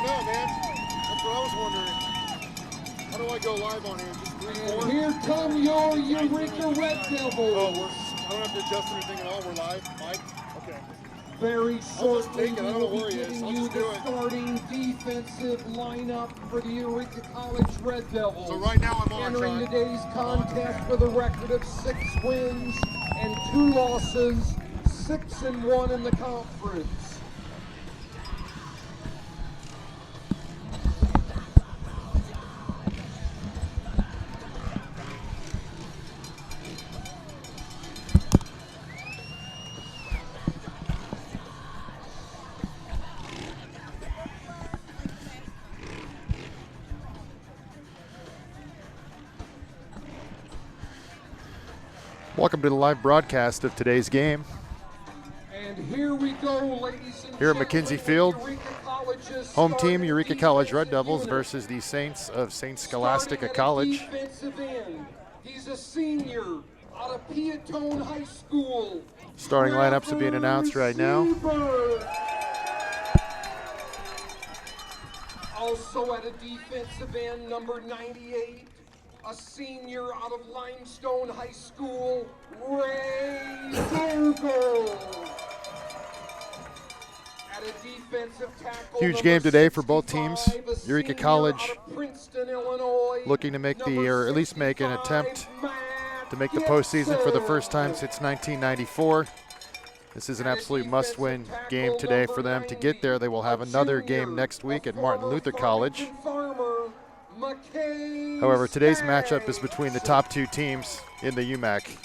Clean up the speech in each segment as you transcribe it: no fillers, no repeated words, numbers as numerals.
know, man. That's what I was wondering. How do I go live on here? Just 3, 4? Here come your Eureka Red Devils. Oh, I don't have to adjust anything at all. We're live. Mike? Okay. Very shortly, take it. I we don't know will where be he is. giving I'll you just do the it. starting defensive lineup for the Eureka College Red Devils. So right now I'm on, entering Sean. today's contest with a record of 6 wins and 2 losses, 6-1 in the conference. Welcome to the live broadcast of today's game. And here we go, ladies and Here at gentlemen, McKenzie Field, Eureka College's home team starting Eureka College Red defensive Devils unit. versus the Saints of St. Starting Scholastica at College. defensive end, he's a senior out of Peatone High School. Starting lineups are being announced right now. Receiver. Also at a defensive end, number 98, a senior out of Limestone High School, Ray Dougal. At a defensive tackle, Huge number game today for both 65, teams. a Eureka senior College out of Princeton, Illinois, looking to make number or at least make an 65, attempt Matt to make the postseason for the Gibson. first time since 1994. This is an absolute must-win game today for them. To get there, they will have another game next week at Martin Luther College. However, today's matchup is between the top 2 teams in the UMAC.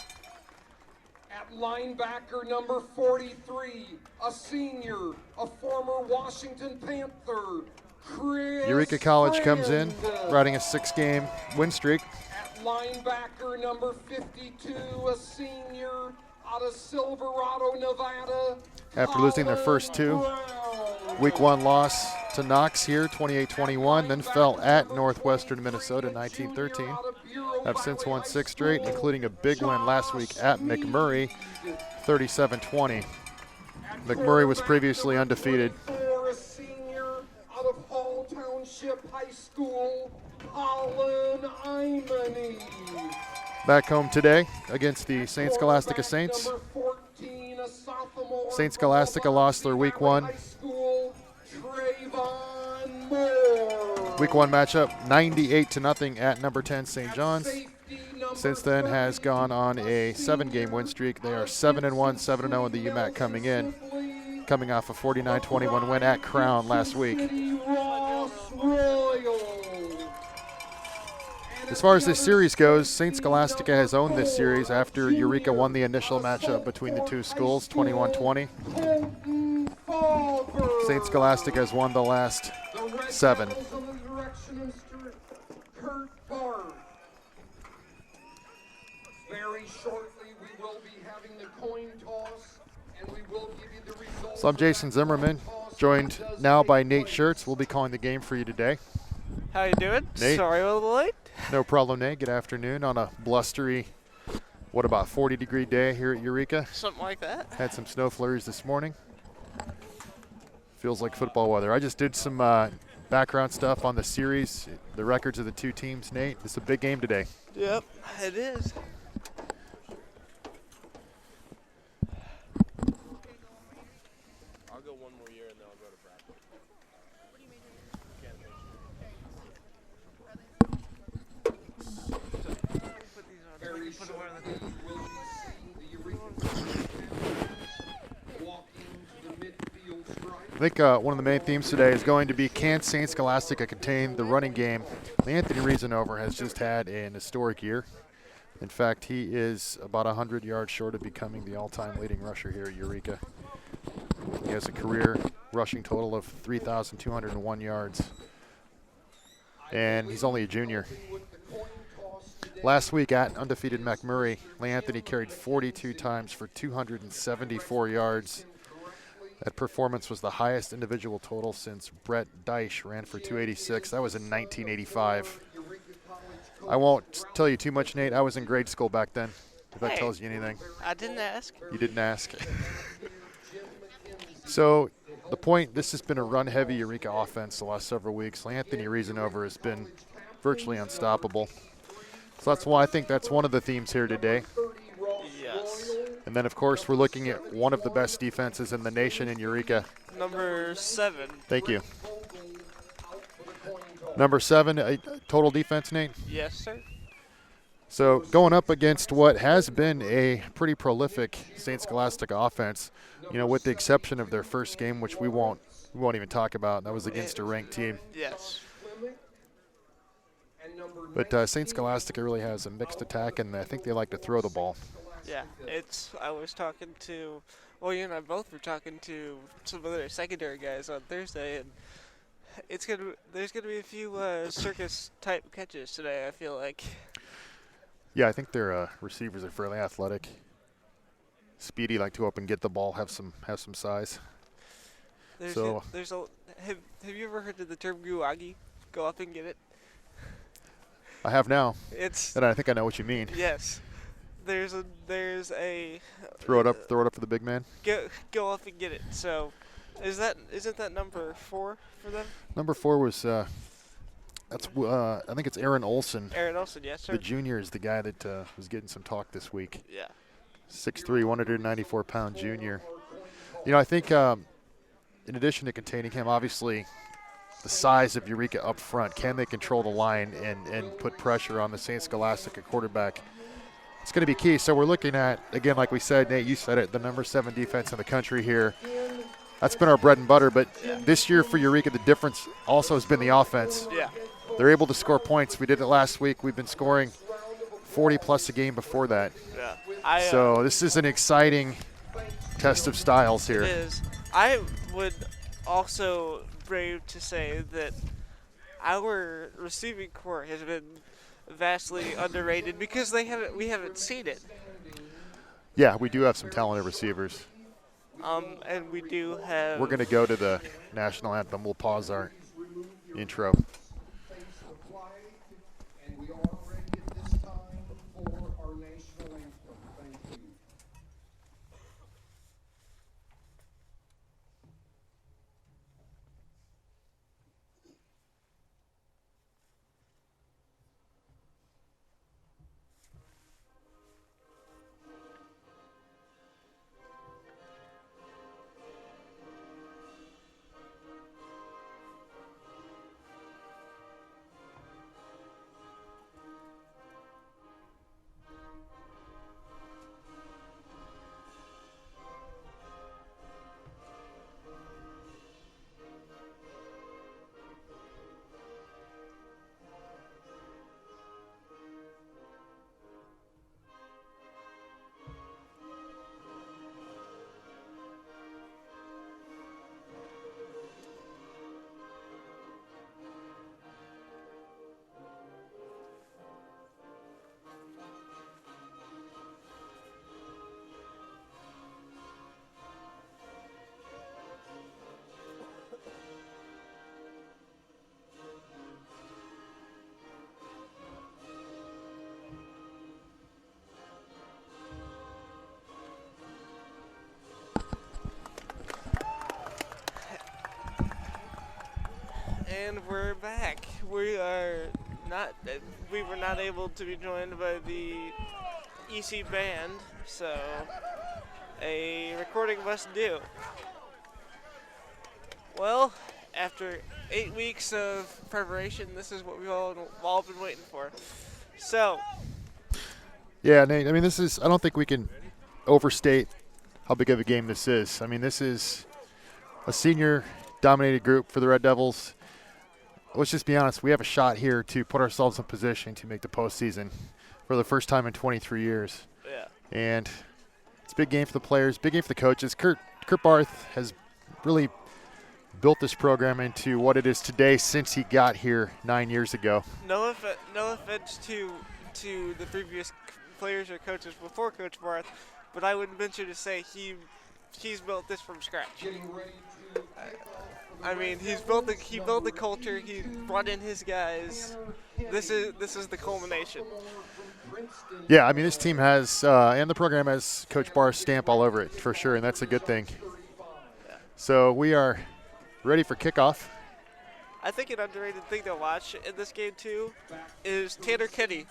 At linebacker number 43, a senior, a former Washington Panther, Chris Eureka College comes in Friend. riding a 6-game win streak. At linebacker number 52, a senior out of Silverado, Nevada. After losing their first 2. Brown. Week 1 loss to Knox here, 28-21, then fell at Northwestern Minnesota in 1913. Have since won 6 straight, including a big win last week at McMurray, 37-20. McMurray was previously undefeated. A senior out of Hall Township High School, Colin Imony. Back home today against the St. Scholastica Saints. Number 14, a sophomore St. Scholastica lost their Week 1. High School, Trayvon Moore. Week 1 matchup, 98-0 at number 10 St. John's. Since then has gone on a 7-game win streak. They are 7-1, 7-0 in the UMAC coming off a 49-21 win at Crown last week. As far as this series goes, St. Scholastica has owned this series after Eureka won the initial matchup between the 2 schools, 21-20. St. Scholastica has won the last 7. Very shortly, we will be having the coin toss, and we will give you the results. So I'm Jason Zimmerman, joined now by Nate Schertz. We'll be calling the game for you today. How you doing? Nate. Sorry a little late. No problem, Nate. Good afternoon on a blustery, what about 40-degree day here at Eureka. Something like that. Had some snow flurries this morning. Feels like football weather. I just did some background stuff on the series, the records of the 2 teams, Nate. It's a big game today. Yep, it is. I'll go one more year and then I'll go to Bradford. Very shortly, we will be seeing the Eureka walking to the midfield stripe. I think one of the main themes today is going to be, can St. Scholastica contain the running game? Anthony Reasonover has just had an historic year. In fact, he is about 100 yards short of becoming the all-time leading rusher here at Eureka. He has a career rushing total of 3,201 yards. And he's only a junior. Last week at undefeated McMurray, Anthony carried 42 times for 274 yards. That performance was the highest individual total since Brett Deich ran for 286. That was in 1985. I won't tell you too much, Nate. I was in grade school back then, if that Hey. tells you anything. I didn't ask. You didn't ask. So the point, this has been a run-heavy Eureka offense the last several weeks. Anthony Reasonover has been virtually unstoppable. So that's why I think that's one of the themes here today. Yes. And then, of course, we're looking at one of the best defenses in the nation in Eureka. Number 7. Thank you. Number 7, total defense, Nate? Yes, sir. So going up against what has been a pretty prolific St. Scholastica offense, with the exception of their first game, which we won't even talk about. That was against a ranked team. Yes. But St. Scholastica really has a mixed attack, and I think they like to throw the ball. Yeah, I was talking to, well, you and I both were talking to some other secondary guys on Thursday, and there's gonna be a few circus type catches today, I feel like. Yeah, I think their receivers are fairly athletic, speedy, like to go up and get the ball, have some size. Have you ever heard of the term guagi? Go up and get it. I have now, It's and I think I know what you mean. yes. There's a Throw it up for the big man. go up and get it. So, isn't that number 4 for them? Number 4 was I think it's Aaron Olson. Aaron Olson, yes, sir. The junior is the guy that was getting some talk this week. Yeah. 6'3", 194-pound junior. I think in addition to containing him, obviously the size of Eureka up front, can they control the line and put pressure on the St. Scholastica quarterback? It's going to be key. So we're looking at, again, like we said, Nate, you said it, the number 7 defense in the country here. That's been our bread and butter. But this year for Eureka, the difference also has been the offense. Yeah. They're able to score points. We did it last week. We've been scoring 40-plus a game before that. Yeah. So this is an exciting test of styles here. It is. I would also brave to say that our receiving core has been vastly underrated because we haven't seen it. Yeah, we do have some talented receivers. And we do have. We're going to go to the national anthem. We'll pause our intro. And we are ready at this time for our national anthem. Thank you. And we're back. We were not able to be joined by the EC band, so a recording must do. Well, after 8 weeks of preparation, this is what we've all been waiting for. So. Yeah, Nate, I mean, I don't think we can overstate how big of a game this is. I mean, this is a senior-dominated group for the Red Devils. Let's just be honest, we have a shot here to put ourselves in position to make the postseason for the first time in 23 years. Yeah. And it's a big game for the players, big game for the coaches. Kurt Barth has really built this program into what it is today since he got here 9 years ago. No offense to the previous players or coaches before Coach Barth, but I would venture to say he's built this from scratch. I mean, he built the culture. He brought in his guys. This is the culmination. Yeah, I mean, this team has and the program has Coach Barr's stamp all over it for sure, and that's a good thing. So we are ready for kickoff. I think an underrated thing to watch in this game too is Tanner Kenny.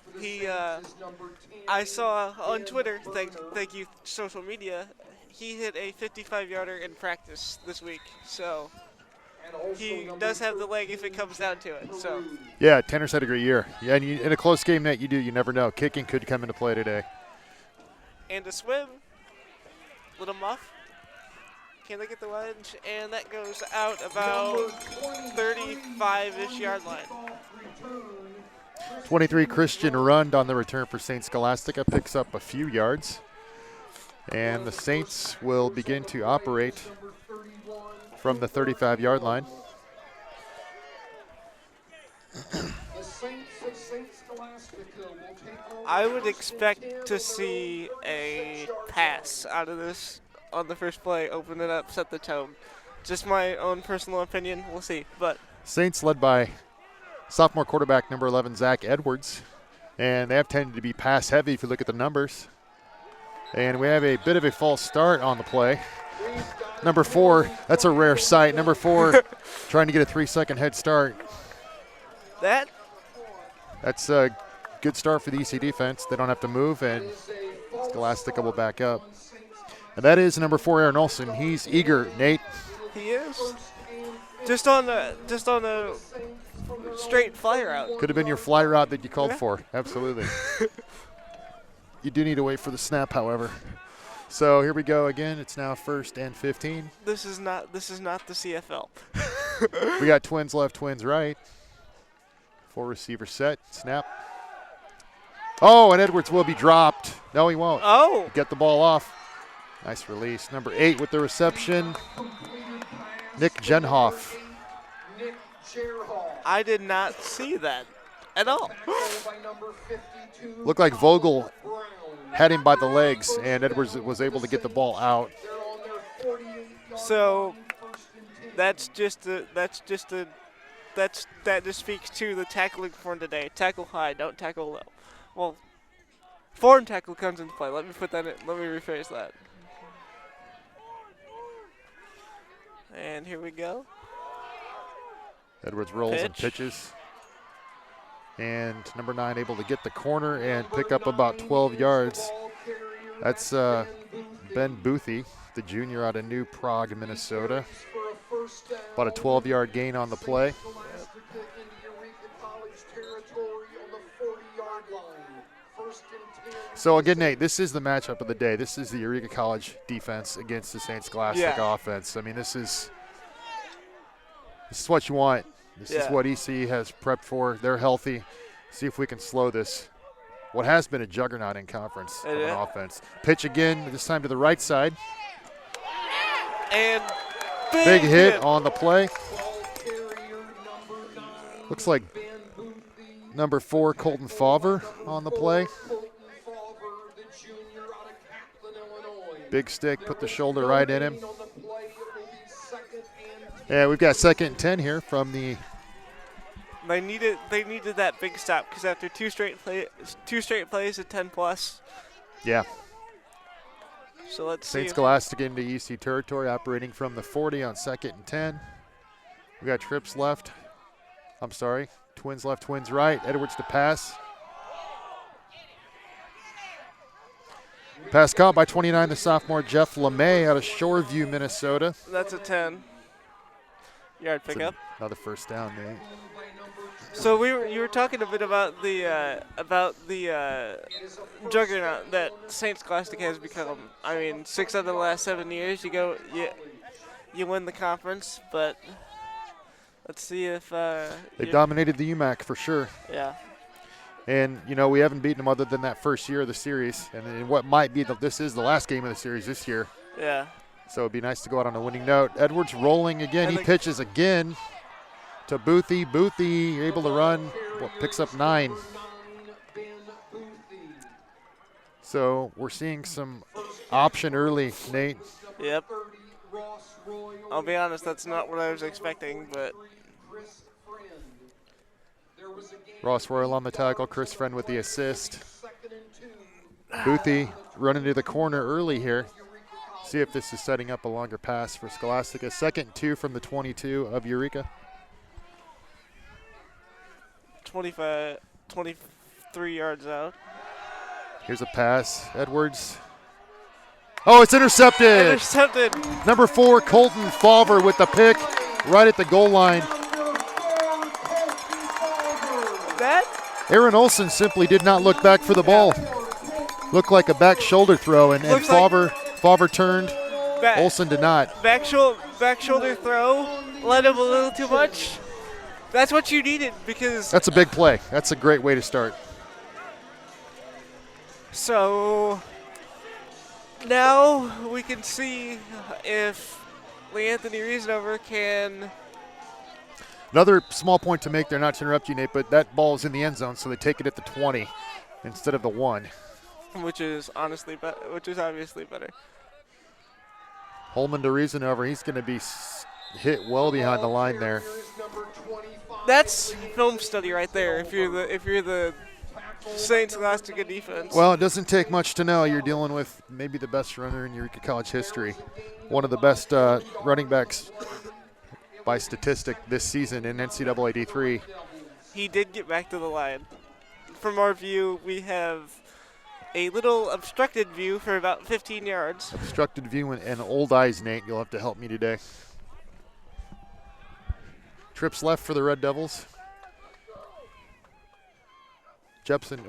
I saw on Twitter, thank you social media, he hit a 55-yarder in practice this week. So he does have the leg if it comes down to it. So Yeah, Tanner's had a great year. Yeah, and in a close game that you never know. Kicking could come into play today. and a swim, little muff. Can they get the wedge? And that goes out about 35-ish yard line. 23 Christian Rund on the return for St. Scholastica, picks up a few yards. And the Saints will begin to operate from the 35-yard line. I would expect to see a pass out of this on the first play, open it up, set the tone. Just my own personal opinion. We'll see. But Saints led by sophomore quarterback number 11, Zach Edwards. And they have tended to be pass heavy if you look at the numbers. And we have a bit of a false start on the play. Number 4, that's a rare sight. Number 4 trying to get a 3-second head start. That's a good start for the EC defense. They don't have to move, and Scholastica will back up. And that is number 4, Aaron Olson. He's eager, Nate. he is just on a straight fly route. Could have been your fly route that you called for. Absolutely. You do need to wait for the snap, however. So here we go again. It's now 1st and 15. This is not the CFL. We got twins left, twins right. 4 receiver set, snap. Oh, and Edwards will be dropped. No, he won't. Oh, Get the ball off. Nice release. Number 8 with the reception, Nick Genhoff. I did not see that at all. Looked like Vogel had him by the legs, and Edwards was able to get the ball out. So that just speaks to the tackling form today. Tackle high, don't tackle low. Well, form tackle comes into play. Let me rephrase that. And here we go. Edwards rolls and pitches. And number 9 able to get the corner and pick up about 12 yards. That's Ben Boothie, the junior out of New Prague, Minnesota. About a 12-yard gain on the play. So again, Nate, this is the matchup of the day. This is the Eureka College defense against the St. Scholastic offense. I mean, this is what you want. This is what EC has prepped for. They're healthy. See if we can slow this. What has been a juggernaut in conference of an offense. Pitch again, this time to the right side. And big hit on the play. Looks like number 4, Colton Favre, on the play. Big stick, put the shoulder right in him. Yeah, we've got 2nd and 10 here from the. They needed that big stop because after two straight plays at 10+. Yeah. So let's see. St. Scholastic into EC territory, operating from the 40 on 2nd and 10. We got trips left. I'm sorry, twins left, twins right. Edwards to pass. Pass caught by 29, the sophomore Jeff LeMay out of Shoreview, Minnesota. That's a 10-yard pickup. Another first down, Nate. So you were talking a bit about the juggernaut that St. Scholastic has become. I mean, 6 out of the last 7 years, you win the conference, but let's see if they dominated the UMAC for sure. Yeah. And we haven't beaten them other than that first year of the series, and in what might be this is the last game of the series this year. Yeah. So it'd be nice to go out on a winning note. Edwards rolling again. He pitches again to Boothie. Boothie able to run. Picks up 9. So we're seeing some option early, Nate. Yep. I'll be honest, that's not what I was expecting, but. Ross Royal on the tackle. Chris Friend with the assist. Boothie running to the corner early here. See if this is setting up a longer pass for Scholastica. 2nd and 2 from the 22 of Eureka. 23 yards out. Here's a pass. Edwards. Oh, it's intercepted. Intercepted. Number 4, Colton Fauver with the pick right at the goal line. That? Aaron Olson simply did not look back for the ball. Looked like a back shoulder throw, and Fauver turned. Olson did not. Back shoulder throw. Led him a little too much. That's what you needed because. That's a big play. That's a great way to start. So now we can see if Anthony Reasonover can. Another small point to make there, not to interrupt you, Nate, but that ball is in the end zone, so they take it at the 20 instead of the 1. Which is obviously better. Holman to Reasonover. He's going to be hit well behind the line there. That's film study right there. If you're the St. Scholastica defense. Well, it doesn't take much to know. You're dealing with maybe the best runner in Eureka College history, one of the best running backs by statistic this season in NCAA D3. He did get back to the line. From our view, we have a little obstructed view for about 15 yards. Obstructed view and old eyes, Nate. You'll have to help me today. Trips left for the Red Devils. Jepson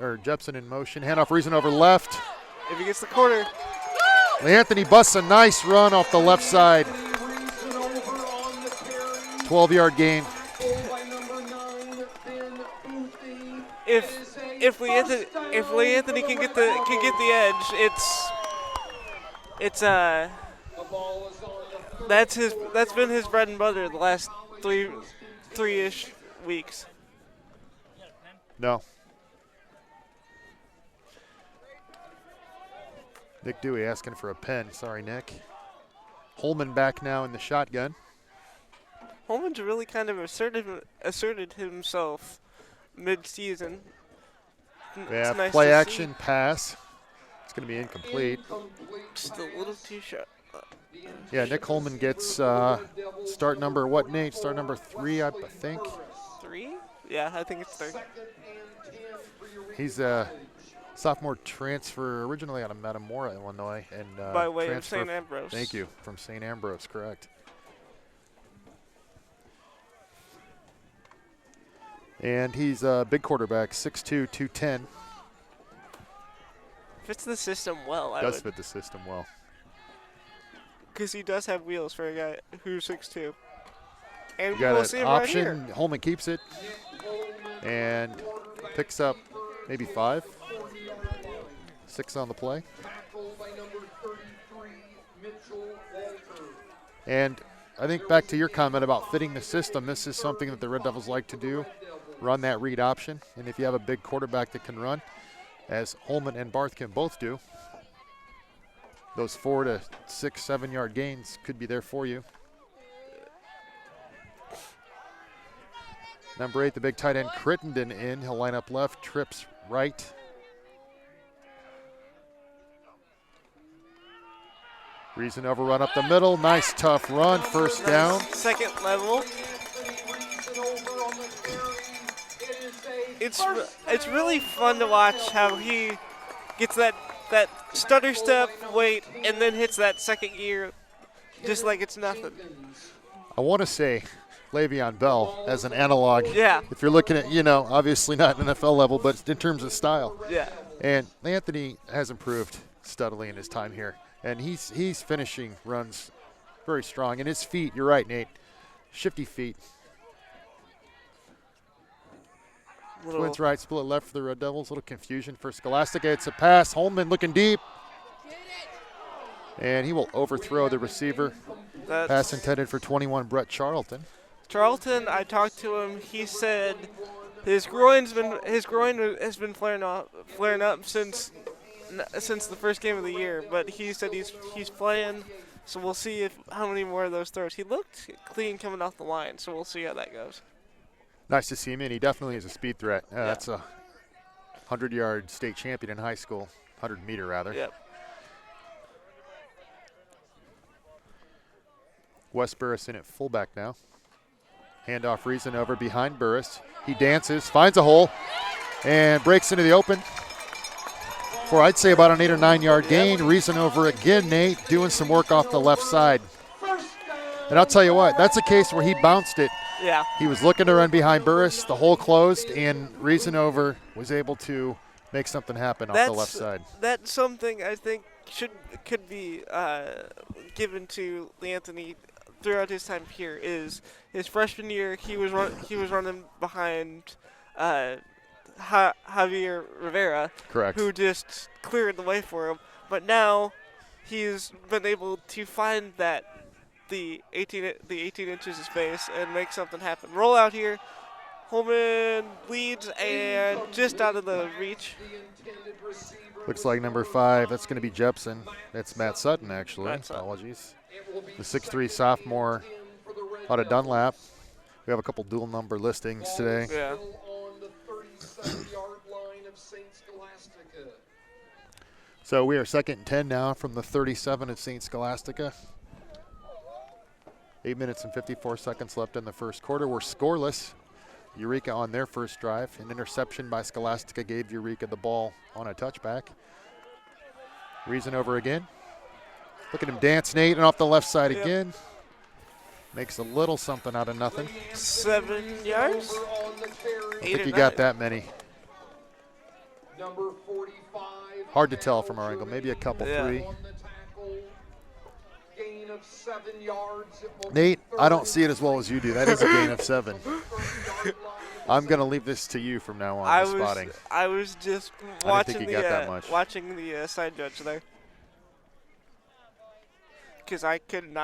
in motion. Handoff Reasonover left. If he gets the corner. Anthony busts a nice run off the left side. 12-yard gain. If Lee Anthony can get the edge, that's been his bread and butter the last three-ish weeks. No. Nick Dewey asking for a pen. Sorry, Nick. Holman back now in the shotgun. Holman's really kind of asserted himself mid-season. Yeah, nice play action pass. It's going to be incomplete. Just a little too sharp. Yeah, Nick Holman gets start number what, Nate? Start number 3, I think. 3? Yeah, I think it's 3. He's a sophomore transfer, originally out of Metamora, Illinois, and by way of St. Ambrose. Thank you, from St. Ambrose, correct. And he's a big quarterback, 6'2", 210. Fits the system well. Does fit the system well. Because he does have wheels for a guy who's 6'2". And you got we'll see an him option. right here. Holman keeps it and picks up maybe 5. 6 on the play. And I think back to your comment about fitting the system, this is something that the Red Devils like to do, run that read option. And if you have a big quarterback that can run, as Holman and Barth can both do, those 4 to 6, 7-yard gains could be there for you. Number 8, the big tight end Crittenden in. He'll line up left, trips right. Reasonover run up the middle. Nice tough run. First down. Second level. It's really fun to watch how he gets that stutter step, wait, and then hits that second gear just like it's nothing. I want to say Le'Veon Bell as an analog. Yeah. If you're looking at, obviously not NFL level, but in terms of style. Yeah. And Anthony has improved steadily in his time here. And he's finishing runs very strong. And his feet, you're right, Nate, shifty feet. Twins right, split left for the Red Devils. A little confusion for Scholastica. It's a pass. Holman looking deep. And he will overthrow the receiver. Pass intended for 21, Brett Charlton. Charlton, I talked to him. He said his groin has been flaring up since the first game of the year. But he said he's playing, so we'll see how many more of those throws. He looked clean coming off the line, so we'll see how that goes. Nice to see him in. He definitely is a speed threat. That's a 100-yard state champion in high school, 100-meter rather. Yep. Wes Burris in at fullback now. Handoff Reason over behind Burris. He dances, finds a hole, and breaks into the open. For I'd say about an 8 or 9 yard gain. Reason over again, Nate, doing some work off the left side. And I'll tell you what, that's a case where he bounced it. Yeah. He was looking to run behind Burris, the hole closed, and Reason over was able to make something happen off the left side. That's something I think could be given to Anthony throughout his time here. Is his freshman year he was running behind Javier Rivera, Correct. who just cleared the way for him. But now he's been able to find the 18 inches of space and make something happen. Roll out here. Holman leads and just out of the reach. Looks like number 5, that's going to be Jepson. That's Matt Sutton, actually. Matt Sutton. Apologies. The 6'3 sophomore out of Dunlap. We have a couple dual number listings today. Yeah. So we are 2nd and 10 now from the 37 of St. Scholastica. 8 minutes and 54 seconds left in the first quarter. We're scoreless. Eureka on their first drive. An interception by Scholastica gave Eureka the ball on a touchback. Reason over again. Look at him dance, Nate, and off the left side again. Makes a little something out of nothing. 7 yards? I think he got that many. Hard to tell from our angle. Maybe a couple, 3. Nate, I don't see it as well as you do. That is a gain of 7. I'm going to leave this to you from now on, the spotting. I was just I didn't think he got that much. watching the side judge there. Because I could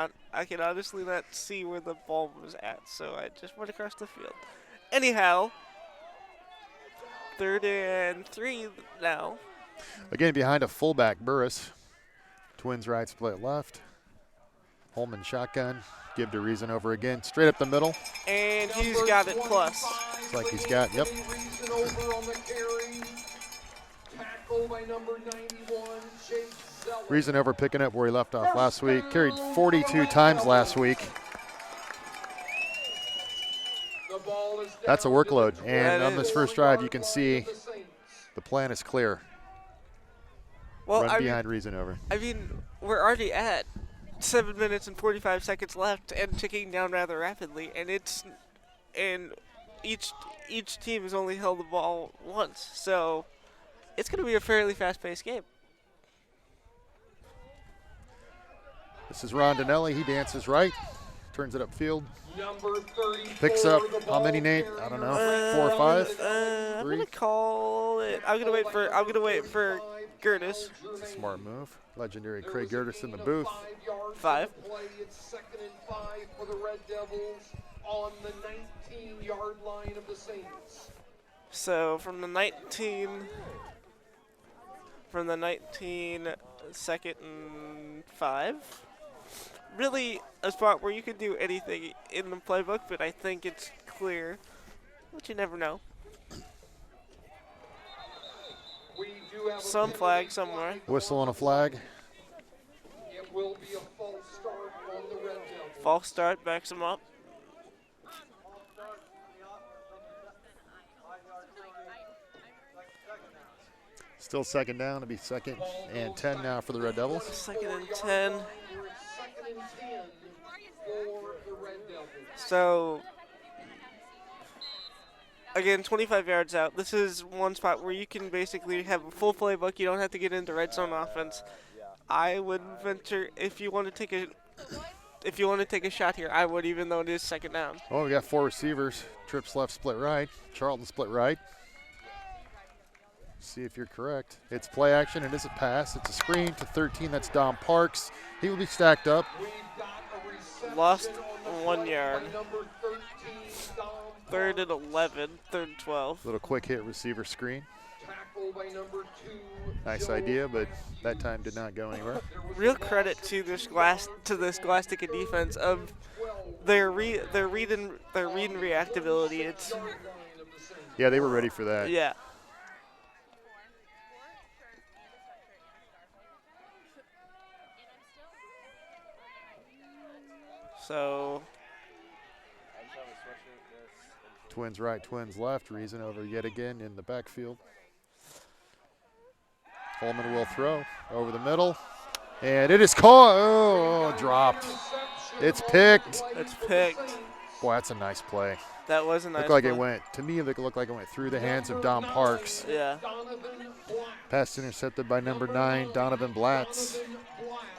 honestly not see where the ball was at, so I just went across the field. Anyhow, 3rd and 3 now. Again, behind a fullback, Burris. Twins right, split left. Holman shotgun. Give to Reason over again. Straight up the middle. And he's got it plus. Looks like he's got, yep. Reason over picking up where he left off last week. Carried 42 times last week. That's a workload. And on this first drive, you can see the plan is clear. Well, Run behind Reason over. I mean, we're already at 7 minutes and 45 seconds left and ticking down rather rapidly, and each team has only held the ball once, so it's going to be a fairly fast-paced game. This is Rondinelli. He dances right, turns it upfield, picks up how many, Nate? I don't know, 4 or 5. I'm 3. going to call it. I'm going to wait for Gertis. It's a smart move. Legendary Craig Gertis in the booth. 5. It's 2nd and 5 for the Red Devils on the 19-yard line of the Saints. So from the 19, 2nd and 5. Really a spot where you can do anything in the playbook, but I think it's clear. But you never know. Some flag somewhere. Whistle on a flag. It will be a false start on the Red Devils. False start, backs him up. Still 2nd down. It'll be 2nd and 10 now for the Red Devils. 2nd and 10. 2nd and 10 for the Red Devils. So, again, 25 yards out. This is one spot where you can basically have a full playbook. You don't have to get into red zone offense. I would venture, if you want to take a shot here, I would, even though it is 2nd down. Oh, we got 4 receivers. Trips left, split right. Charlton split right. See if you're correct. It's play action. It is a pass. It's a screen to 13. That's Dom Parks. He will be stacked up. Lost 1 yard. 3rd and 11. 3rd and 12. Little quick hit receiver screen. Nice idea, but that time did not go anywhere. Real credit to the Scholastica defense of their read and reactability. It's Yeah, they were ready for that. yeah. So Twins right, twins left. Reason over yet again in the backfield. Holman will throw over the middle. And it is caught. Oh, dropped. It's picked. it's picked. Boy, that's a nice play. That was a nice Looked like one. it went, to me, it looked like it went through the hands of Don Parks. Yeah. Pass intercepted by number 9, Donovan Blatz,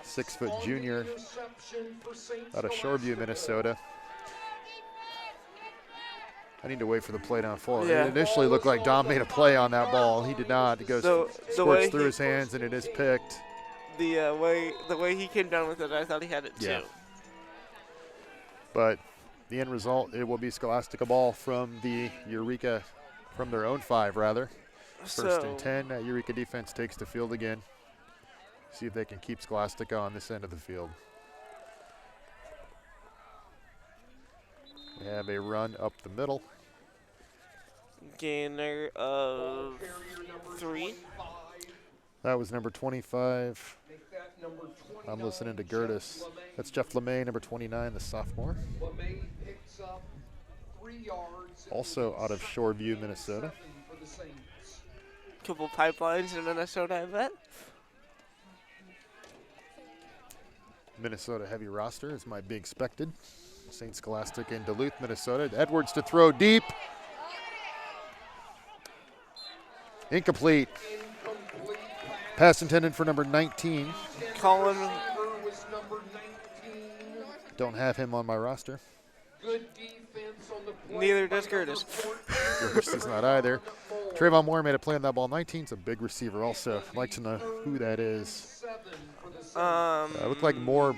6-foot junior out of Shoreview, Minnesota. I need to wait for the play down forward. Yeah. It initially looked like Don made a play on that ball. He did not. It goes squirts through his hands, and it is picked. The way he came down with it, I thought he had it too. Yeah. But the end result, it will be Scholastica ball from the Eureka, from their own 5 rather. First and 10. That Eureka defense takes the field again. See if they can keep Scholastica on this end of the field. We have a run up the middle. Gainer of 3. That was number 25. I'm listening to Gertis. That's Jeff LeMay, number 29, the sophomore. Also out of Shoreview, Minnesota. Couple pipelines in Minnesota, I bet. Minnesota heavy roster, as might be expected. St. Scholastic in Duluth, Minnesota. Edwards to throw deep. Incomplete. Pass intended for number 19. Colin. Don't have him on my roster. Neither does Curtis. Curtis is not either. Trayvon Moore made a play on that ball. 19's a big receiver also. I'd like to know who that is. Looked like Moore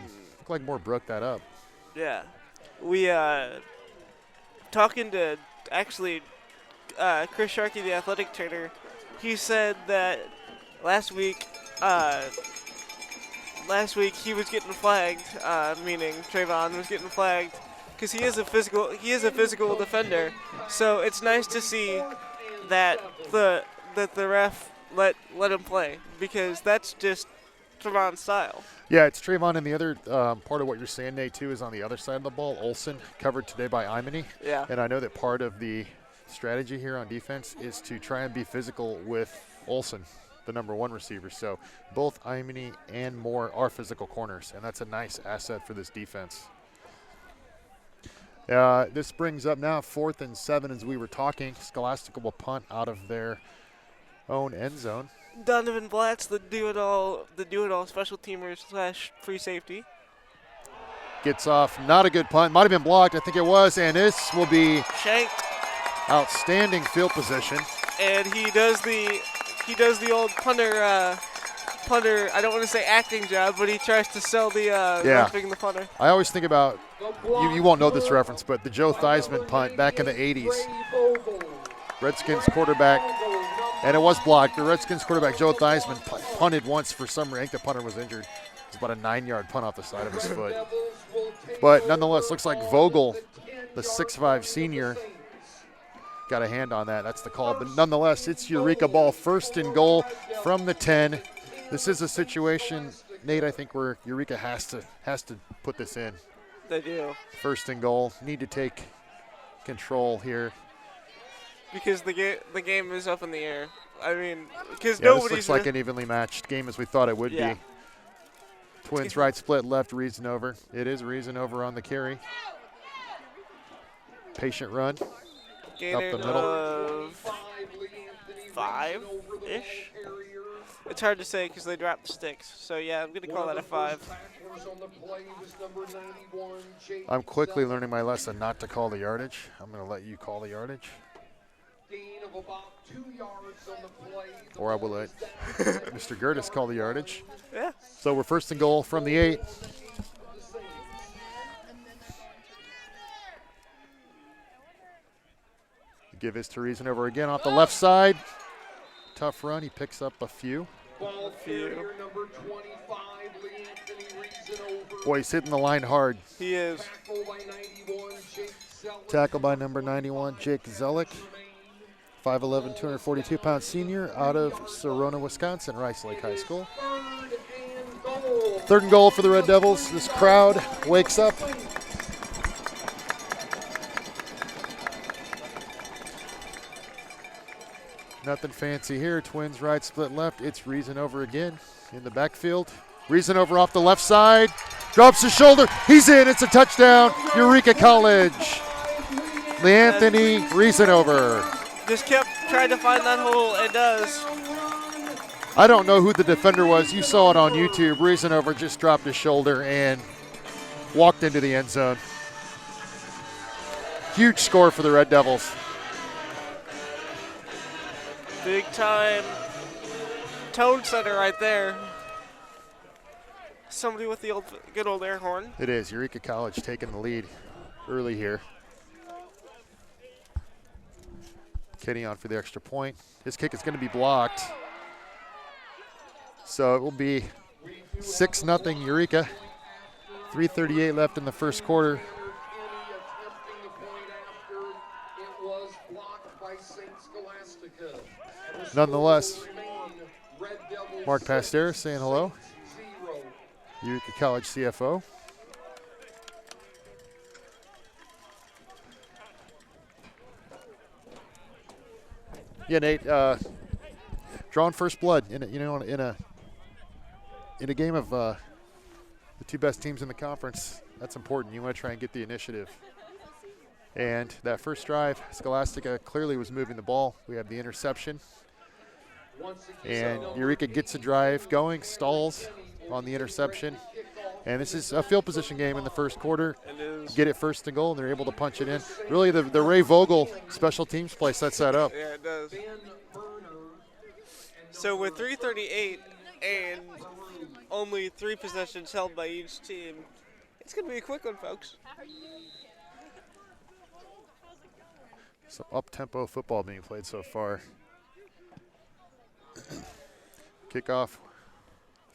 broke that up. Yeah. We talking to actually Chris Sharkey, the athletic trainer. He said that last week he was getting flagged, meaning Trayvon was getting flagged because he is a physical defender. So it's nice to see that the ref let him play, because that's just Trayvon's style. Yeah, it's Trayvon, and the other part of what you're saying, Nate, too, is on the other side of the ball. Olsen covered today by Imani. Yeah. And I know that part of the strategy here on defense is to try and be physical with Olsen, the number 1 receiver. So both Imani and Moore are physical corners, and that's a nice asset for this defense. This brings up now 4th and 7 as we were talking. Scholastica will punt out of their own end zone. Donovan Blatz, the do-it-all special teamer / free safety. Gets off, not a good punt. Might have been blocked, I think it was, and this will be shanked. Outstanding field position. And he does the old punter. I don't want to say acting job, but he tries to sell the roughing the punter. I always think about, you won't know this reference, but the Joe Theismann punt back in the 80s. Redskins quarterback, and it was blocked. The Redskins quarterback, Joe Theismann, punted once for some reason. I think the punter was injured. It was about a 9-yard punt off the side of his foot. But nonetheless, looks like Vogel, the 6'5 senior, got a hand on that. That's the call. But nonetheless, it's Eureka ball, 1st and goal from the 10. This is a situation, Nate, I think where Eureka has to put this in. They do. 1st and goal. Need to take control here. Because the game is up in the air. I mean, because this looks like an evenly matched game as we thought it would be. Twins right split left, Reason over. It is Reason over on the carry. Patient run. Gainer up the middle. Of 5-ish. It's hard to say because they dropped the sticks. So yeah, I'm gonna call that a 5. I'm quickly learning my lesson not to call the yardage. I'm gonna let you call the yardage. Or I will let Mr. Gertis call the yardage. Yeah. So we're 1st and goal from the 8. Give his to Reason over again off the left side. Tough run. He picks up a few. Boy, he's hitting the line hard. He is. Tackle by number 91, Jake Zellick. 5'11", 242-pound senior out of Sorona, Wisconsin, Rice Lake High School. 3rd and goal for the Red Devils. This crowd wakes up Nothing fancy here. Twins right, split left. It's Reason over again in the backfield. Reason over off the left side. Drops his shoulder. He's in. It's a touchdown. Eureka College. Leanthony Reason over. Just kept trying to find that hole and does. I don't know who the defender was. You saw it on YouTube. Reason over just dropped his shoulder and walked into the end zone. Huge score for the Red Devils. Big time tone setter right there. Somebody with the good old air horn. It is. Eureka College taking the lead early here. Kenny on for the extra point. His kick is going to be blocked. So it will be 6-0 Eureka. 3:38 left in the first quarter. Nonetheless, Mark Pasteur saying hello. Eureka College CFO. Yeah, Nate. Drawing first blood in a game of the two best teams in the conference. That's important. You want to try and get the initiative. And that first drive, Scholastica clearly was moving the ball. We have the interception. And Eureka gets a drive going, stalls on the interception. And this is a field position game in the first quarter. Get it first and goal, and they're able to punch it in. Really, the Ray Vogel special teams play sets that up. Yeah, it does. So with 3:38 and only 3 possessions held by each team, it's going to be a quick one, folks. Some up-tempo football being played so far. Kickoff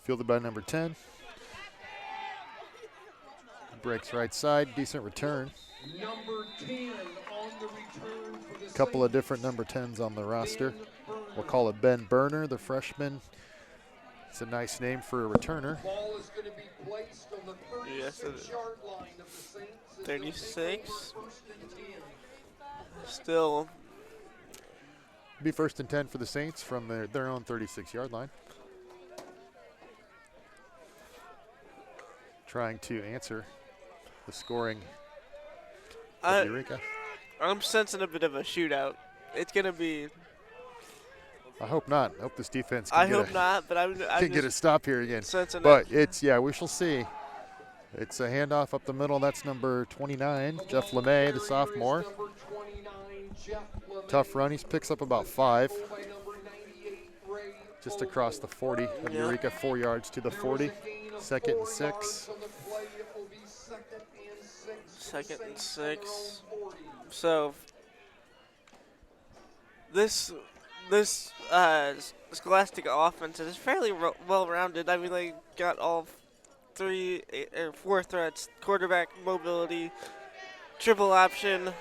fielded by number 10. Breaks right side, decent return. Number 10 on the return for the Couple of different number 10s on the roster. We'll call it Ben Berner, the freshman. It's a nice name for a returner. Ball is going to be placed on the 36-yard line of the Saints. 36. Still. Be 1st and 10 for the Saints from their own 36-yard line. Trying to answer the scoring of Eureka. I'm sensing a bit of a shootout. It's going to be. I hope not. I hope this defense I hope not, but I'm can get a stop here again. Sensing but we shall see. It's a handoff up the middle. That's number 29, Jeff LeMay, the sophomore. Tough run. He picks up about 5. Just across the 40 of Eureka, 4 yards to the 40. 2nd and 6. 2nd and 6. So this Scholastica offense is fairly well-rounded. I mean, they got all 4 threats: quarterback mobility, triple option,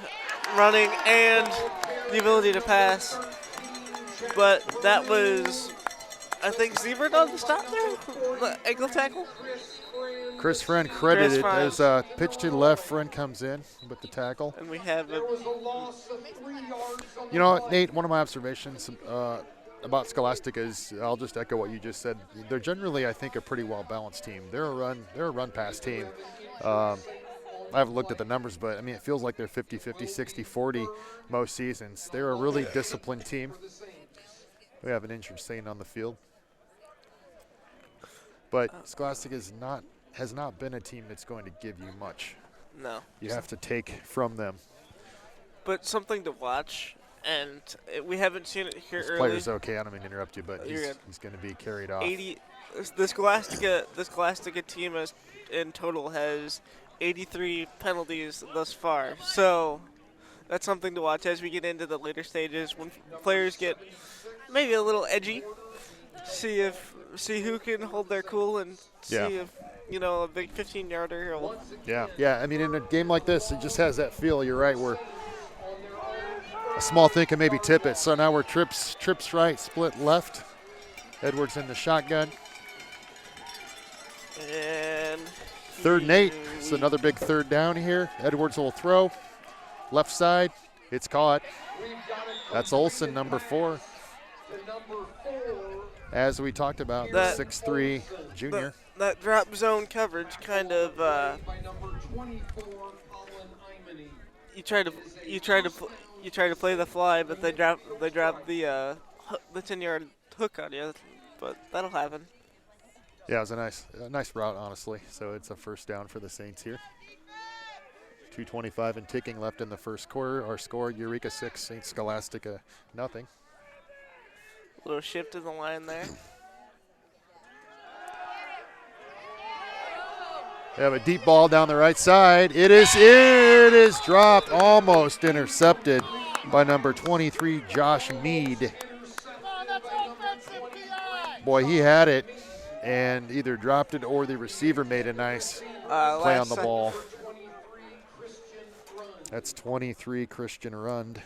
running, and the ability to pass. But that was, I think, Siebert on the stop there, the ankle tackle. Chris Friend credited. There's a pitch to the left. Friend comes in with the tackle. And we have it. You know, Nate, one of my observations about Scholastica is, I'll just echo what you just said. They're generally, I think, a pretty well-balanced team. They're a run-pass team. I haven't looked at the numbers, but, I mean, it feels like they're 50-50, 60-40 most seasons. They're a really disciplined team. We have an injured Saint on the field. But Scholastica has not been a team that's going to give you much. No. You have to take from them. But something to watch, and we haven't seen it here This early. player's okay. I don't mean to interrupt you, but he's going to be carried off. The Scholastica team in total has 83 penalties thus far. So that's something to watch as we get into the later stages when players get maybe a little edgy. See who can hold their cool and see if, a big 15-yarder will. Yeah. I mean, in a game like this, it just has that feel. You're right, where a small thing can maybe tip it. So now we're trips right, split left. Edwards in the shotgun. And 3rd and 8. It's another big 3rd down here. Edwards will throw. Left side. It's caught. That's Olsen, number 4. The number 4. As we talked about, the That- 6'3" junior. That drop zone coverage kind of By number 24, Colin Imany. you try to play the fly, but they drop the 10-yard hook on you, but that'll happen. Yeah, it was a nice route, honestly. So it's a first down for the Saints here. 2:25 and ticking left in the first quarter. Our score: Eureka 6, St. Scholastica nothing. Little shift in the line there. They have a deep ball down the right side. It is dropped, almost intercepted by number 23, Josh Mead. Boy, he had it and either dropped it or the receiver made a nice play on the ball. That's 23, Christian Rund.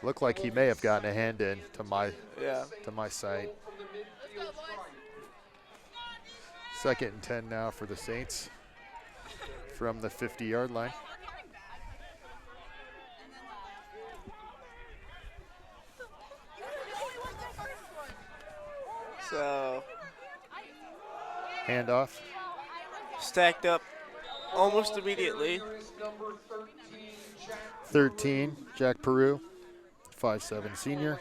Looked like he may have gotten a hand in to my sight. Second and 10 now for the Saints from the 50-yard line. So Handoff. stacked up almost immediately. 13, Jack Peru, 5'7" senior,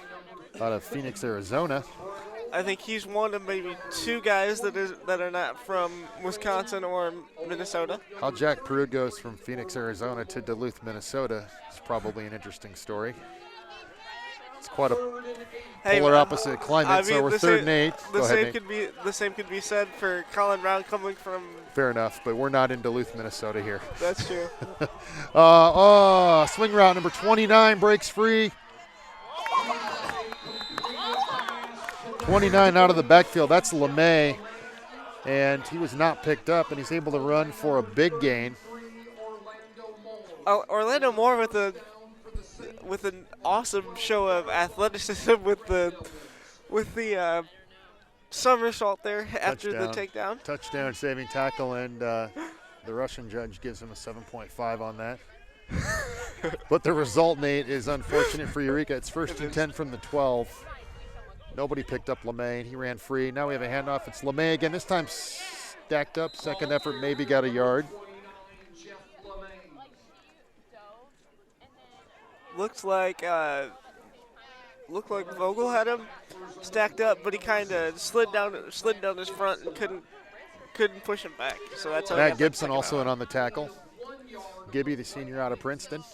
out of Phoenix, Arizona. I think he's one of maybe two guys that are not from Wisconsin or Minnesota. How Jack Peru goes from Phoenix, Arizona to Duluth, Minnesota is probably an interesting story. It's quite a polar opposite climate, so we're 3rd and 8. Go ahead, Nate. The same could be said for Colin Brown coming from. Fair enough, but we're not in Duluth, Minnesota here. That's true. Swing route number 29 breaks free. 29 out of the backfield. That's LeMay, and he was not picked up, and he's able to run for a big gain. Orlando Moore with an awesome show of athleticism with the somersault there after the takedown. Touchdown saving tackle, and the Russian judge gives him a 7.5 on that. But the result, Nate, is unfortunate for Eureka. It's 1st and 10 from the 12. Nobody picked up LeMay. He ran free. Now we have a handoff. It's LeMay again. This time stacked up. Second effort, maybe got a yard. Looks like Vogel had him stacked up, but he kind of slid down his front and couldn't push him back. So that's how Matt Gibson also in on the tackle. Gibby, the senior out of Princeton.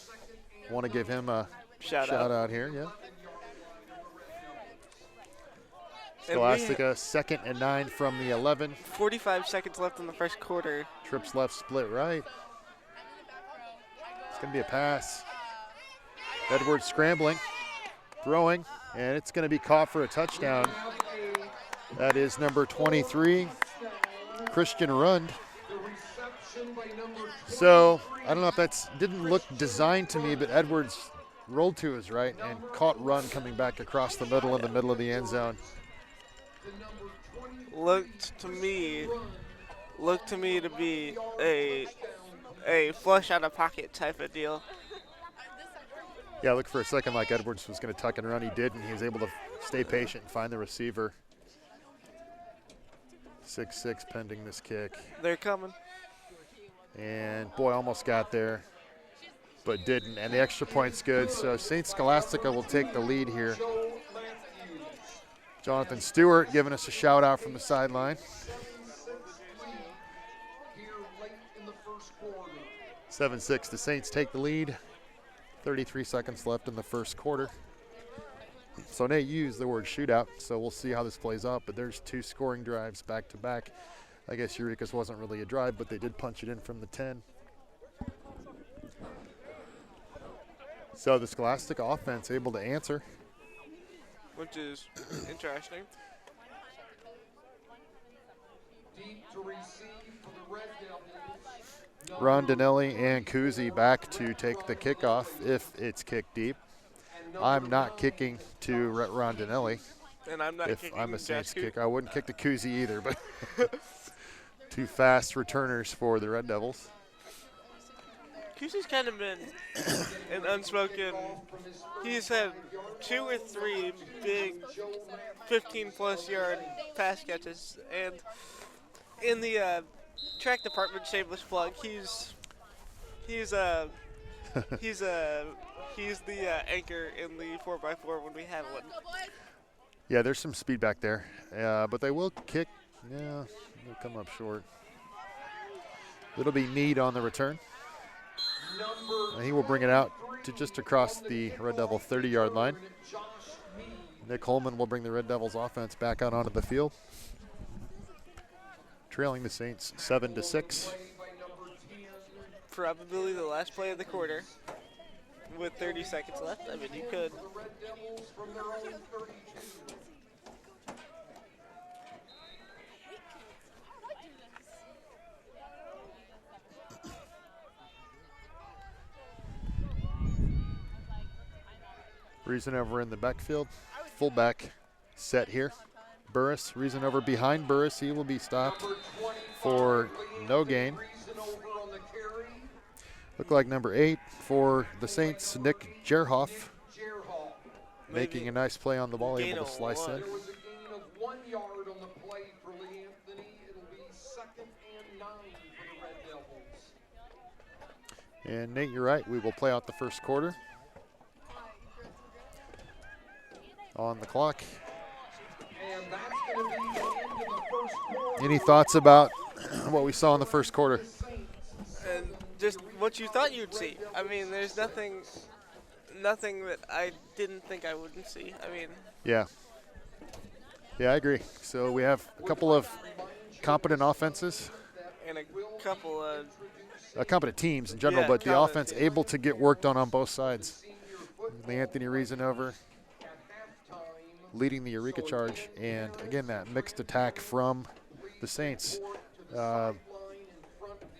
Want to give him a shout out here, yeah. Scholastica 2nd and 9 from the 11. 45 seconds left in the first quarter. Trips left, split right. It's going to be a pass. Edwards scrambling, throwing, and it's going to be caught for a touchdown. That is number 23, Christian Rund. So I don't know if that's didn't look designed to me, but Edwards rolled to his right and caught Rund coming back across the middle in the middle of the end zone. Looked to me to be a flush out of pocket type of deal. Yeah, looked for a second like Edwards was going to tuck and run. He didn't. He was able to stay patient and find the receiver. 6'6" pending this kick. They're coming. And boy, almost got there, but didn't. And the extra point's good. So St. Scholastica will take the lead here. Jonathan Stewart giving us a shout out from the sideline. 7-6, the Saints take the lead. 33 seconds left in the first quarter. So Nate used the word shootout, so we'll see how this plays out. But there's 2 scoring drives back to back. I guess Eureka's wasn't really a drive, but they did punch it in from the 10. So the Scholastic offense able to answer. Which is interesting. Rondinelli and Kuzi back to take the kickoff if it's kicked deep. I'm not kicking to Rondinelli. And I'm not if kicking I'm a Saints Josh kicker. I wouldn't kick to Kuzi either, but 2 fast returners for the Red Devils. QC's kind of been an unspoken. He's had 2 or 3 big 15-plus yard pass catches, and in the track department, shameless plug, he's the anchor in the 4x4 when we have one. Yeah, there's some speed back there, but they will kick. Yeah, they'll come up short. It'll be Meade on the return. And he will bring it out to just across the Red Devil 30-yard line. Nick Holman will bring the Red Devils offense back out onto the field, trailing the Saints 7-6. Probably the last play of the quarter with 30 seconds left. I mean, you could. Reason over in the backfield. Fullback set here. Burris, reason over behind Burris. He will be stopped for no gain. Look like number 8 for the Saints, Nick Jerhoff, making a nice play on the ball, able to slice in. There was a gain of 1 yard on the play for Lee Anthony. It'll be 2nd and 9 for the Red Devils. And Nate, you're right. We will play out the first quarter. On the clock. And that's going to be the end of the first quarter. Any thoughts about what we saw in the first quarter? And just what you thought you'd see. I mean, there's nothing that I didn't think I wouldn't see. I mean. Yeah. Yeah, I agree. So we have a couple of competent offenses. And a couple of. Competent teams in general, Yeah, but the offense teams. able to get worked on both sides. The Anthony Reasonover leading the Eureka charge, and again that mixed attack from the Saints. The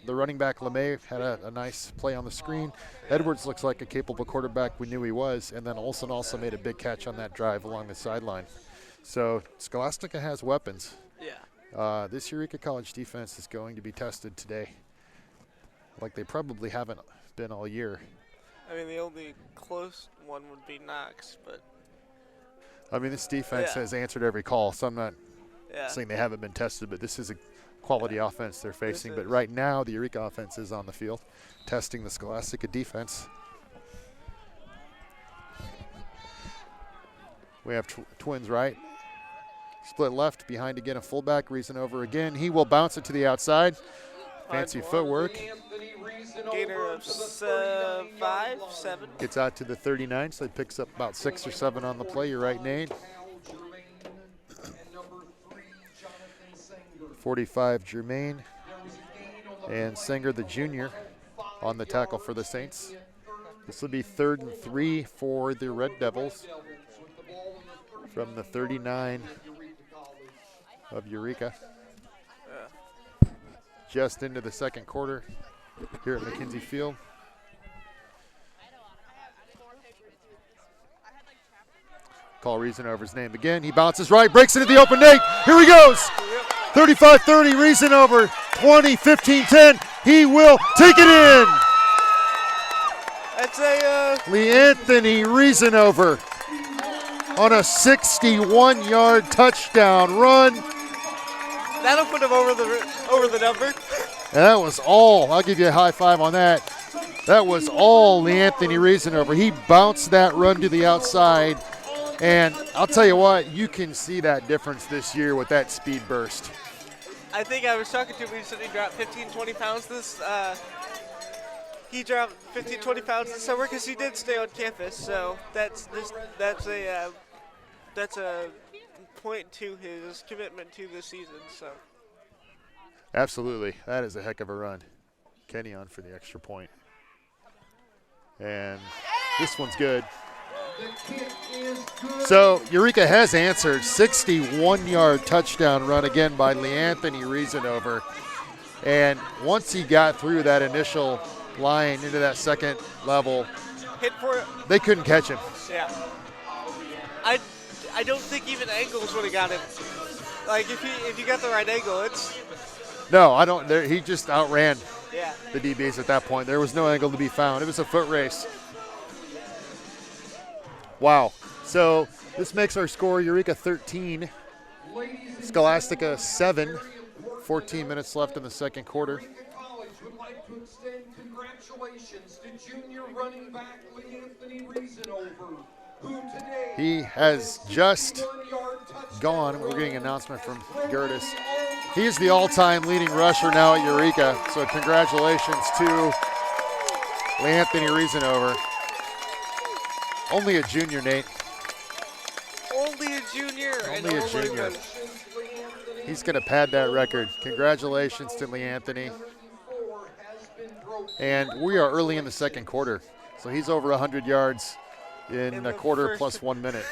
running back LeMay had a nice play on the screen. Edwards looks like a capable quarterback. We knew he was, and then Olsen also made a big catch on that drive along the sideline. So Scholastica has weapons. Yeah. This Eureka College defense is going to be tested today, like they probably haven't been all year. I mean, the only close one would be Knox, but. I mean, this defense has answered every call, so I'm not Yeah. saying they haven't been tested, but this is a quality offense they're facing. But right now, the Eureka offense is on the field, testing the Scholastica defense. We have twins right. Split left, behind again a fullback, Reasonover again. He will bounce it to the outside. Fancy footwork. Gainer of 5, 7. Gets out to the 39, so he picks up about 6 or 7 on the play. You're right, Nate. 45, Jermaine. And Singer, the junior, on the tackle for the Saints. This will be 3rd and 3 for the Red Devils from the 39 of Eureka. Just into the second quarter here at McKenzie Field. Call Reasonover's name again. He bounces right, breaks into the open Nate. Here he goes. 35-30, Reasonover, 20, 15, 10. He will take it in. That's a Lee Anthony Reasonover on a 61-yard touchdown run. that'll put him over the number. That was all. I'll give you a high five on that. That was all Lee Anthony Reasonover. He bounced that run to the outside. And I'll tell you what, you can see that difference this year with that speed burst. I think I was talking to him. He said he dropped 15, 20 pounds he dropped 15, 20 pounds this summer because he did stay on campus. So that's a point to his commitment to this season. So Absolutely. That is a heck of a run. Kenny on for the extra point. And this one's good. So Eureka has answered. 61-yard touchdown run again by Lee Anthony Reasonover. And once he got through that initial line into that second level, hit for it. They couldn't catch him. Yeah. I don't think even angles would have got him. Like if you got the right angle, it's. No, I don't. He just outran. Yeah. the DBs at that point. There was no angle to be found. It was a foot race. Wow. So this makes our score Eureka 13, Scholastica 7, 14 minutes left in the second quarter. Eureka College would like to extend congratulations to junior running back Anthony Reasonover, who today He has just 61-yard touchdown gone. We're run getting an announcement from from Gertis. the all-time He's the all-time leading rusher now at Eureka. So congratulations to Anthony Reasonover. Only a junior, Nate. Only a junior. Only a junior. He's going to pad that record. Congratulations to Anthony. And we are early in the second quarter. So he's over 100 yards in a quarter plus 1 minute.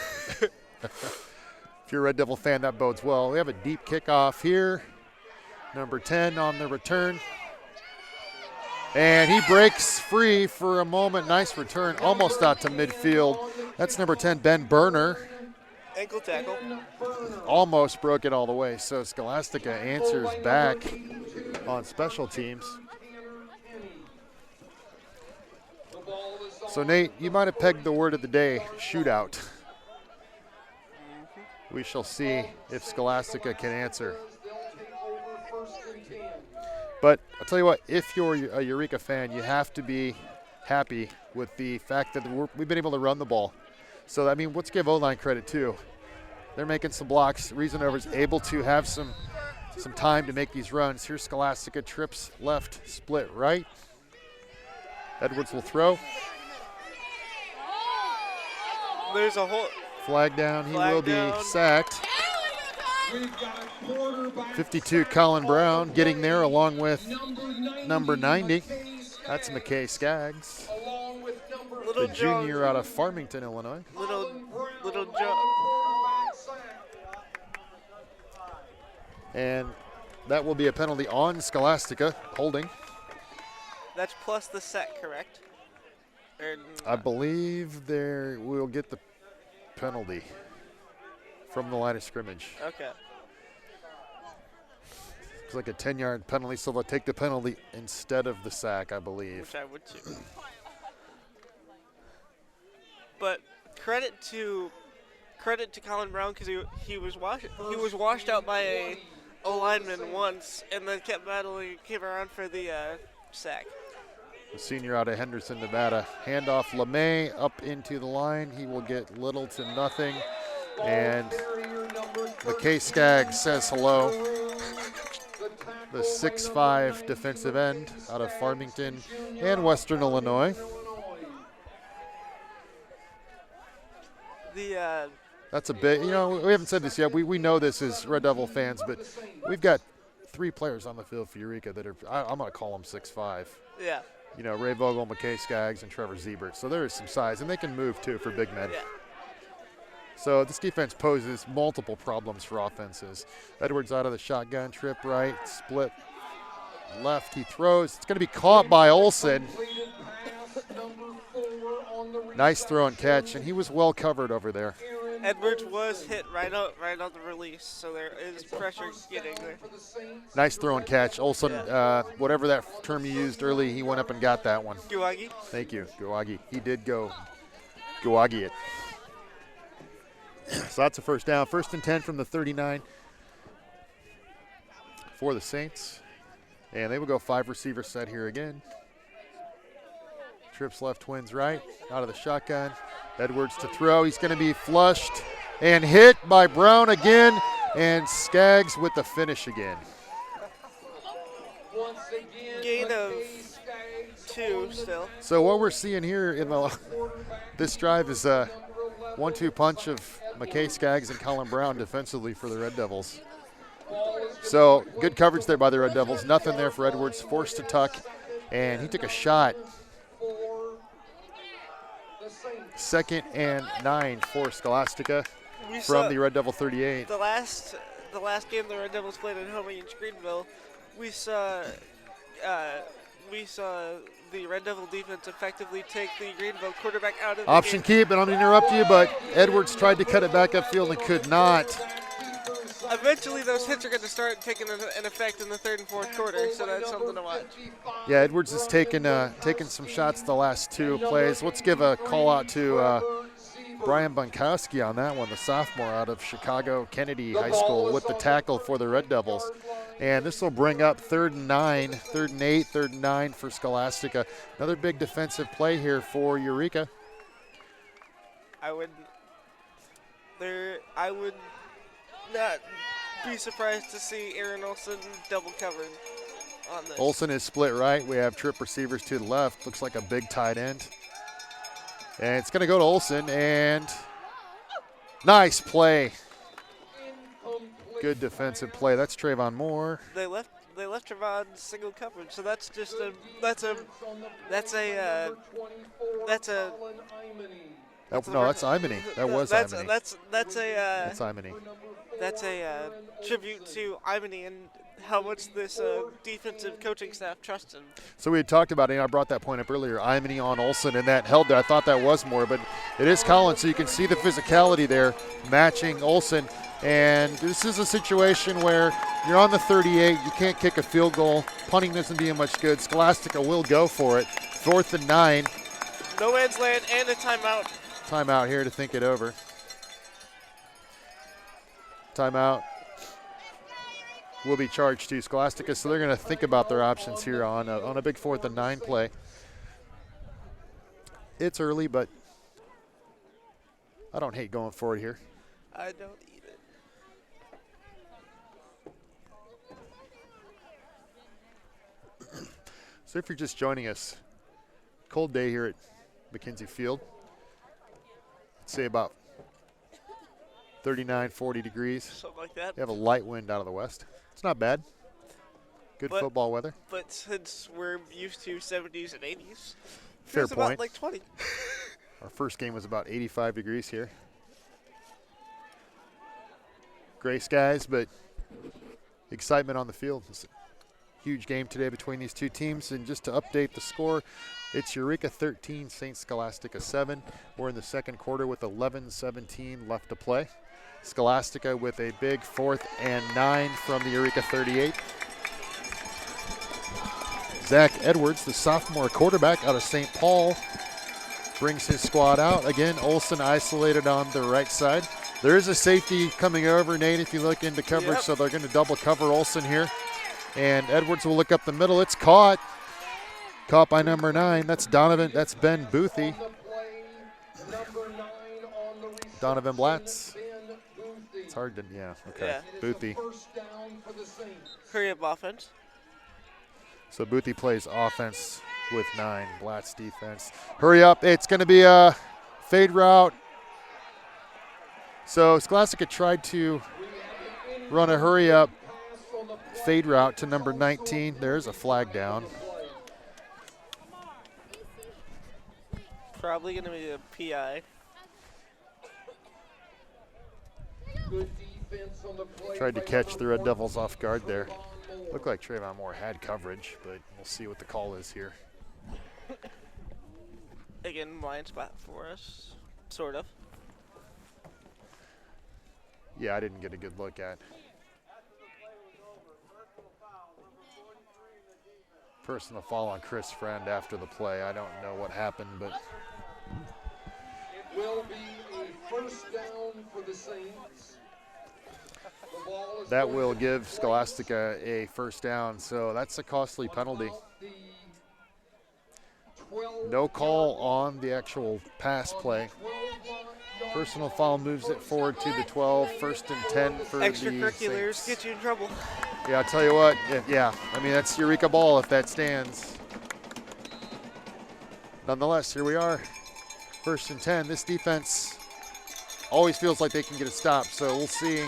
If you're a Red Devil fan, that bodes well. We have a deep kickoff here. Number 10 on the return. And he breaks free for a moment. Nice return, almost out to midfield. That's number 10, Ben Berner. Ankle tackle. Almost broke it all the way. So Scholastica answers back on special teams. So Nate, you might have pegged the word of the day, shootout. We shall see if Scholastica can answer. But I'll tell you what, if you're a Eureka fan, you have to be happy with the fact that we've been able to run the ball. So, I mean, let's give O-line credit, too. They're making some blocks. Reasonover's able to have some time to make these runs. Here's Scholastica, trips left, split right. Edwards will throw. There's a whole Flag down. He Flag will be down. sacked. 52, Colin Brown getting there along with number 90. That's McKay Skaggs, little the junior out of Farmington, Illinois. little jump. And that will be a penalty on Scholastica, holding. That's plus the set, correct? Or I believe we'll get the penalty from the line of scrimmage. okay. It's like a 10-yard penalty, so they'll take the penalty instead of the sack, I believe. Which I would too. But credit to Colin Brown because he was washed out by a O-lineman once and then kept battling, came around for the sack. The senior out of Henderson, Nevada. Handoff LeMay up into the line. He will get little to nothing. And McKay Skaggs says hello. The 6'5" defensive end out of Farmington and Western Illinois. That's a bit, we haven't said this yet. We know this as Red Devil fans, but we've got 3 players on the field for Eureka that are, I'm going to call them 6'5". Yeah. Ray Vogel, McKay Skaggs, and Trevor Ziebert. So there is some size, and they can move too for big men. Yeah. So this defense poses multiple problems for offenses. Edwards out of the shotgun, trip right, split left, he throws. It's going to be caught by Olsen. Nice throw and catch, and he was well covered over there. Edwards was hit right on the release, so there is pressure getting there. Nice throw and catch. Olsen, whatever that term you used early, he went up and got that one. Guwagi? Thank you, Guwagi. He did go Guwagi it. So that's a first down. 1st and 10 from the 39 for the Saints. And they will go 5 receiver set here again. Trips left, twins right, out of the shotgun. Edwards to throw. He's going to be flushed and hit by Brown again. And Skaggs with the finish again. Gain of 2 still. So what we're seeing here in this drive is a 1-2 punch of McKay Skaggs and Colin Brown defensively for the Red Devils. So good coverage there by the Red Devils. Nothing there for Edwards, forced to tuck, and he took a shot. 2nd and 9 for Scholastica from the Red Devil 38. The last game the Red Devils played at home against Greenville, we saw the Red Devil defense effectively take the Greenville quarterback out of the Option game. keep, and I'm going to interrupt you, but Edwards tried to cut it back upfield and could not. eventually those hits are going to start taking an effect in the third and fourth quarter, so that's something to watch. Yeah, Edwards has taken some shots the last two plays. Let's give a call out to Brian Bunkowski on that one, the sophomore out of Chicago Kennedy High School with the tackle for the Red Devils. And this will bring up 3rd and 9, 3rd and 8, 3rd and 9 for Scholastica. Another big defensive play here for Eureka. I would not be surprised to see Aaron Olson double covered on this. Olson is split right. We have trip receivers to the left. Looks like a big tight end. And it's going to go to Olson, and nice play. Good defensive play. That's Trayvon Moore. They left Trayvon single coverage, so that's just a No, that's Imany. That was Imany. That's Imany. That's a tribute to Imany and how much this defensive coaching staff trusts him. So we had talked about it, and I brought that point up earlier, Imany on Olson, and that held there. I thought that was more, but it is Collins, so you can see the physicality there matching Olson. And this is a situation where you're on the 38, you can't kick a field goal, punting doesn't do you much good. Scholastica will go for it. 4th and 9. No man's land and a timeout. Timeout here to think it over. Timeout will be charged to Scholastica, so they're going to think about their options here on a big 4th and 9 play. It's early, but I don't hate going for it here. I don't either. So if you're just joining us, cold day here at McKenzie Field. Let's say about 39, 40 degrees. Something like that. You have a light wind out of the west. It's not bad. Good football weather. But since we're used to 70s and 80s, Fair it's point. about like 20. Our first game was about 85 degrees here. Gray skies, but excitement on the field. It's a huge game today between these two teams. And just to update the score, it's Eureka 13, St. Scholastica 7. We're in the second quarter with 11:17 left to play. Scholastica with a big 4th and 9 from the Eureka 38. Zach Edwards, the sophomore quarterback out of St. Paul, brings his squad out. Again, Olson isolated on the right side. There is a safety coming over, Nate, if you look into coverage, so they're going to double cover Olson here. And Edwards will look up the middle. It's caught. Caught by number 9. That's Donovan. That's Ben Boothie. Donovan Blatz. It's hard to, okay. Yeah. Boothie. Hurry up offense. So Boothie plays offense with 9. Blatz defense. Hurry up. It's going to be a fade route. So Scholastica tried to run a hurry up fade route to number 19. There's a flag down. Probably going to be a PI. Tried to catch the Red Devils off guard there. Looked like Trayvon Moore had coverage, but we'll see what the call is here. Again, blind spot for us, sort of. Yeah, I didn't get a good look at. Personal foul on Chris Friend after the play. I don't know what happened, but It will be a first down for the Saints. The ball is that going will to give be Scholastica a first down, so that's a costly penalty. No call on the actual pass play. Personal foul moves it forward to the 12, 1st and 10 for the Extracurriculars Saints. get you in trouble. Yeah, I'll tell you what, I mean, that's Eureka ball if that stands. Nonetheless, here we are, 1st and 10. This defense always feels like they can get a stop, so we'll see.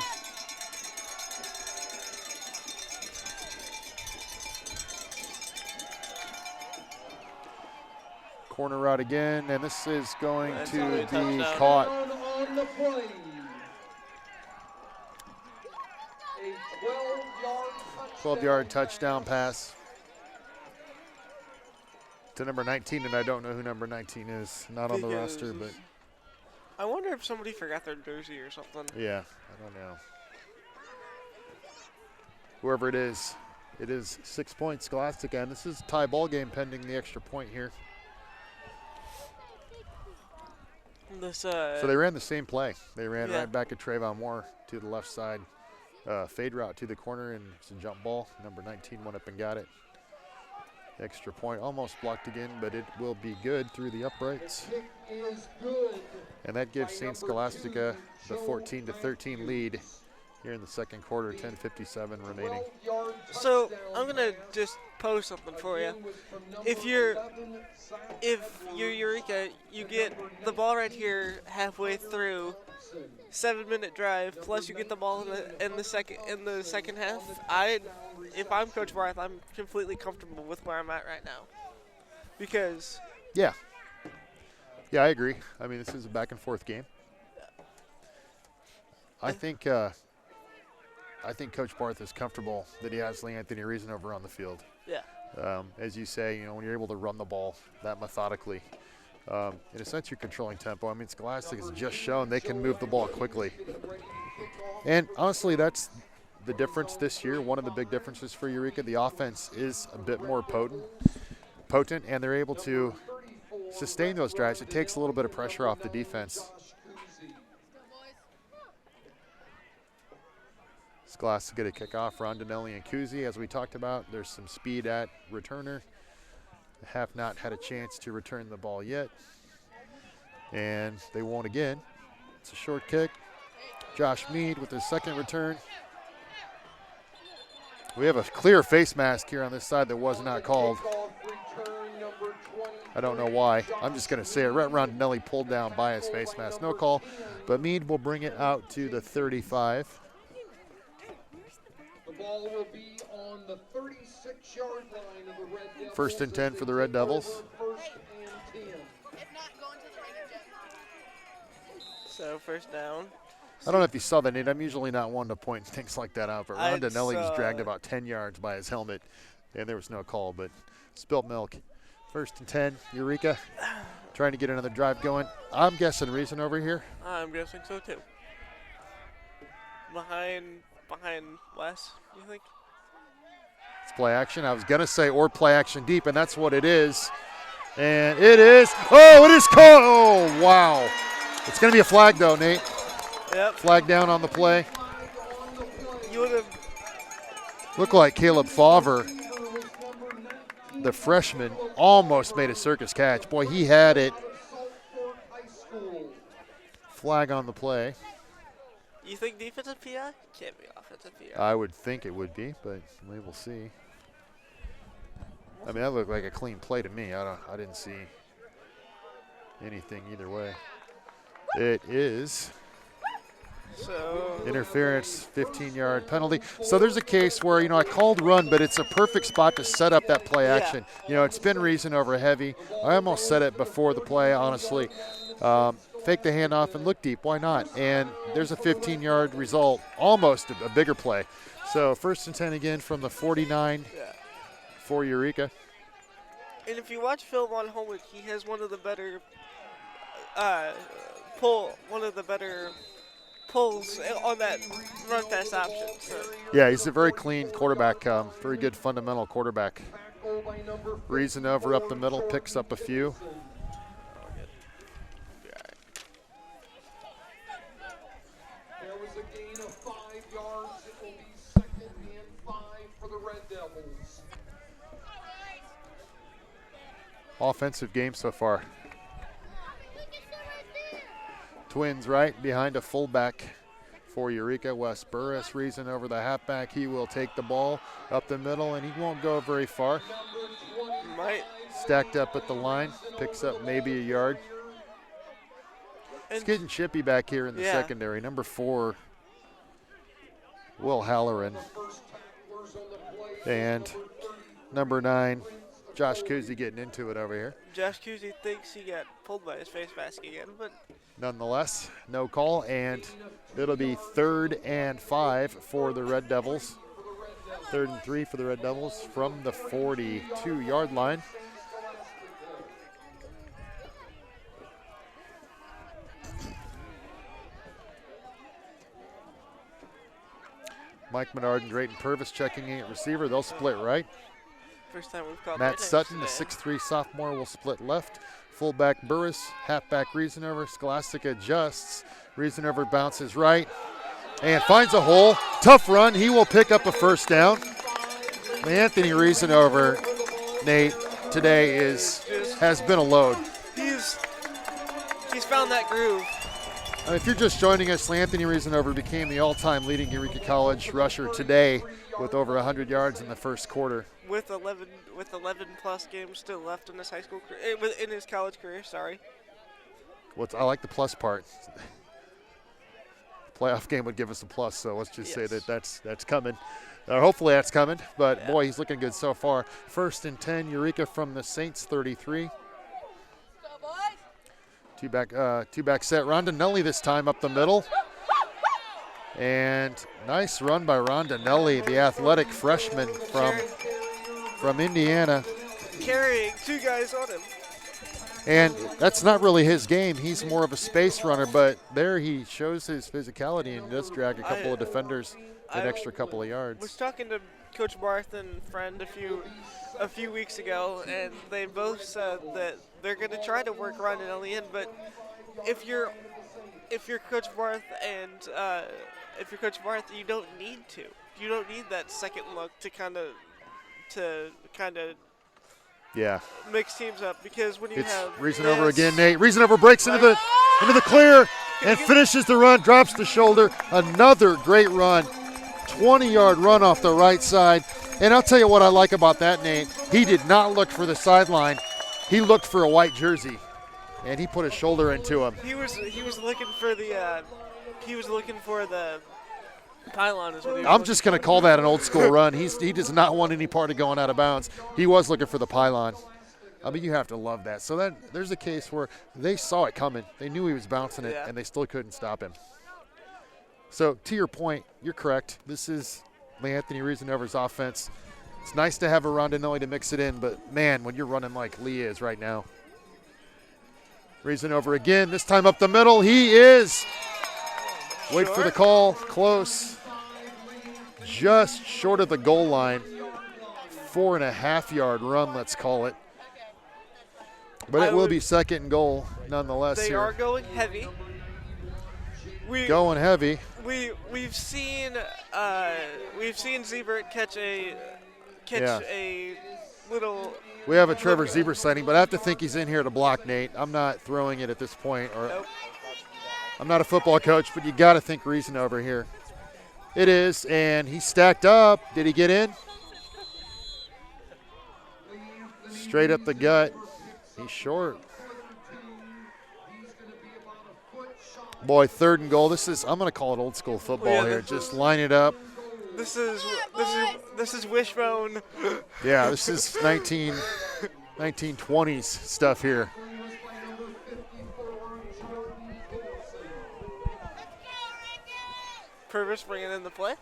Corner route again, and this is going That's to a be touchdown. caught. on the play. A 12-yard touchdown pass to number 19, and I don't know who number 19 is. Not on the roster, but I wonder if somebody forgot their jersey or something. yeah, I don't know. whoever it is 6 points Scholastica, and this is a tie ball game pending the extra point here. So they ran the same play. They ran right back at Trayvon Moore to the left side. Fade route to the corner, and it's a jump ball. Number 19 went up and got it. Extra point, almost blocked again, but it will be good through the uprights. And that gives St. Scholastica the 14-13 lead here in the second quarter, 10:57 remaining. So I'm gonna just pose something for you. If you're Eureka, you get the ball right here halfway through. 7-minute drive plus you get the ball in the second half. If I'm Coach Barth, I'm completely comfortable with where I'm at right now, because yeah, I agree. I mean, this is a back and forth game. I think Coach Barth is comfortable that he has Anthony Reason over on the field. Yeah. As you say, you know, when you're able to run the ball that methodically. In a sense, you're controlling tempo. I mean, Scholastic has just shown they can move the ball quickly. And honestly, that's the difference this year. One of the big differences for Eureka, the offense is a bit more potent, and they're able to sustain those drives. It takes a little bit of pressure off the defense. Scholastica to kick off. Rondinelli and Kuzi, as we talked about. There's some speed at returner. Have not had a chance to return the ball yet, and they won't again. It's a short kick. Josh Mead with his second return. We have a clear face mask here on this side that was not called. I don't know why. I'm just going to say it. Rhett Rondinelli pulled down by his face mask. No call, but Mead will bring it out to the 35. The ball will be on the 36-yard line of the Red Devils. 1st and 10 for the Red Devils. So first down. I don't know if you saw that, Nate. I'm usually not one to point things like that out, but Rondinelli was dragged about 10 yards by his helmet, and there was no call, but spilt milk. 1st and 10, Eureka trying to get another drive going. I'm guessing Reason over here. I'm guessing so too. Behind Wes, you think? It's play action. I was going to say or play action deep, and that's what it is. And it is. Oh, it is called. Oh, wow. It's going to be a flag, though, Nate. Yep. Flag down on the play. You would have. Looked like Caleb Favre, the freshman, almost made a circus catch. Boy, he had it. Flag on the play. You think defensive PI? Can't be offensive PI. I would think it would be, but we will see. I mean, that looked like a clean play to me. I didn't see anything either way. It is so interference, 15-yard penalty. So there's a case where, you know, I called run, but it's a perfect spot to set up that play action. You know, it's been Reason over heavy. I almost said it before the play, honestly. Fake the handoff and look deep. Why not? And there's a 15-yard result, almost a bigger play. So 1st and 10 again from the 49 for Eureka. And if you watch film on Homewood, he has one of the better pulls on that run fast option. So. Yeah, he's a very clean quarterback, very good fundamental quarterback. Reason over up the middle, picks up a few. There was a gain of 5 yards. It will be 2nd and 5 for the Red Devils. Offensive game so far. Twins right behind a fullback for Eureka. Wes Burris, Reason over the halfback. He will take the ball up the middle, and he won't go very far. Stacked up at the line, picks up maybe a yard. It's getting chippy back here in the secondary. Number 4, Will Halloran. And number 9, Josh Kuzi getting into it over here. Josh Kuzi thinks he got pulled by his face mask again, but nonetheless, no call, and it'll be 3rd and 5 for the Red Devils. 3rd and 3 for the Red Devils from the 42-yard line. Mike Menard and Drayton Purvis checking in at receiver. They'll split right. First time we've called Matt right names Sutton, the today. 6'3 sophomore, will split left. Fullback Burris, halfback Riesenover. Scholastica adjusts. Riesenover bounces right and finds a hole. Tough run. He will pick up a first down. Anthony Riesenover, Nate, today has been a load. He's found that groove. If you're just joining us, Anthony Riesenover became the all-time leading Eureka College rusher today with over 100 yards in the first quarter. With 11 plus games still left in his high school career, in his college career. Sorry. I like the plus part. The playoff game would give us a plus, so let's just say that's coming. Hopefully that's coming, but boy, he's looking good so far. 1st and 10, Eureka from the Saints 33. Two back set. Rondinelli this time up the middle. And nice run by Rondinelli, the athletic freshman from Indiana. Carrying 2 guys on him. And that's not really his game. He's more of a space runner, but there he shows his physicality and does drag a couple of defenders an extra couple of yards. I was talking to Coach Barth and friend a few weeks ago, and they both said that they're going to try to work Rondinelli in, but if you're Coach Barth and you don't need to. You don't need that second look to kind of mix teams up, because when you have Riesenover again, Nate. Riesenover breaks into the clear and finishes the run, drops the shoulder. Another great run. 20-yard run off the right side. And I'll tell you what I like about that, Nate. He did not look for the sideline. He looked for a white jersey, and he put his shoulder into him. He was looking for the pylon. Is what he was I'm just going to call that an old school run. He does not want any part of going out of bounds. He was looking for the pylon. I mean, you have to love that. So there's a case where they saw it coming. They knew he was bouncing it, and they still couldn't stop him. So to your point, you're correct. This is Anthony Riesenover's offense. It's nice to have a Rondinelli to mix it in, but, man, when you're running like Lee is right now. Riesenover again, this time up the middle. He is. Wait for the call. Close. Just short of the goal line. 4.5-yard run, let's call it. But it will be 2nd and goal nonetheless They here. are going heavy. Going heavy. We've seen Siebert catch a little. We have a Trevor Zebra sighting, but I have to think he's in here to block Nate. I'm not throwing it at this point. Nope. I'm not a football coach, but you got to think Riesenover here. It is, and he's stacked up. Did he get in? Straight up the gut. He's short. Boy, 3rd and goal. I'm going to call it old school football here. Just line it up. This is wishbone. Yeah, this is 1920s stuff here. Purvis bringing in the play.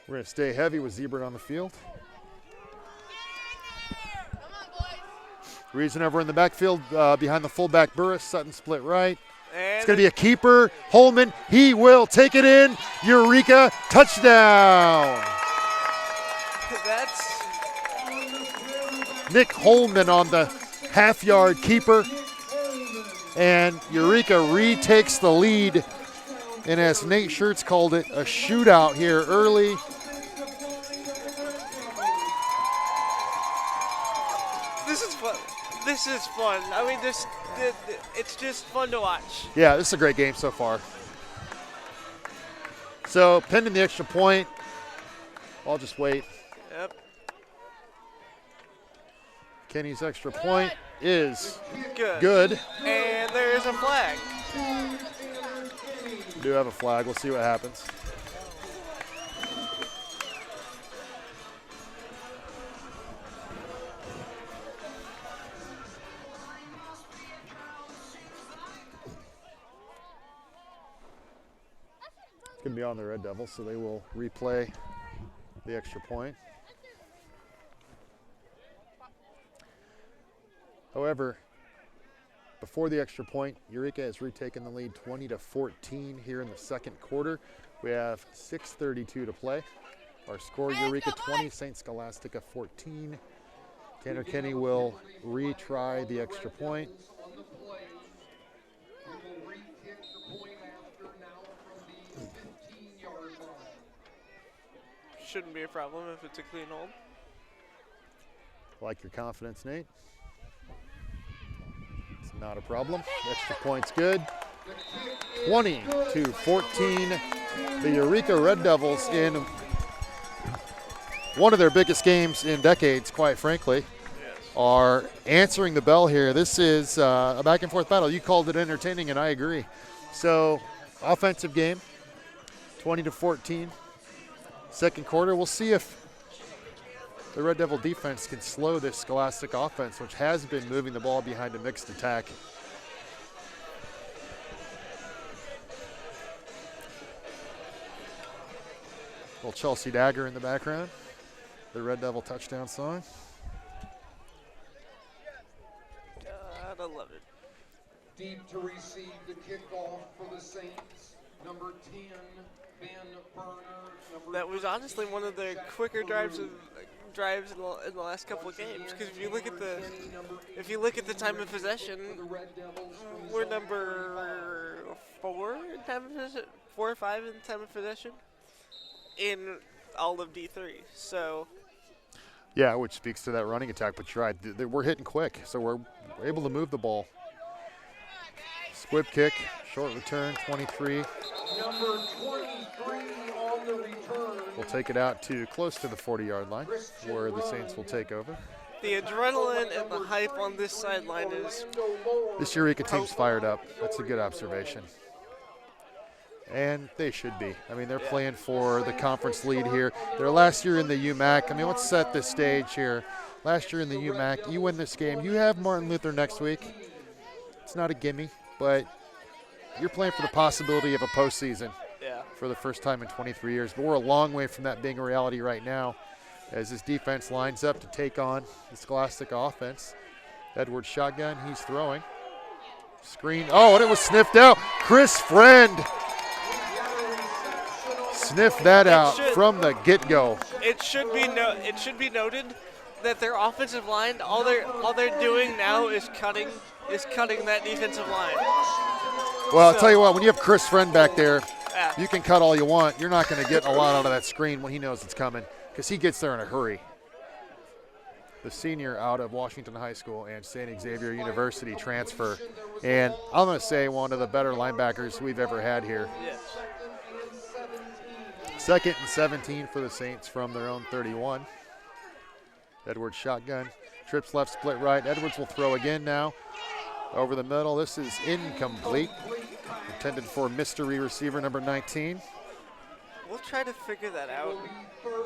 We're going to stay heavy with Zebra on the field. Riesenover in the backfield behind the fullback Burris. Sutton split right. And it's going to be a keeper. Holman, he will take it in. Eureka, touchdown. That's Nick Holman on the half-yard keeper. And Eureka retakes the lead. And as Nate Schertz called it, a shootout here early. This is fun. I mean, it's just fun to watch. Yeah, this is a great game so far. So, pending the extra point, I'll just wait. Yep. Kenny's extra point is Good. good. And there is a flag. We do have a flag. We'll see what happens. Going to be on the Red Devils, so they will replay the extra point. However, Before the extra point, Eureka has retaken the lead 20-14 here in the second quarter. We have 6:32 to play. Our score, Eureka 20, St. Scholastica 14. Tanner Kenny will retry the extra point. Shouldn't be a problem if it's a clean hold. Like your confidence, Nate. It's not a problem. Extra point's good. 20-14. The Eureka Red Devils in one of their biggest games in decades, quite frankly, are answering the bell here. This is a back and forth battle. You called it entertaining, and I agree. So, offensive game, 20-14. Second quarter, we'll see if the Red Devil defense can slow this Scholastic offense, which has been moving the ball behind a mixed attack. Little Chelsea Dagger in the background. The Red Devil touchdown song. God, I love it. Deep to receive the kickoff for the Saints. Number 10, Ben Burner. That was honestly one of the quicker drives in the last couple of games. Because if you look at the time of possession, we're number 4 in time of possession, 4 or 5 in time of possession in all of D3. So. Yeah, which speaks to that running attack, but you're right. We're hitting quick, so we're able to move the ball. Squib kick, short return, 23. Number 23 on the return. We'll take it out to close to the 40-yard line, where the Saints will take over. The adrenaline and the hype on this sideline is. This Eureka team's fired up. That's a good observation. And they should be. I mean, they're playing for the conference lead here. They're last year in the UMAC. I mean, let's set the stage here. Last year in the UMAC, you win this game. You have Martin Luther next week. It's not a gimme, but you're playing for the possibility of a postseason for the first time in 23 years. But we're a long way from that being a reality right now as this defense lines up to take on the Scholastic offense. Edwards shotgun, he's throwing. Screen, oh, and it was sniffed out. Chris Friend sniffed that out from the get-go. It should be noted that their offensive line, all they're doing now is cutting that defensive line. Well, I'll tell you what, when you have Chris Friend back there, you can cut all you want. You're not going to get a lot out of that screen when he knows it's coming because he gets there in a hurry. The senior out of Washington High School and St. Xavier University transfer. And I'm going to say one of the better linebackers we've ever had here. Yes. 2nd and 17 for the Saints from their own 31. Edwards shotgun, trips left, split right. Edwards will throw again now. Over the middle, this is incomplete. Intended for mystery receiver number 19. We'll try to figure that out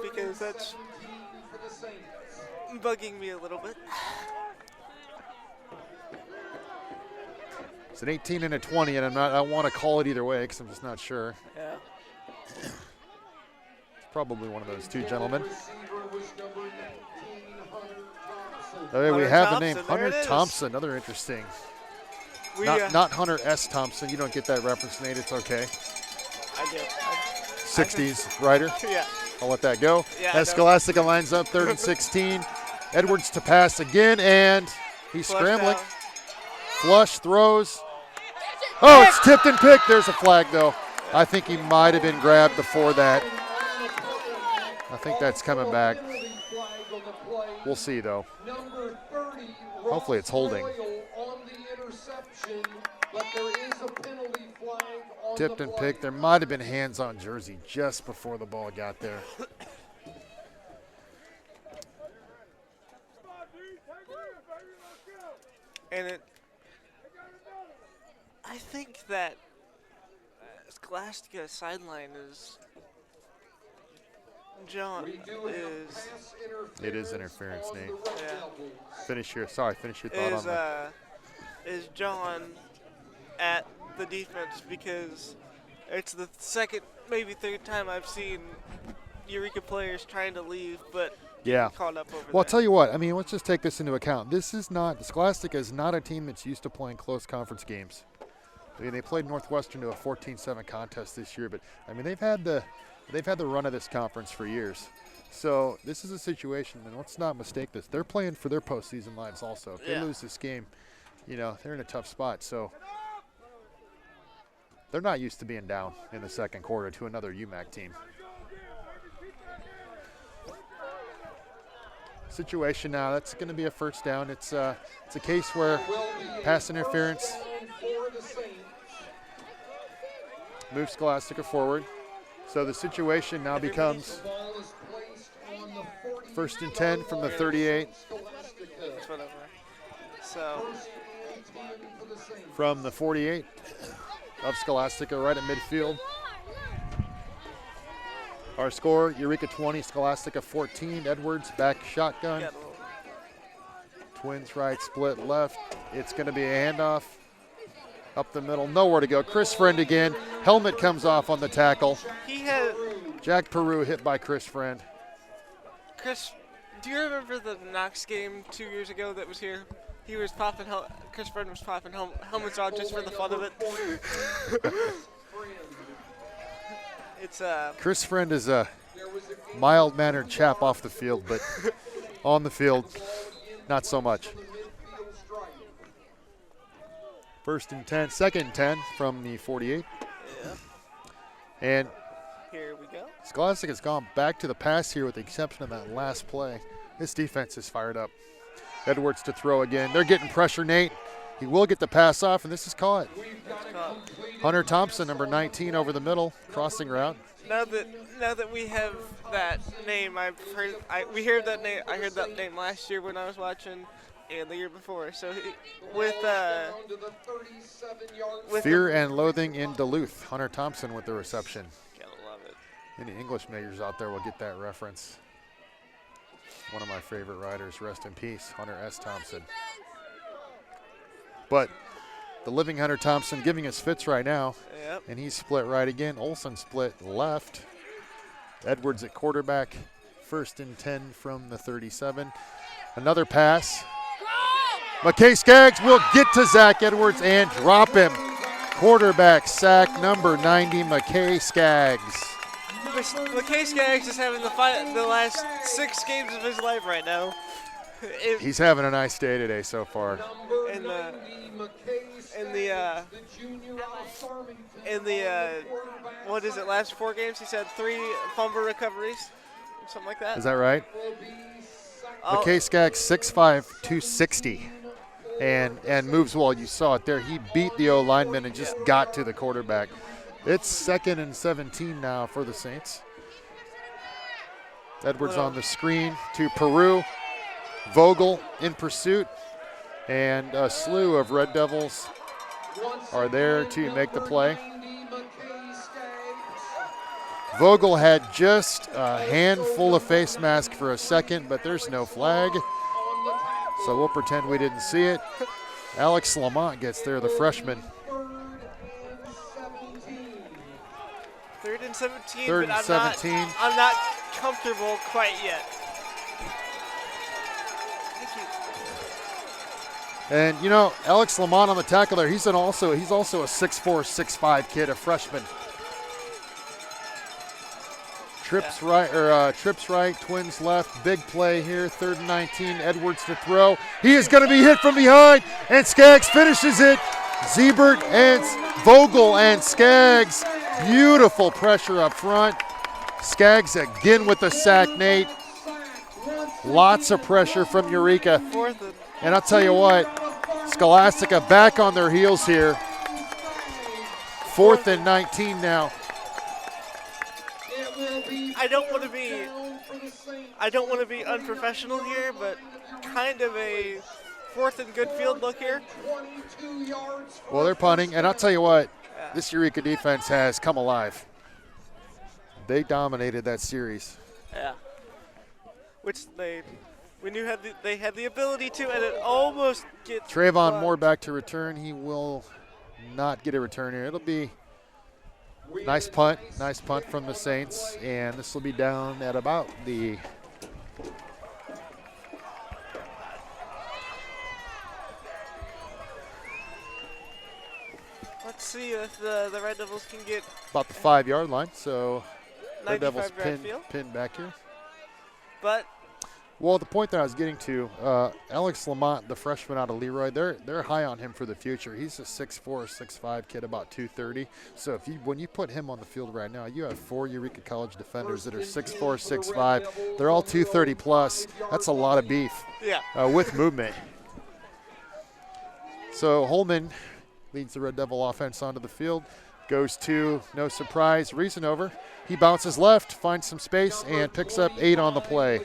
because that's bugging me a little bit. It's an 18 and a 20, and I want to call it either way because I'm just not sure. Yeah. Probably one of those two gentlemen. Hunter We have the Thompson, name there Hunter it is. Thompson. Another interesting. Not Hunter S. Thompson. You don't get that reference, Nate. It's okay. I do. 60s writer. Yeah. I'll let that go. Yeah, As Scholastica lines up 3rd and 16. Edwards to pass again, and he's Flushed scrambling. out. Flush throws. Oh, it's tipped and picked. There's a flag, though. I think he might have been grabbed before that. I think that's coming back. We'll see, though. Hopefully it's holding. Tipped and picked. There might have been hands on jersey just before the ball got there. And I think that Scholastica sideline is John is. It is interference, Nate. Yeah. Finish your thought on that. Is John at the defense because it's the second, maybe third time I've seen Eureka players trying to leave, but Yeah. caught up over Well, there. I'll tell you what. I mean, let's just take this into account. Scholastica is not a team that's used to playing close conference games. I mean, they played Northwestern to a 14-7 contest this year, but I mean, they've had the run of this conference for years. So this is a situation, and let's not mistake this. They're playing for their postseason lives also. If they lose this game, they're in a tough spot. So they're not used to being down in the second quarter to another UMAC team. Situation now, that's going to be a first down. It's a case where pass interference moves Scholastica forward. So the situation now becomes 1st and 10 from the 38. So From the 48 of Scholastica right at midfield. Our score, Eureka 20, Scholastica 14. Edwards back shotgun. Twins right, split left. It's going to be a handoff. Up the middle, nowhere to go. Chris Friend again. Helmet comes off on the tackle. he had Jack Peru hit by Chris Friend. Chris. Do you remember the Knox game 2 years ago that was here? He was popping. Chris Friend was popping helmets on just for the fun of it. It's Chris Friend is a mild-mannered chap off the field, but on the field, not so much. 1st and 10, 2nd and 10 from the 48. Yeah. And Here we go. Scholastic has gone back to the pass here with the exception of that last play. This defense is fired up. Edwards to throw again. They're getting pressure, Nate. He will get the pass off, and this is caught. Hunter Thompson, number 19, over the middle, crossing route. Now that we have that name, I heard that name last year when I was watching, and the year before. So with Fear and Loathing in Duluth. Hunter Thompson with the reception. Gotta love it. Any English majors out there will get that reference. One of my favorite writers, rest in peace, Hunter S. Thompson. But the living Hunter Thompson giving us fits right now. Yep. And he's split right again. Olson split left. Edwards at quarterback. 1st and 10 from the 37. Another pass. McKay Skaggs will get to Zach Edwards and drop him. Quarterback sack number 90, McKay Skaggs. McKay Skaggs is having the last 6 games of his life right now. He's having a nice day today so far. In the what is it? Last 4 games, he's had 3 fumble recoveries, something like that. Is that right? McKay Skaggs, 6'5", 260, and moves well. You saw it there. He beat the O lineman and just got to the quarterback. It's 2nd and 17 now for the Saints. Edwards on the screen to Peru. Vogel in pursuit, and a slew of Red Devils are there to make the play. Vogel had just a handful of face mask for a second, but there's no flag, so we'll pretend we didn't see it. Alex Lamont gets there, the freshman. 3rd and 17, 3rd but and 17. I'm not comfortable quite yet. And Alex Lamont on the tackle there. He's also a 6'4", 6'5" kid, a freshman. Trips right, Twins left. Big play here. 3rd and 19. Edwards to throw. He is going to be hit from behind, and Skaggs finishes it. Siebert and Vogel and Skaggs. Beautiful pressure up front. Skaggs again with the sack, Nate. Lots of pressure from Eureka. And I'll tell you what, Scholastica back on their heels here. 4th and 19 now. I don't want to be unprofessional here, but kind of a 4th and good field look here. Well, they're punting, and I'll tell you what, this Eureka defense has come alive. They dominated that series. Yeah. Which we knew they had the ability to, and it almost gets Trayvon Moore back to return. He will not get a return here. It'll be Nice punt from the Saints, and this will be down at about the Let's see if the Red Devils can get about the 5-yard line. So Red 95 Devils yard field. pinned back here. But Well, the point that I was getting to, Alex Lamont, the freshman out of Leroy, they're high on him for the future. He's a 6'4", 6'5" kid, about 230. So when you put him on the field right now, you have 4 Eureka College defenders that are 6'4", 6'5". They're all 230 plus. That's a lot of beef. yeah, With movement. So Holman leads the Red Devil offense onto the field. Goes to, no surprise, Reasonover. He bounces left, finds some space, and picks up 8 on the play.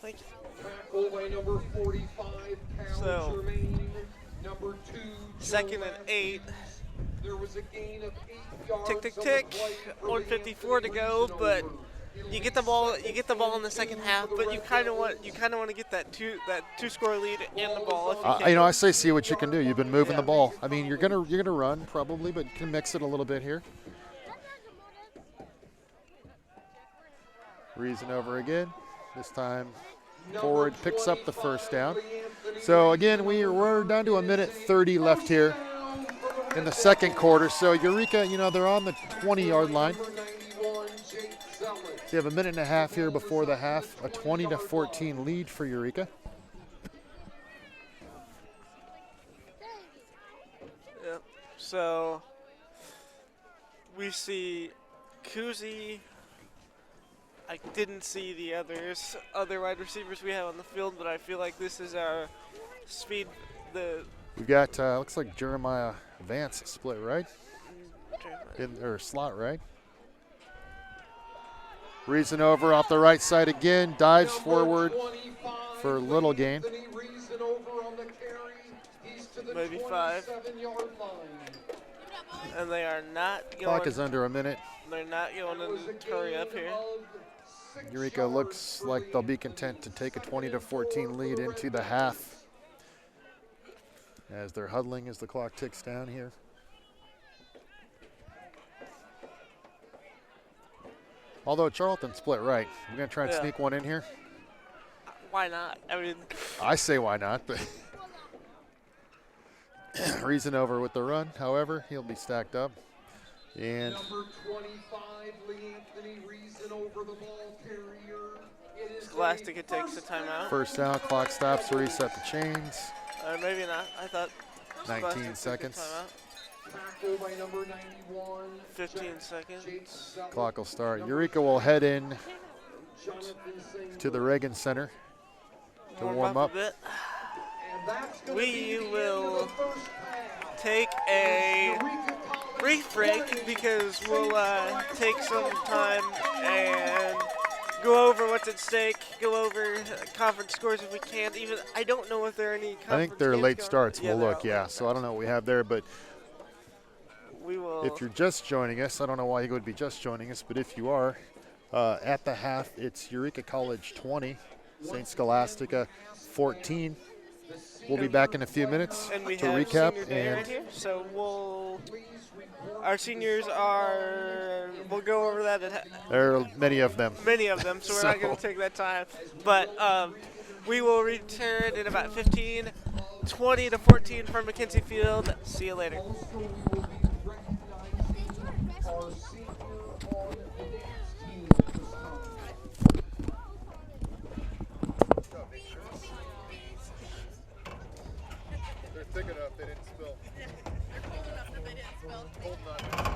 thank you. Tackle by number 45, Cal So, Jermaine. Number 2, 2nd and 8. There was a gain of 8 yards. Tick, tick, on tick. the play for 154 to go, but you get the ball in the second half, but you kind of want to get that two score lead and the ball if you can. I say see what you can do. You've been moving the ball. I mean, you're gonna run probably, but you can mix it a little bit here. Reasonover again. This time forward picks up the first down. So again, we're down to a minute 30 left here in the second quarter. So Eureka, they're on the 20-yard line. So you have a minute and a half here before the half, a 20-14 lead for Eureka. Yep. So we see Kuzi. I didn't see the other wide receivers we have on the field, but I feel like this is our speed. We've got looks like Jeremiah Vance split right, or slot right. Reasonover off the right side again, dives forward for a little gain. Maybe 5. And they are not going. Clock is under a minute. They're not going to hurry up here. Eureka looks like they'll be content to take a 20-14 lead into the half as they're huddling as the clock ticks down here. Although Charlton split right. We're going to try and sneak one in here. Why not? I mean, I say why not, but Reasonover with the run. However, he'll be stacked up. And number 25, Lee Anthony Reasonover, the ball carrier. Scholastica takes a timeout. First down, clock stops to reset the chains. Maybe not. I thought 19 seconds. Tackle by number 91. 15 seconds. Clock will start. Eureka will head in to the Reagan Center to warm up. A bit. We will take a brief break because we'll take some time and go over what's at stake, go over conference scores if we can. Even I don't know if there are any conference I think they're games late going. starts. Yeah, We'll look, yeah. So I don't know what we have there, but we will. if you're just joining us, I don't know why you would be just joining us, but if you are, at the half, it's Eureka College 20, St. Scholastica 14. We'll be back in a few minutes and we to have recap. senior day right here, so our seniors we'll go over that. There are many of them. Many of them, so we're not going to take that time. But we will return in about 15, 20-14 from McKenzie Field. See you later. They're thick enough, they didn't spill. They're cold enough that they didn't spill. Cold enough.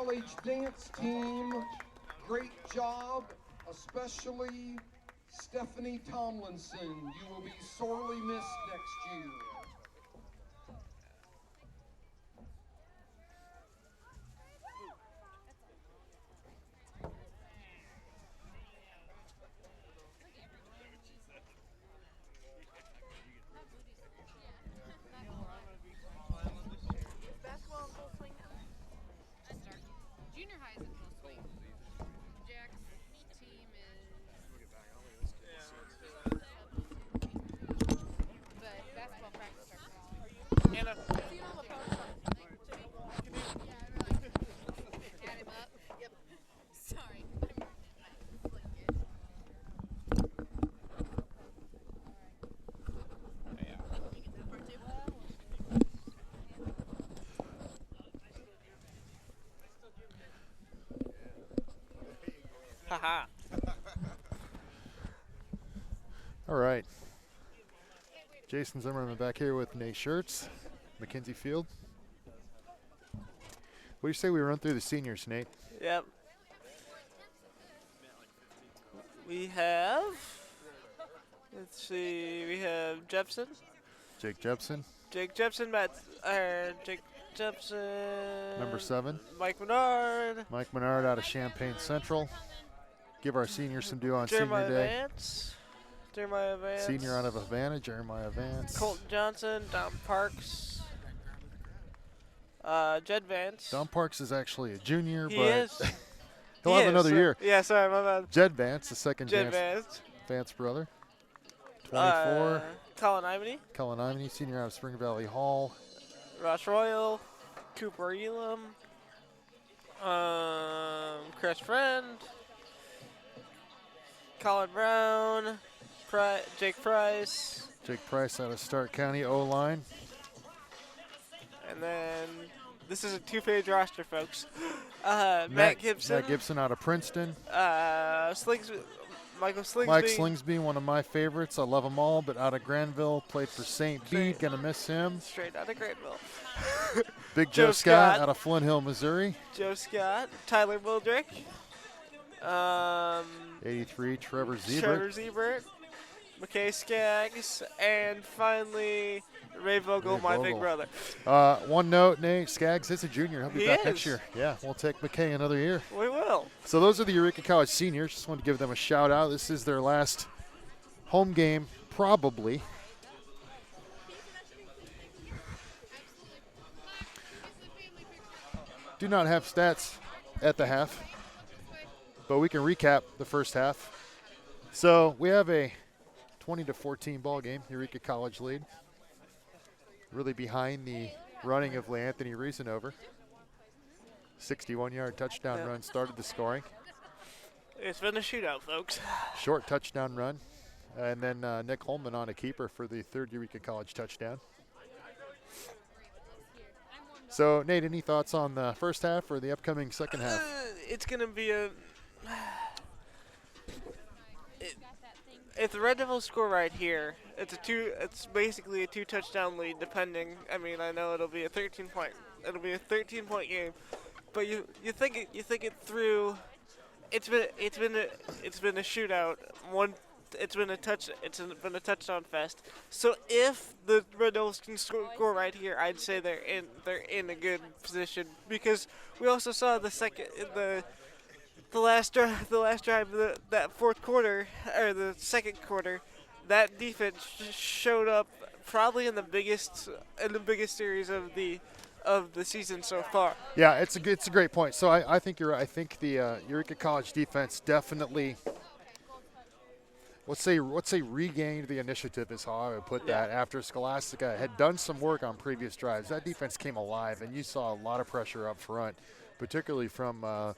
College dance team, great job, especially Stephanie Tomlinson. You will be sorely missed next year. Basketball in full swing now. Junior high is in full swing. Jack's team is. But basketball practice starts tomorrow. Anna. See you on the post. Add him up. Yep. Sorry. Haha. All right. Jason Zimmerman back here with Nate Schertz, Mackenzie Field. What do you say we run through the seniors, Nate? Yep. We have. Let's see. We have Jepson. Jake Jepson, Jake Jepson. Jake Jepson. number 7. Mike Menard. Mike Menard out of Champaign Central. Give our seniors some due on Jeremiah senior day. Vance. Jeremiah Vance. Senior out of Havana, Jeremiah Vance. Colton Johnson. Dom Parks. Jed Vance. Don Parks is actually a junior, He but is. he'll He have is, another so- year. Yeah, sorry, my bad. Jed Vance, the second Jed Vance, Vance. Vance brother. 24. Colin Ivany. Cullen Ivany, senior out of Spring Valley Hall. Ross Royal. Cooper Elam. Chris Friend. Colin Brown. Jake Price. Jake Price out of Stark County O-line. And then this is a 2-page roster, folks. Matt Gibson. Matt Gibson out of Princeton. Michael Slingsby. Mike Slingsby, one of my favorites. I love them all, but out of Granville, played for St. Bede. Gonna miss him. Straight out of Granville. Big Joe Joe Scott Scott. out of Flint Hill, Missouri. Joe Scott. Tyler Wildrick. 83, Trevor Zebert. Trevor Zebert. McKay Skaggs. And finally, Ray Vogel, Ray my Vogel. big brother. One note, Nate Skaggs is a junior. He'll be He back is. next year. Yeah, we'll take McKay another year. We will. So those are the Eureka College seniors. Just wanted to give them a shout out. This is their last home game, probably. Do not have stats at the half, but we can recap the first half. So we have a 20-14 ball game, Eureka College lead. Really behind the running of Anthony Reasonover. 61-yard touchdown Yeah. run started the scoring. It's been a shootout, folks. Short touchdown run. And then Nick Holman on a keeper for the third Eureka College touchdown. So, Nate, any thoughts on the first half or the upcoming second half? It's going to be a... If the Red Devils score right here, it's basically a 2-touchdown lead, depending. I mean, I know it'll be a 13-point game, but you think it through. It's been a shootout. It's been a touchdown fest. So if the Red Devils can score right here, I'd say they're in a good position, because we also saw the last drive of that fourth quarter, or the second quarter, that defense showed up probably in the biggest series of the season so far. Yeah, it's a great point. So I think you're right. I think the Eureka College defense definitely, let's say regained the initiative is how I would put that. After Scholastica had done some work on previous drives, that defense came alive, and you saw a lot of pressure up front, particularly from the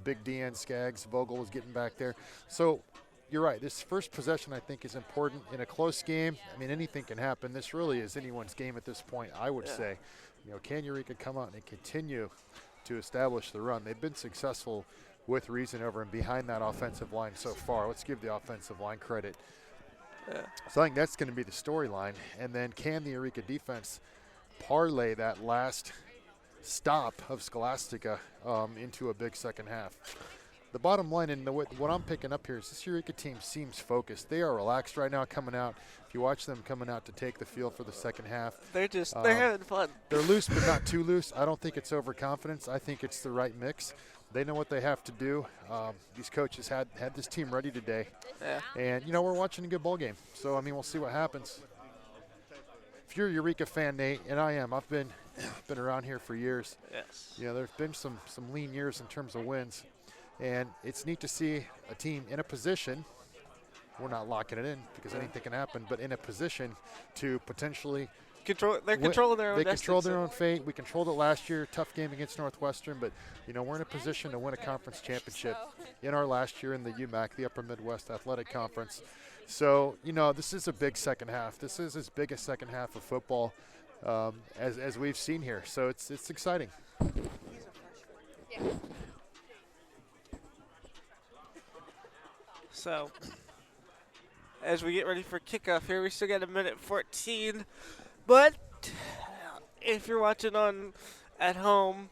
big DN Skaggs. Vogel was getting back there. So you're right. This first possession, I think, is important in a close game. I mean, anything can happen. This really is anyone's game at this point, I would say. Can Eureka come out and continue to establish the run? They've been successful with Reasonover and behind that offensive line so far. Let's give the offensive line credit. Yeah. So I think that's going to be the storyline. And then can the Eureka defense parlay that last stop of Scholastica into a big second half. The bottom line, and what I'm picking up here, is this Eureka team seems focused. They are relaxed right now coming out. If you watch them coming out to take the field for the second half, They're having fun. they're loose but not too loose. I don't think it's overconfidence. I think it's the right mix. They know what they have to do. These coaches had this team ready today. Yeah. And, you know, we're watching a good ball game. So, I mean, we'll see what happens. If you're a Eureka fan, Nate, and I am, I've been around here for years. Yes. You know, there's been some lean years in terms of wins. And it's neat to see a team in a position, we're not locking it in because anything can happen, but in a position to potentially Controlling their own They destiny. control their own fate. We controlled it last year. Tough game against Northwestern, but you know we're in a position to win a conference championship in our last year in the UMAC, the Upper Midwest Athletic Conference. So you know this is a big second half. This is as big a second half of football as we've seen here. So it's exciting. So, as we get ready for kickoff here, we still got a minute 14. But if you're watching at home,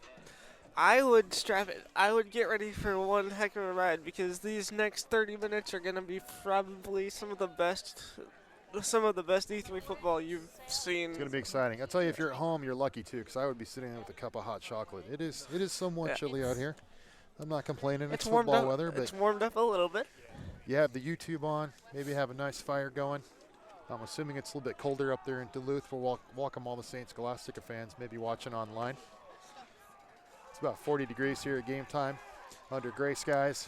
I would strap it. I would get ready for one heck of a ride because these next 30 minutes are going to be probably some of the best E3 football you've seen. It's going to be exciting. I'll tell you, if you're at home, you're lucky too, because I would be sitting there with a cup of hot chocolate. It is somewhat chilly out here. I'm not complaining. It's football weather, but it's warmed up a little bit. You have the YouTube on, maybe have a nice fire going. I'm assuming it's a little bit colder up there in Duluth. We'll welcome all the St. Scholastica fans maybe watching online. It's about 40 degrees here at game time under gray skies.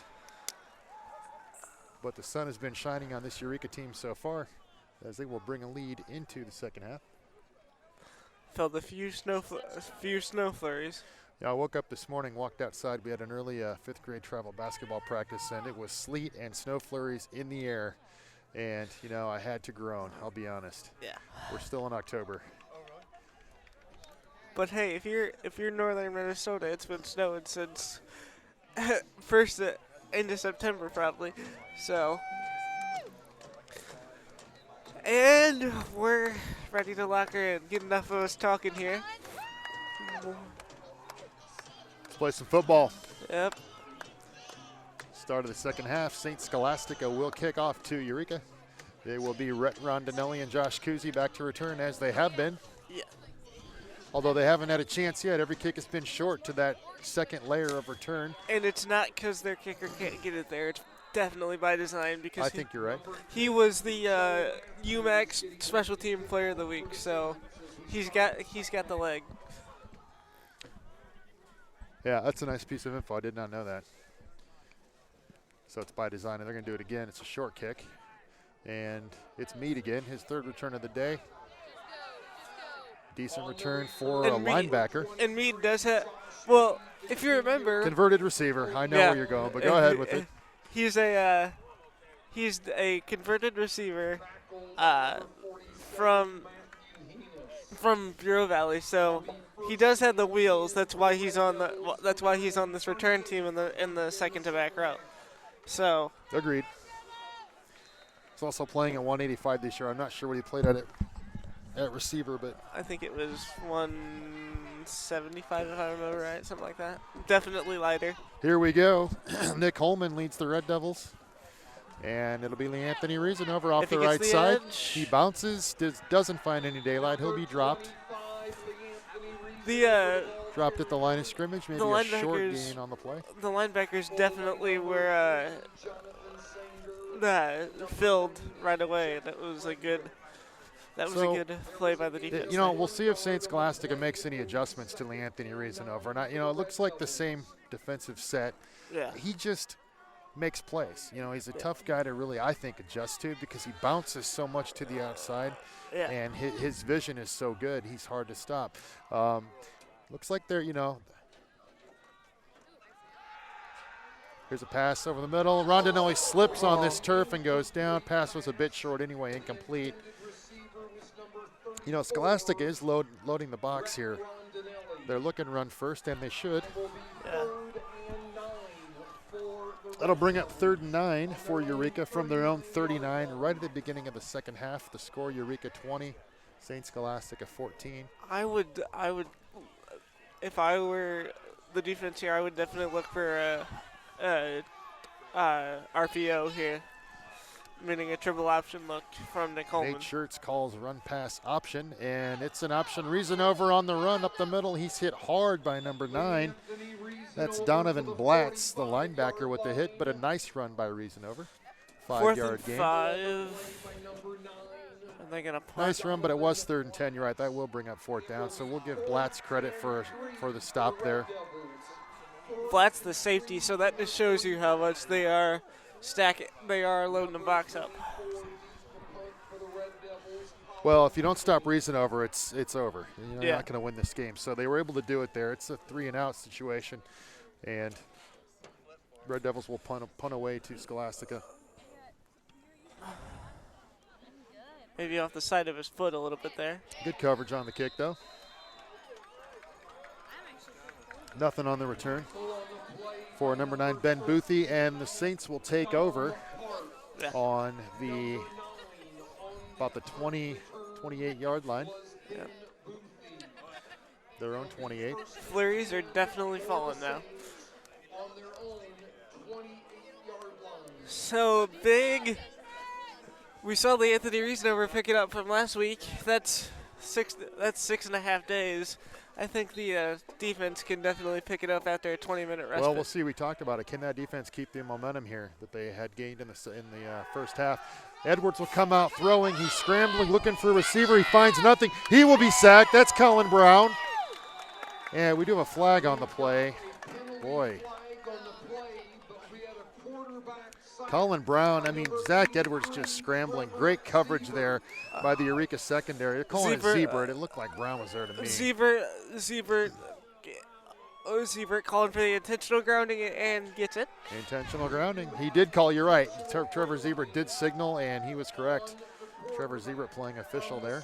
But the sun has been shining on this Eureka team so far as they will bring a lead into the second half. Felt a few snow flurries. Yeah, I woke up this morning, walked outside. We had an early fifth grade travel basketball practice, and it was sleet and snow flurries in the air. And, you know, I had to groan, I'll be honest. Yeah. We're still in October. But hey, if you're northern Minnesota, it's been snowing since first into September probably. So, and we're ready to lock her in. Get enough of us talking here. Let's play some football. Yep. Start of the second half, St. Scholastica will kick off to Eureka. They will be Rhett Rondinelli and Josh Kuzi back to return as they have been. Yeah. Although they haven't had a chance yet, every kick has been short to that second layer of return. And it's not because their kicker can't get it there. It's definitely by design because I think you're right. He was the UMAC Special Team Player of the Week, so he's got the leg. Yeah, that's a nice piece of info. I did not know that. So it's by design, and they're going to do it again. It's a short kick. And it's Mead again, his third return of the day. Decent return for a linebacker. And Mead does have, well, if you remember. Converted receiver. I know where you're going, but go ahead with it. He's a converted receiver from Bureau Valley, so he does have the wheels. That's why he's on this return team in the second to back row. So agreed. He's also playing at 185 this year. I'm not sure what he played at receiver, but I think it was 175 if I remember right, something like that. Definitely lighter. Here we go. Nick Holman leads the Red Devils. And it'll be Anthony Reasanover off the right side. He bounces, doesn't find any daylight. He'll be dropped. Dropped at the line of scrimmage, maybe a short gain on the play. The linebackers definitely were filled right away. That was a good play by the defense. You know, we'll see if St. Scholastica makes any adjustments to Anthony Reasanover. Not, you know, it looks like the same defensive set. Yeah. He just makes plays. You know, he's a tough guy to really, I think, adjust to because he bounces so much to the outside. Yeah. And his vision is so good, he's hard to stop. Looks like they're, you know, here's a pass over the middle. Rondinelli slips on this turf and goes down. Pass was a bit short anyway, incomplete. You know, Scholastica is loading the box here. They're looking to run first, and they should. Yeah. That'll bring up 3rd and 9 for Eureka from their own 39 right at the beginning of the second half. The score, Eureka 20, St. Scholastica 14. I would if I were the defense here, I would definitely look for RPO here, meaning a triple option look from Nick Coleman. Nate Schertz calls run pass option, and it's an option. Reasanover on the run up the middle. He's hit hard by number 9. That's Donovan Blatz, the linebacker, with the hit, but a nice run by Reasanover. 5-yard gain. 5. And they're gonna punt. Nice run, but it was 3rd and 10. You're right. That will bring up 4th down. So we'll give Blatz credit for the stop there. Blatz the safety, so that just shows you how much they are loading the box up. Well, if you don't stop Reasanover, it's over. You're Yeah. not going to win this game. So they were able to do it there. It's a 3-and-out situation, and Red Devils will punt away to Scholastica. Maybe off the side of his foot a little bit there. Good coverage on the kick, though. Nothing on the return for number 9, Ben Boothie, and the Saints will take over on about the 28-yard line. Yeah. Their own 28. Flurries are definitely falling now. So big. We saw the Anthony Reasanover pick it up from last week. That's 6.5 days. I think the defense can definitely pick it up after a 20-minute respite. Well, we'll see. We talked about it. Can that defense keep the momentum here that they had gained in the first half? Edwards will come out throwing. He's scrambling, looking for a receiver. He finds nothing. He will be sacked. That's Colin Brown. And we do have a flag on the play. Boy. Colin Brown, I mean, Zach Edwards just scrambling. Great coverage there by the Eureka secondary. They're calling it Zebra. It looked like Brown was there to me. Zebra calling for the intentional grounding and gets it. Intentional grounding. He did call, you're right. Trevor Zebra did signal, and he was correct. Trevor Zebra playing official there.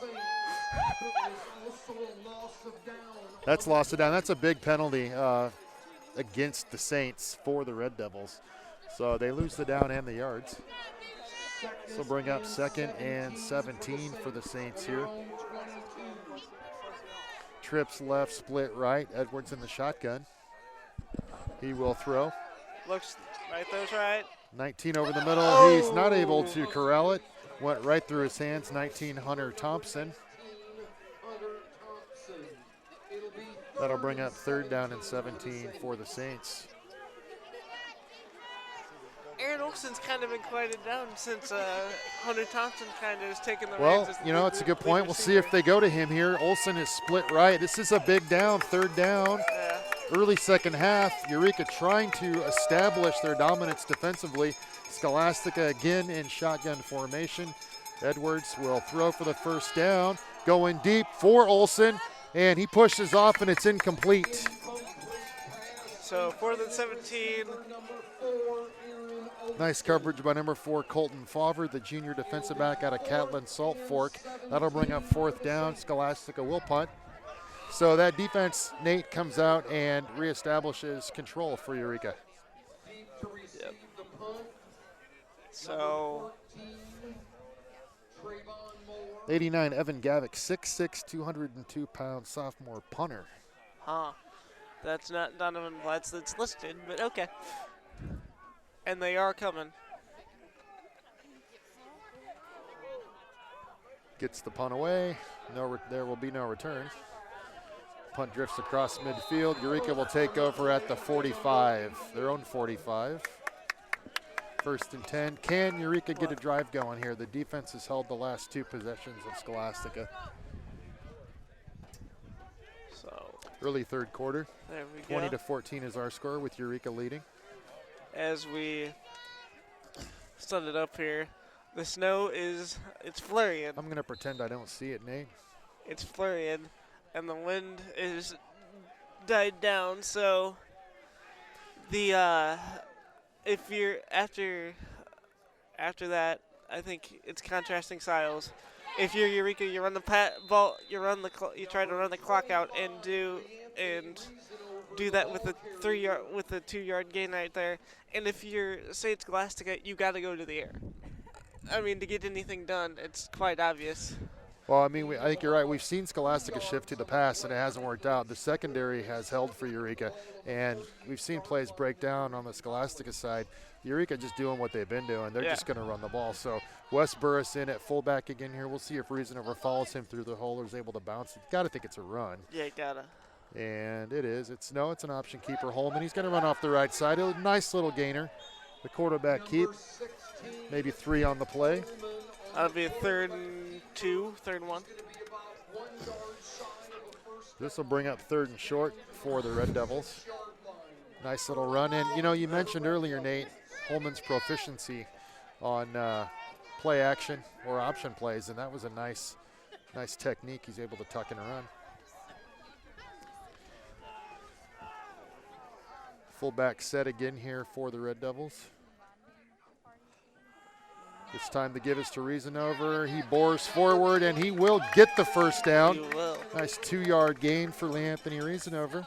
That's lost it down. That's a big penalty against the Saints for the Red Devils. So they lose the down and the yards. So bring up 2nd and 17 for the Saints here. Trips left, split right. Edwards in the shotgun. He will throw. Looks right, those right. 19 over the middle. He's not able to corral it. Went right through his hands. 19 Hunter Thompson. That'll bring up 3rd down and 17 for the Saints. Aaron Olson's kind of been quieted down since Hunter Thompson kind of has taken the reins. Well, as you know, it's a good point. We'll see if they go to him here. Olson is split right. This is a big down, 3rd down. Yeah. Early second half, Eureka trying to establish their dominance defensively. Scholastica again in shotgun formation. Edwards will throw for the 1st down. Going deep for Olson, and he pushes off, and it's incomplete. So 4th and 17. Nice coverage by number 4, Colton Favre, the junior defensive back out of Catlin Salt Fork. That'll bring up 4th down. Scholastica will punt. So that defense, Nate, comes out and reestablishes control for Eureka. Yep. So 89, Evan Gavick, 6'6", 202-pound sophomore punter. Huh. That's not Donovan Blatz that's listed, but okay. And they are coming. Gets the punt away. There will be no return. Punt drifts across midfield. Eureka will take over at the 45, their own 45. 1st and 10. Can Eureka get a drive going here? The defense has held the last 2 possessions of Scholastica. So early 3rd quarter. there we go. 20-14 is our score with Eureka leading. As we set it up here, the snow it's flurrying. I'm going to pretend I don't see it, Nate. It's flurrying, and the wind is died down. So the if you're after that, I think it's contrasting styles. If you're Eureka, you run the ball, you try to run the clock out and do that with a 2-yard gain right there. And if you're, say it's Scholastica, you got to go to the air. I mean, to get anything done, it's quite obvious. Well, I mean, I think you're right. We've seen Scholastica shift to the pass, and it hasn't worked out. The secondary has held for Eureka, and we've seen plays break down on the Scholastica side. Eureka just doing what they've been doing. They're just going to run the ball. So Wes Burris in at fullback again here. We'll see if Reasonover follows him through the hole or is able to bounce. Got to think it's a run. Yeah, you gotta. And it is. It's an option keeper. Holman, he's going to run off the right side. A nice little gainer. The quarterback keep. Maybe 3 on the play. That'll be a 3rd and 2, 3rd and 1. This will bring up 3rd and short for the Red Devils. Nice little run. And, you know, you mentioned earlier, Nate, Holman's proficiency on play action or option plays, and that was a nice technique. He's able to tuck and run. Fullback set again here for the Red Devils. This time the give is to Reasonover. He bores forward, and he will get the first down. He will. Nice 2-yard gain for Anthony Reasonover.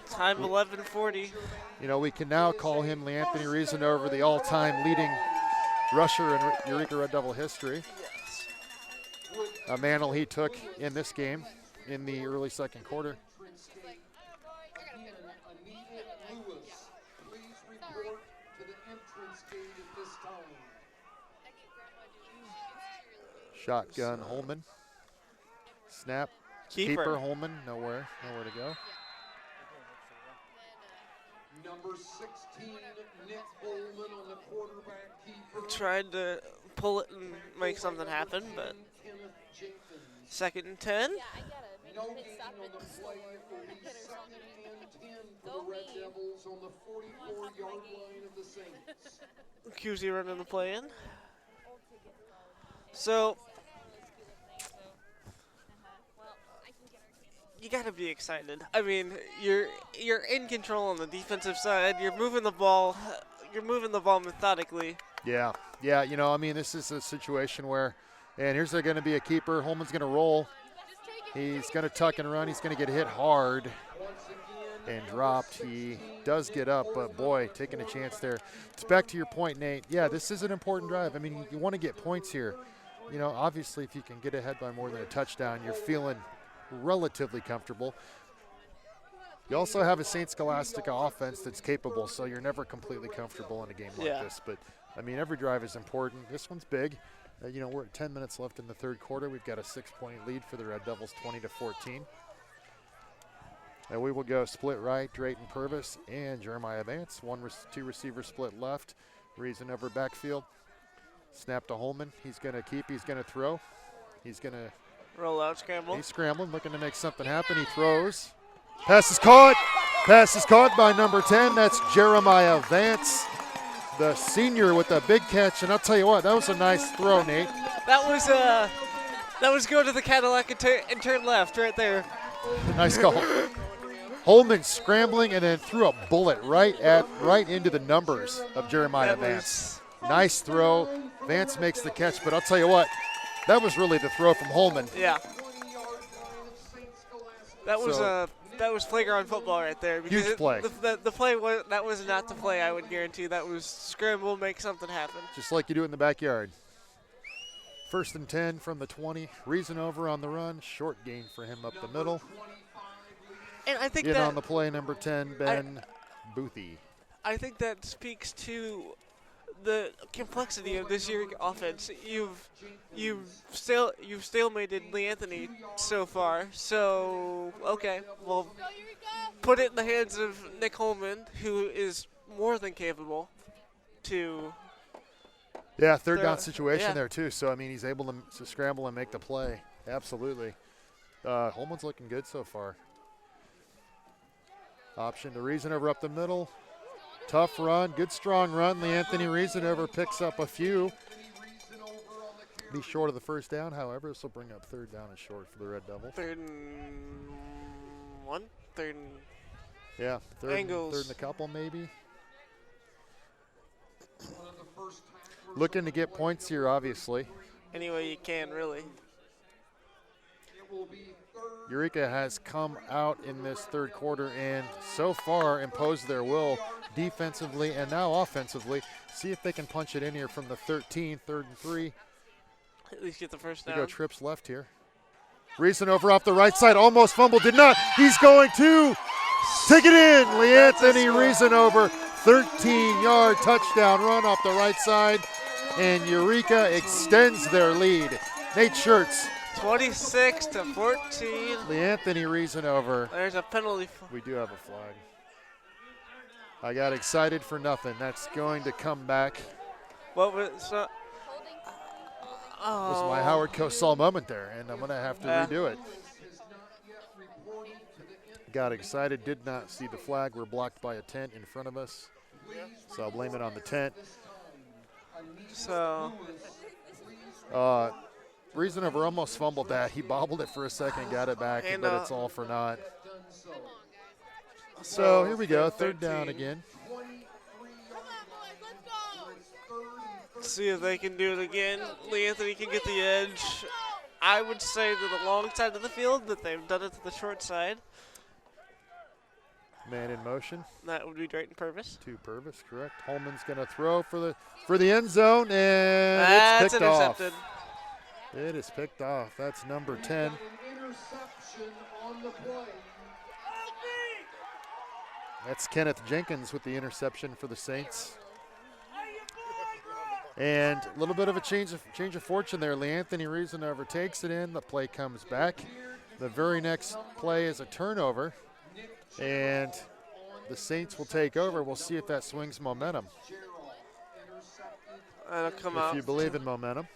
Time 11:40. You know, we can now call him Anthony Reasonover, the all-time leading rusher in Eureka Red Devil history. Yes. A mantle he took in this game in the early second quarter. Shotgun Holman. Snap. Keeper Holman. Nowhere to go. Number 16, Nick Holman on the quarterback keeper. Tried to pull it and make something happen, but 2nd and 10. Yeah, I get it. No Maybe gain stop on it. the play. It will be 2nd and 10 for Go the Red me. Devils on the 44-yard line of the Saints. QZ running the play in. So you got to be excited. I mean, you're in control on the defensive side. You're moving the ball. You're moving the ball methodically. Yeah. You know, I mean, this is a situation where, and here's going to be a keeper. Holman's going to roll. He's going to tuck and run. He's going to get hit hard and dropped. He does get up, but boy, taking a chance there. It's back to your point, Nate. Yeah, this is an important drive. I mean, you want to get points here. You know, obviously, if you can get ahead by more than a touchdown, you're feeling relatively comfortable. You also have a St. Scholastica offense that's capable, so you're never completely comfortable in a game like this. But, I mean, every drive is important. This one's big. You know, we're at 10 minutes left in the third quarter. We've got a 6-point lead for the Red Devils, 20-14. And we will go split right, Drayton Purvis and Jeremiah Vance. 2 receivers split left. Reasonover backfield. Snap to Holman. He's going to keep. He's going to throw. He's going to roll out, scramble. He's scrambling, looking to make something happen. He throws. Pass is caught. Pass is caught by number 10. That's Jeremiah Vance, the senior, with a big catch. And I'll tell you what, that was a nice throw, Nate. That was go to the Cadillac and turn left right there. Nice call. Holman scrambling and then threw a bullet right into the numbers of Jeremiah Vance. Nice throw. Vance makes the catch, but I'll tell you what, that was really the throw from Holman. Yeah. That was playground football right there. Huge play. The play was not the play, I would guarantee. That was scramble, make something happen. Just like you do in the backyard. 1st and 10 from the 20. Reasonover on the run. Short gain for him up the middle. And I think in on the play, number 10, Ben Boothie. I think that speaks to the complexity of this Eureka offense. You've stalemated Lee Anthony so far. So okay, well, put it in the hands of Nick Holman, who is more than capable to. Yeah, third down situation there too. So I mean, he's able to scramble and make the play. Absolutely. Holman's looking good so far. Option to Reasonover up the middle. Tough run, good strong run. Lee Anthony Reasonover picks up a few. Be short of the first down, however, this will bring up 3rd down and short for the Red Devil. 3rd and 1, 3rd and yeah, third and a couple maybe. Looking to get points here, obviously. Any way you can, really. Eureka has come out in this third quarter and so far imposed their will defensively and now offensively. See if they can punch it in here from the 13, 3rd and 3. at least get the first We down. go trips left here. Reason over off the right side, almost fumbled, did not. He's going to take it in. LeAnthony Reason over, 13-yard touchdown run off the right side, and Eureka extends their lead. Nate Schertz. 26-14. LeAnthony Reason over. There's a penalty. We do have a flag. I got excited for nothing. That's going to come back. What was This is my Howard Cosell moment there, and I'm going to have to redo it. Got excited, did not see the flag. We're blocked by a tent in front of us, so I'll blame it on the tent. So, Reason over almost fumbled that. He bobbled it for a second, got it back, And, but it's all for naught. So here we go, third down again. see if they can do it again. LeAnthony can get the edge. I would say to the long side of the field, but they've done it to the short side. Man in motion. That would be Drayton Purvis. To Purvis, correct. Holman's going to throw for the end zone, and That's it's picked intercepted. off. It is picked off. That's number 10. Interception on the play. That's Kenneth Jenkins with the interception for the Saints. And a little bit of a change of fortune there. LeAnthony Reason overtakes it in. The play comes back. The very next play is a turnover. And the Saints will take over. We'll see if that swings momentum. That'll come If out. you believe in momentum.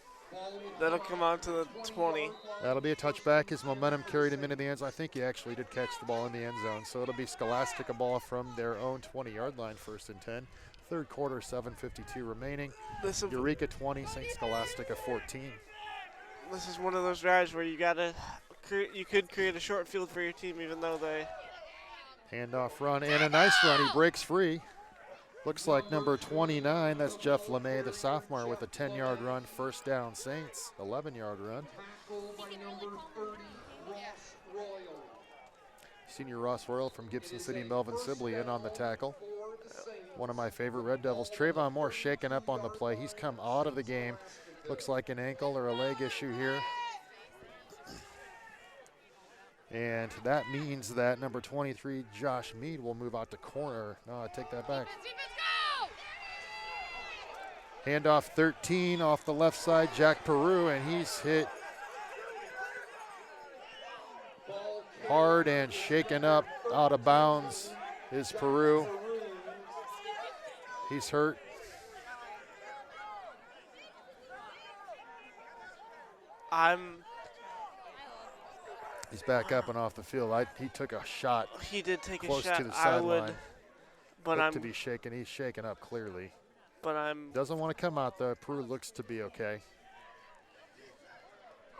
That'll come out to the 20. That'll be a touchback. His momentum carried him into the end zone. I think he actually did catch the ball in the end zone. So it'll be Scholastica ball from their own 20-yard line, 1st and 10. Third quarter, 7:52 remaining. Eureka 20, St. Scholastica 14. This is one of those drives where you could create a short field for your team, even though they. Handoff run and a nice run. He breaks free. Looks like number 29. That's Jeff LeMay, the sophomore, with a 10-yard run. First down, Saints. 11-yard run. Senior Ross Royal from Gibson City, Melvin Sibley in on the tackle. One of my favorite Red Devils. Trayvon Moore shaken up on the play. He's come out of the game. Looks like an ankle or a leg issue here. And that means that number 23, Josh Mead, will move out to corner. No, I take that back. Handoff 13 off the left side, Jack Peru, and he's hit hard and shaken up out of bounds is Peru. He's hurt. He's back up and off the field. He took a shot. He did take a close shot. to the I would, sideline. but Looked to be shaken. He's shaken up clearly. Doesn't want to come out though. Peru looks to be okay.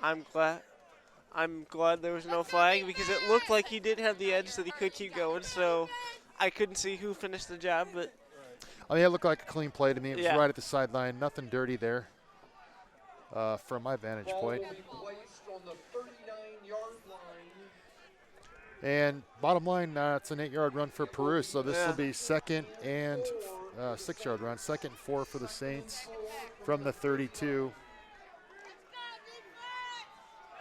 I'm glad there was no flag because it looked like he did have the edge that he could keep going. So I couldn't see who finished the job, but I mean, it looked like a clean play to me. It was Yeah. right at the sideline. Nothing dirty there from my vantage point. And bottom line, it's an 8-yard run for Peru. So this will be second and 6-yard run. Second and 4 for the Saints from the 32.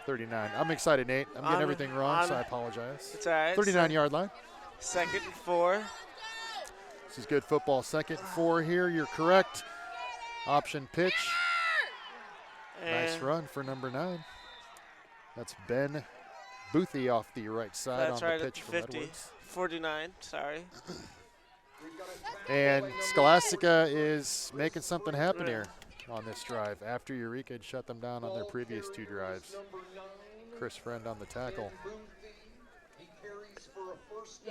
39. I'm excited, Nate. I'm getting everything wrong, so I apologize. It's all right. 39-yard line. Second and 4. This is good football. Second and 4 here. You're correct. Option pitch. Nice run for number 9. That's Ben Boothie off the right side on the pitch from 50. Edwards. 49, sorry. And Scholastica is making something happen here on this drive after Eureka had shut them down on their previous 2 drives. Chris Friend on the tackle.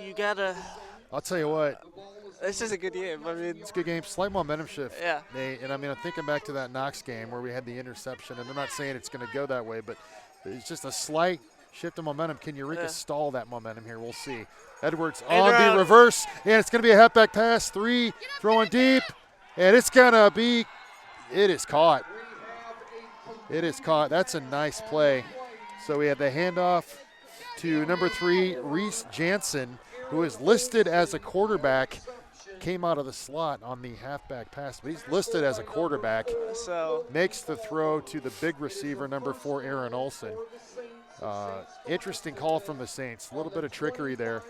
You gotta. I'll tell you what. This is a good game. I mean, it's a good game. Slight momentum shift. Yeah. Nate, and I mean, I'm thinking back to that Knox game where we had the interception, and I'm not saying it's going to go that way, but it's just a slight shift of momentum. Can Eureka stall that momentum here? We'll see. Edwards on the reverse, and it's going to be a halfback pass. 3, throwing deep, and it's going to be, it is caught. It is caught. That's a nice play. So we have the handoff to number 3, Reese Jansen, who is listed as a quarterback came out of the slot on the halfback pass, but he's listed as a quarterback. So Makes the throw to the big receiver, number 4, Aaron Olson. Interesting call from the Saints. A little bit of trickery there.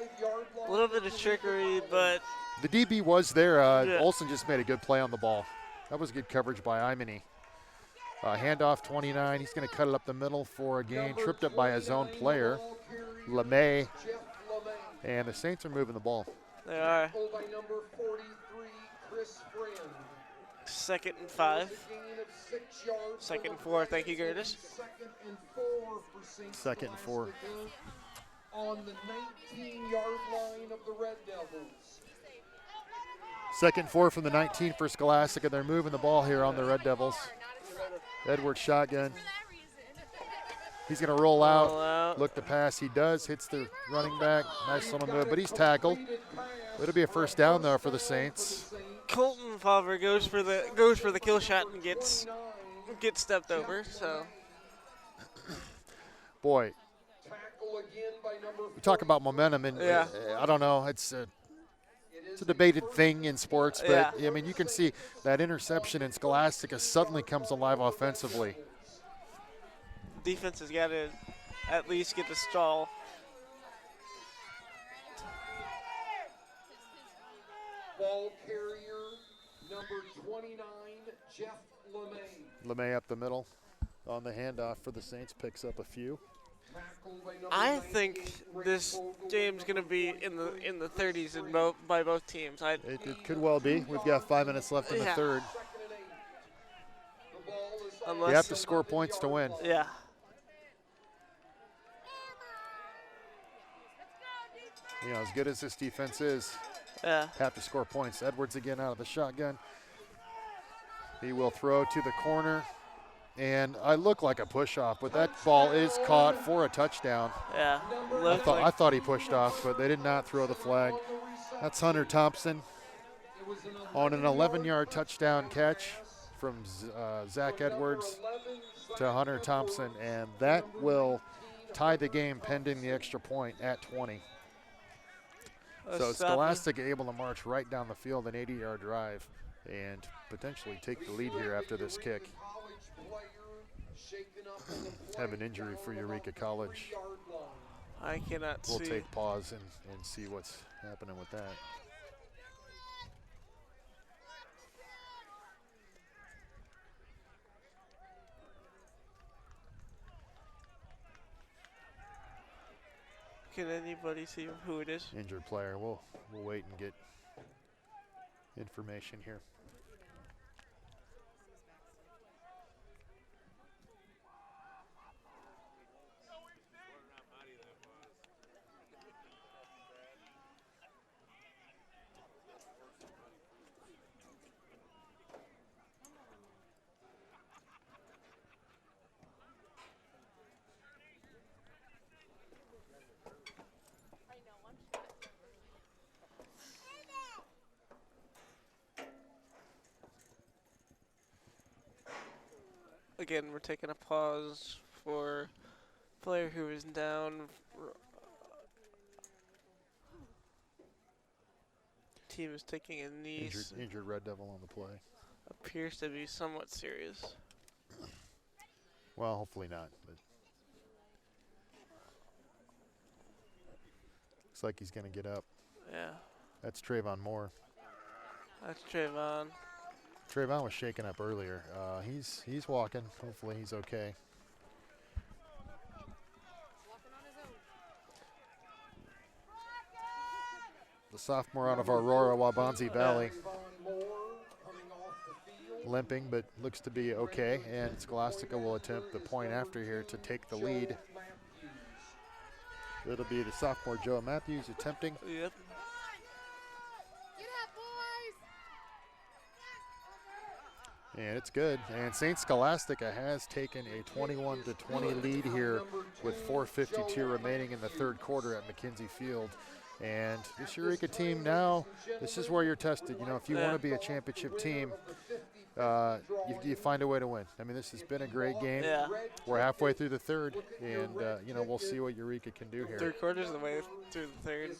a little bit of trickery, but The DB was there. Yeah. Olson just made a good play on the ball. That was good coverage by Imani. Handoff 29. He's going to cut it up the middle for a gain. Tripped up by his own player, LeMay. And the Saints are moving the ball. they are By number 43, Chris Friend. 2nd and 5. Gain of 6 yards. 2nd and 4. Thank you, Gertis. 2nd and 4 for St. 2nd and 4. Scholastica on the 19-yard line of the Red Devils. 2nd and 4 from the 19 for Scholastica. They're moving the ball here on the Red Devils. Edwards shotgun. He's going to roll out. Look to pass. He does. Hits the running back. Nice little move, but he's tackled. It'll be a first down though for the Saints. Colton Favre goes for the kill shot and gets stepped over. So Boy, Tackle again by number we talk about momentum, and Yeah. I don't know. It's a debated thing in sports, but Yeah. I mean, you can see that interception in Scholastica suddenly comes alive offensively. defense has got to at least get the stall. ball carrier, number 29, Jeff LeMay. LeMay up the middle on the handoff for the Saints, picks up a few. Tackle by number I 19, think Ray this Vogel. game's going to be in the 30s by both teams. It could well be. We've got 5 minutes left in the Yeah. third. 2nd and 8. The ball is Unless- You have to score points to win. Yeah. You know, as good as this defense is, Yeah. have to score points. Edwards again out of the shotgun. He will throw to the corner. And I look like a push-off, but that ball is caught for a touchdown. Yeah. I thought he pushed off, but they did not throw the flag. That's Hunter Thompson on an 11-yard touchdown catch from Zach Edwards to Hunter Thompson, and that will tie the game pending the extra point at 20. So Scholastica able to march right down the field, an 80-yard drive, and potentially take the lead here after this kick. Have an injury for Eureka College. I cannot We'll see. take pause and see what's happening with that. Can anybody see who it is? Injured player. We'll wait and get information here. Again, we're taking a pause for player who is down. Team is taking a knee. Injured Red Devil on the play. Appears to be somewhat serious. Well, hopefully not. But looks like he's going to get up. Yeah, That's Trayvon Moore. that's Trayvon. Trayvon was shaken up earlier. He's walking. Hopefully he's okay. The sophomore out of Aurora Wabanzi Valley, limping, but looks to be okay. And Scholastica will attempt the point after here to take the lead. It'll be the sophomore Joe Matthews attempting. Yep. And it's good. And St. Scholastica has taken a 21-20 lead here with 4:52 remaining in the third quarter at McKenzie Field. And this Eureka team now, this is where you're tested. You know, if you want to be a championship team, you find a way to win. I mean, this has been a great game. Yeah. We're halfway through the third, and, you know, we'll see what Eureka can do here. Third quarter's the way through the third.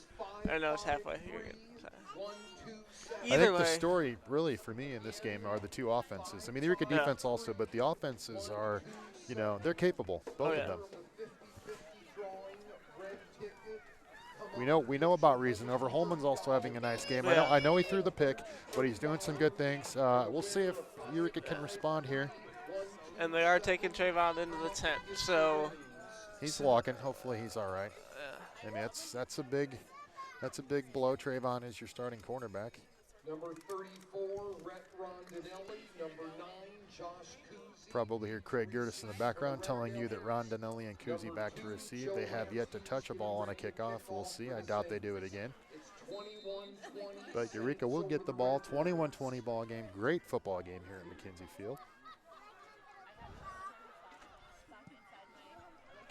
I know it's halfway here. Sorry. I Either think the way, story really for me in this game are the two offenses. I mean, the Eureka Yeah. defense also, but the offenses are, they're capable, both yeah. of them. The 50-50 drawing, red ticket. We know about Reasonover. Holman's also having a nice game. Yeah. I know he threw the pick, but he's doing some good things. We'll see if Eureka can respond here. And they are taking Trayvon into the tent, so He's walking. Hopefully he's all right. I mean, that's a big blow. Trayvon is your starting cornerback. Number 34, Rhett Rondinelli. Number 9, Josh Kuzi. Probably hear Craig Gertis in the background telling you that Rondinelli and Kuzi back to receive. They have yet to touch a ball on a kickoff. We'll see. I doubt they do it again. It's 21-20. But Eureka will get the ball. 21-20 ball game. Great football game here at McKenzie Field.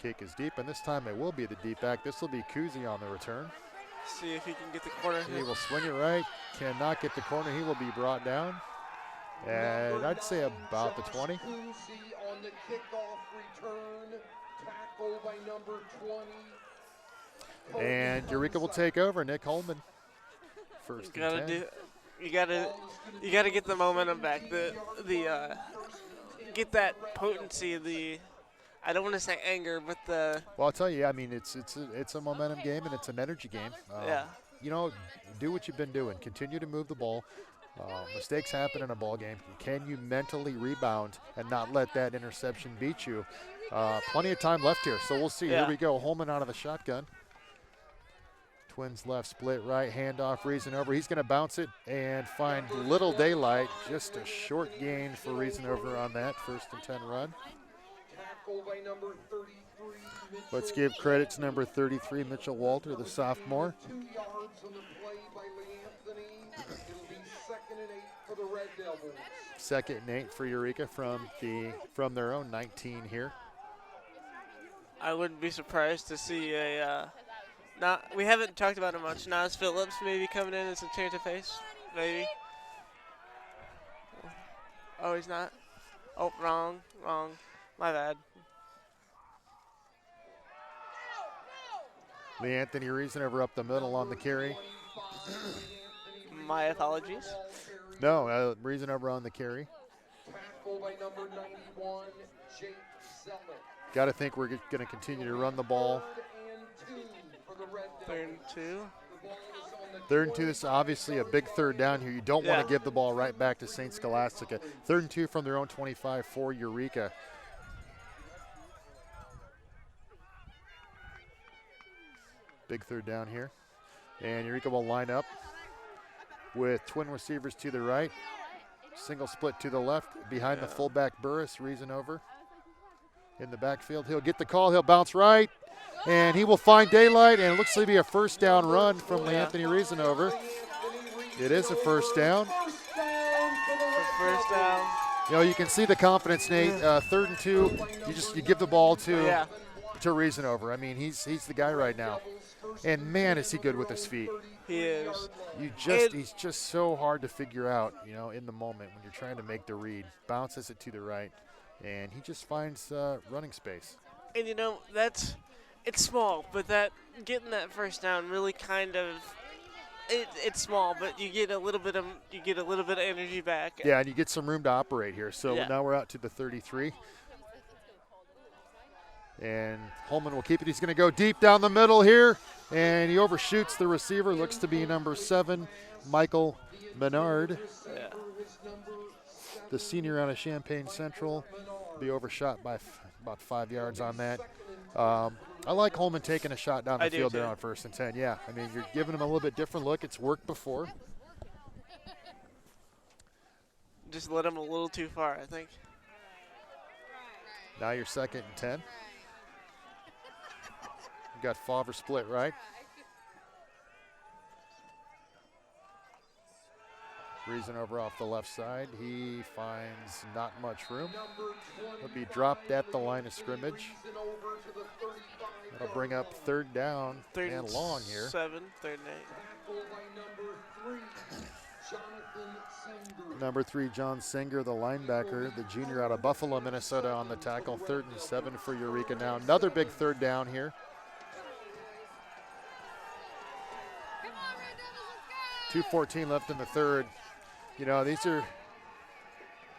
Kick is deep, and this time it will be the deep back. This will be Kuzi on the return. see if he can get the corner. He will swing it right. Cannot get the corner. He will be brought down. And I'd say about the 20. Kuzi on the kickoff return. Tackle by number 20. And Eureka will take over. Nick Holman. First and 10. You gotta get the momentum back. Get that potency. I don't want to say anger, but Well, I'll tell you, I mean, it's a momentum game and it's an energy game. Yeah. Do what you've been doing. Continue to move the ball. Mistakes happen in a ball game. Can you mentally rebound and not let that interception beat you? Plenty of time left here, so we'll see. Yeah. Here we go. Holman out of the shotgun. Twins left, split right, handoff, Reasonover. He's going to bounce it and find little daylight. Just a short gain for Reasonover on that first and 10 run. Tackle by number 33. Let's give credit to number 33, Mitchell Walter, the sophomore. 2 yards on the play by Lee Anthony. It'll be 2nd and 8 for the Red Devils. 2nd and 8 for Eureka from their own 19 here. I wouldn't be surprised to see we haven't talked about it much. Nas Phillips maybe coming in as a change of pace, maybe. Oh, he's not. Oh, wrong. My bad. Lee Anthony Reasonover up the middle on the carry. My apologies. No, Reasonover on the carry. Tackle by number 91, Jake Zeller. Got to think we're going to continue to run the ball. 3rd and 2 for the Red Devils. 3rd and 2. The ball is on the 3rd and 2, this is obviously a big third down here. You don't want Yeah. to give the ball right back to St. Scholastica. 3rd and 2 from their own 25 for Eureka. Big third down here. And Eureka will line up with twin receivers to the right. Single split to the left. Behind the fullback Burris, Reasonover. In the backfield, he'll get the call. He'll bounce right. And he will find daylight. And it looks to be a first down run from Anthony Reasonover. It is a first down. First down. You can see the confidence, Nate. 3rd and 2, you give the ball to Reasonover. I mean, he's the guy right now. And man, is he good with his feet. He is. He's just so hard to figure out, in the moment when you're trying to make the read. Bounces it to the right, and he just finds running space. And it's small, but getting that first down really kind of it's small, but you get a little bit of energy back. Yeah, and you get some room to operate here. So Yeah. now we're out to the 33. And Holman will keep it. He's going to go deep down the middle here, and he overshoots the receiver. Looks to be number 7, Michael Menard. Yeah. The senior out of Champaign Central. Be overshot by about 5 yards on that. I like Holman taking a shot down the field there on 1st and 10. Yeah, I mean, you're giving him a little bit different look. It's worked before. Just let him a little too far, I think. Now you're 2nd and 10. You got Favre split right. Reasonover off the left side. He finds not much room. He'll be dropped at the line of scrimmage. That'll bring up 3rd down and long here. 7, 3rd and 8. Number 3, John Singer, the linebacker, the junior out of Buffalo, Minnesota on the tackle. 3rd and 7 for Eureka now. Another big third down here. 2:14 left in the third. You know, these are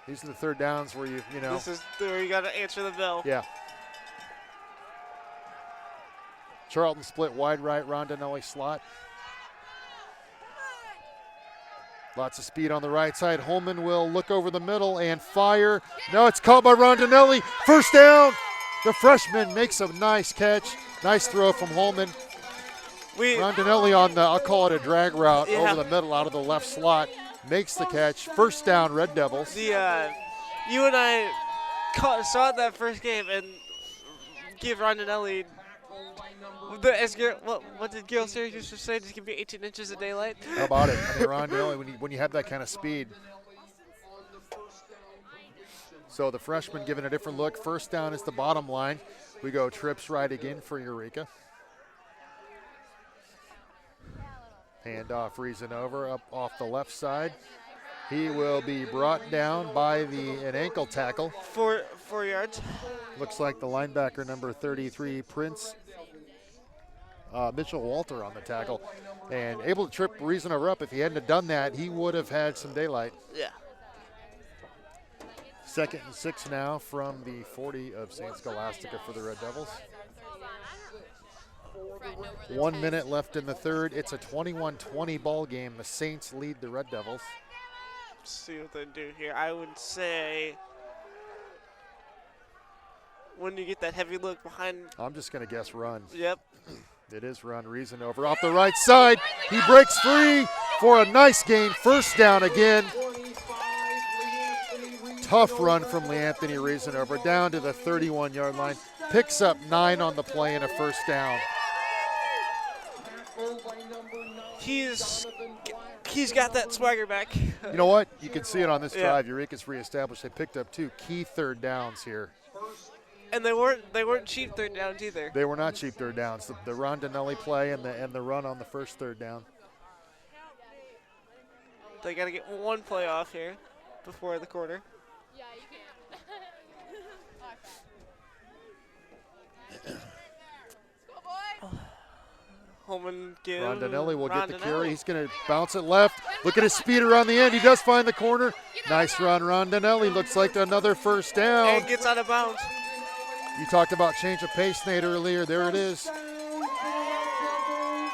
the third downs where you know. This is where you got to answer the bell. Yeah. Charlton split wide right, Rondinelli slot. Lots of speed on the right side. Holman will look over the middle and fire. No, it's caught by Rondinelli. First down. The freshman makes a nice catch. Nice throw from Holman. Rondinelli on the, I'll call it a drag route over the middle out of the left slot. Makes the catch. First down, Red Devils. You and I saw that first game and gave Rondinelli. What did Gil Syracuse just say? Just give me 18 inches of daylight. How about it? I mean, Rondinelli, when you have that kind of speed. So the freshman giving a different look. First down is the bottom line. We go trips right again for Eureka. Handoff reason over up off the left side. He will be brought down by an ankle tackle. 4 yards. Looks like the linebacker number 33, Prince. Mitchell Walter on the tackle. And able to trip Reasonover up. If he hadn't have done that, he would have had some daylight. Yeah. 2nd and 6 now from the 40 of St. Scholastica for the Red Devils. 1 minute left in the third. It's a 21-20 ball game. The Saints lead the Red Devils. Let's see what they do here. I would say when you get that heavy look behind. I'm just going to guess run. Yep. It is run. Reasonover off the right side. He breaks free for a nice gain. First down again. Tough run from Leanthony Reasonover down to the 31-yard line. Picks up 9 on the play and a first down. He's got that swagger back. You know what? You can see it on this drive. Eureka's reestablished. They picked up 2 key third downs here. And they weren't cheap third downs either. They were not cheap third downs. The Rondinelli play and the run on the first third down. They got to get one play off here before the quarter. Yeah, you can. Go, boy. Holman gives. Rondinelli will get the carry. He's going to bounce it left. Look at his speed around the end. He does find the corner. Nice run, Rondinelli. Looks like another first down. And gets out of bounds. You talked about change of pace, Nate, earlier. There it is.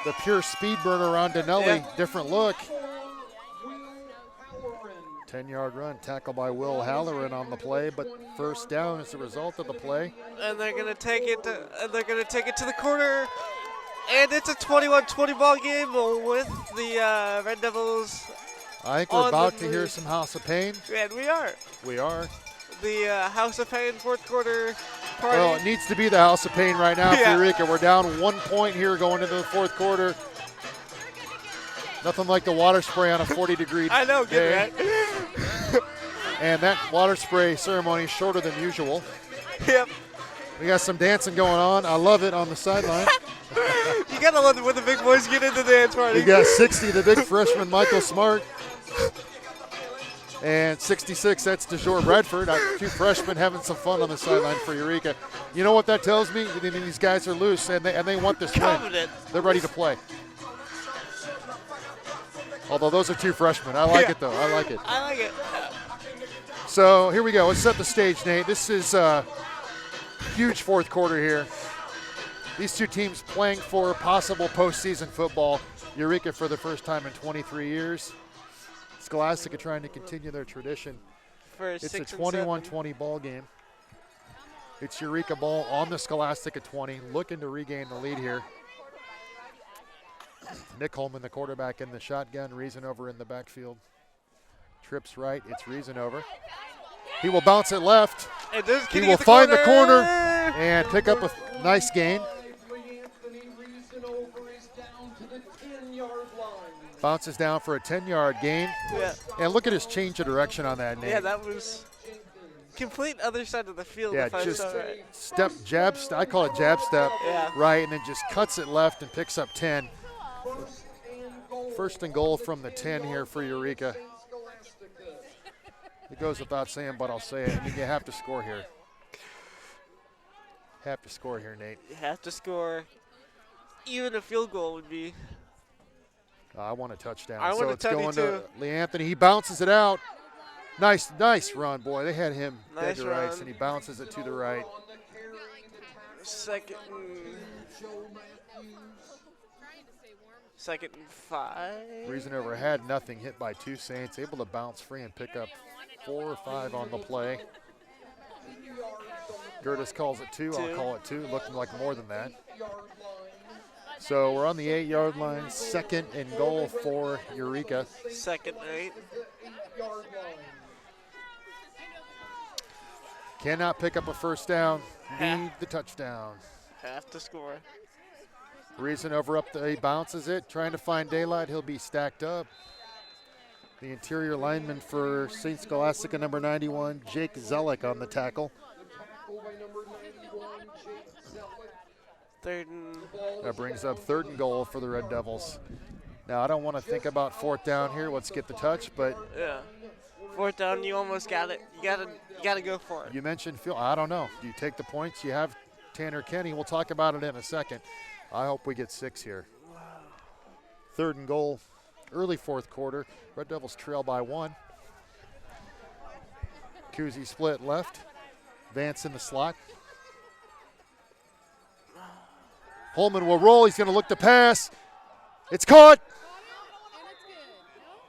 The pure speed burner, Rondinelli. Yeah. Different look. 10-yard run, tackled by Will Halloran on the play, but first down as a result of the play. And they're going to take it to the corner. And it's a 21-20 ball game with the Red Devils. I think we're about to hear some House of Pain. And we are. We are. The House of Pain fourth quarter party. Well, it needs to be the House of Pain right now Yeah. for Eureka. We're down 1 point here going into the fourth quarter. Nothing like the water spray on a 40-degree I know, day. get that. And that water spray ceremony is shorter than usual. Yep. We got some dancing going on. I love it on the sideline. You got to love it when the big boys get into the dance party. We got 60, the big freshman, Michael Smart. And 66, that's DeJour Bradford. 2 freshmen having some fun on the sideline for Eureka. You know what that tells me? I mean, these guys are loose, and they want this win. Confident. They're ready to play. Although those are 2 freshmen. I like it, though. I like it. I like it. So here we go. Let's set the stage, Nate. This is a huge fourth quarter here. These 2 teams playing for possible postseason football. Eureka for the first time in 23 years. Scholastica trying to continue their tradition. It's a 21-20 ball game. It's Eureka ball on the Scholastica 20, looking to regain the lead here. Nick Holman, the quarterback in the shotgun. Reasonover in the backfield. Trips right. It's Reasonover. He will bounce it left. He will find the corner and pick up a nice gain. Bounces down for a 10-yard gain. Yeah. And look at his change of direction on that, Nate. Yeah, that was complete other side of the field. Yeah, if I just saw right. step, jab, I call it jab step, Yeah. right, and then just cuts it left and picks up 10. First and goal from the 10 here for Eureka. It goes without saying, but I'll say it. I mean, you have to score here. Have to score here, Nate. You have to score. Even a field goal would be I want a touchdown. I so want a it's going tutty to Lee Anthony. He bounces it out. Nice run, boy. They had him dead Nice to rights, run. and he bounces it to the right. Second. Second and 5. Reasonover had nothing, hit by 2 Saints, able to bounce free and pick up 4 or 5 on the play. Gertis calls it 2. I'll call it 2. Looking like more than that. So we're on the 8-yard line. 2nd and goal for Eureka. Second and 8. Cannot pick up a first down. Need the touchdown. Have to score. Reasonover up he bounces it, trying to find daylight. He'll be stacked up. The interior lineman for St. Scholastica, number 91, Jake Zellick on the tackle. Third and. That brings up 3rd and goal for the Red Devils. Now, I don't want to think about 4th down here. Let's get the touch, but Yeah. 4th down, you almost got it. You gotta go for it. you mentioned field. I don't know. Do you take the points? You have Tanner Kenny. We'll talk about it in a second. I hope we get 6 here. 3rd and goal, early 4th quarter. Red Devils trail by 1. Kuzi split left. Vance in the slot. Holman will roll. He's going to look to pass. It's caught.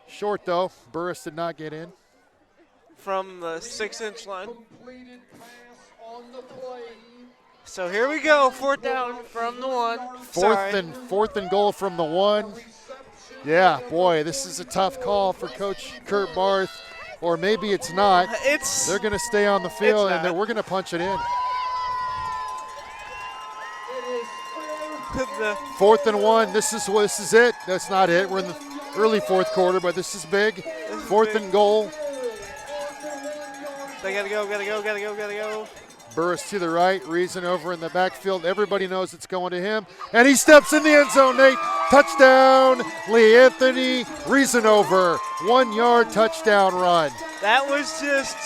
Short, though. Burris did not get in. From the 6-inch line. Completed pass on the play. So here we go. 4th down from the 1. Fourth and goal from the 1. Yeah, boy, this is a tough call for Coach Kurt Barth. Or maybe it's not. They're going to stay on the field, and we're going to punch it in. 4th and 1. This is it. That's not it. We're in the early 4th quarter, but this is big. 4th and goal. They gotta go. Burris to the right. Reasonover in the backfield. Everybody knows it's going to him. And he steps in the end zone, Nate. Touchdown, Lee Anthony. Reasonover. 1-yard touchdown run. That was just.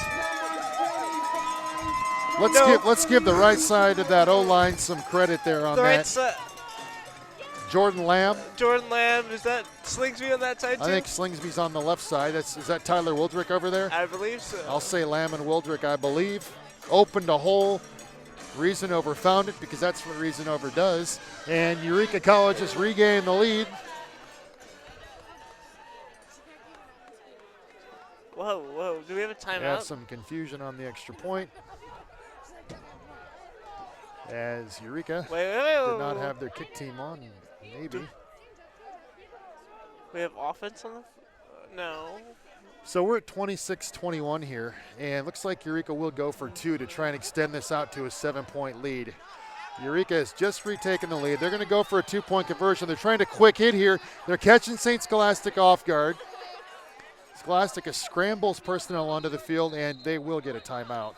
Let's give the right side of that O-line some credit there on The that. right side. Jordan Lamb. Is that Slingsby on that side too? I think Slingsby's on the left side. Is that Tyler Wildrick over there? I believe so. I'll say Lamb and Wildrick, I believe. Opened a hole. Reasonover found it because that's what Reasonover does. And Eureka College has regained the lead. Whoa. Do we have a timeout? Had some confusion on the extra point. As Eureka did not have their kick team on, maybe. We have offense on the. No. So we're at 26-21 here, and looks like Eureka will go for 2 to try and extend this out to a 7-point lead. Eureka has just retaken the lead. They're going to go for a 2-point conversion. They're trying to quick hit here. They're catching St. Scholastica off guard. Scholastica scrambles personnel onto the field, and they will get a timeout.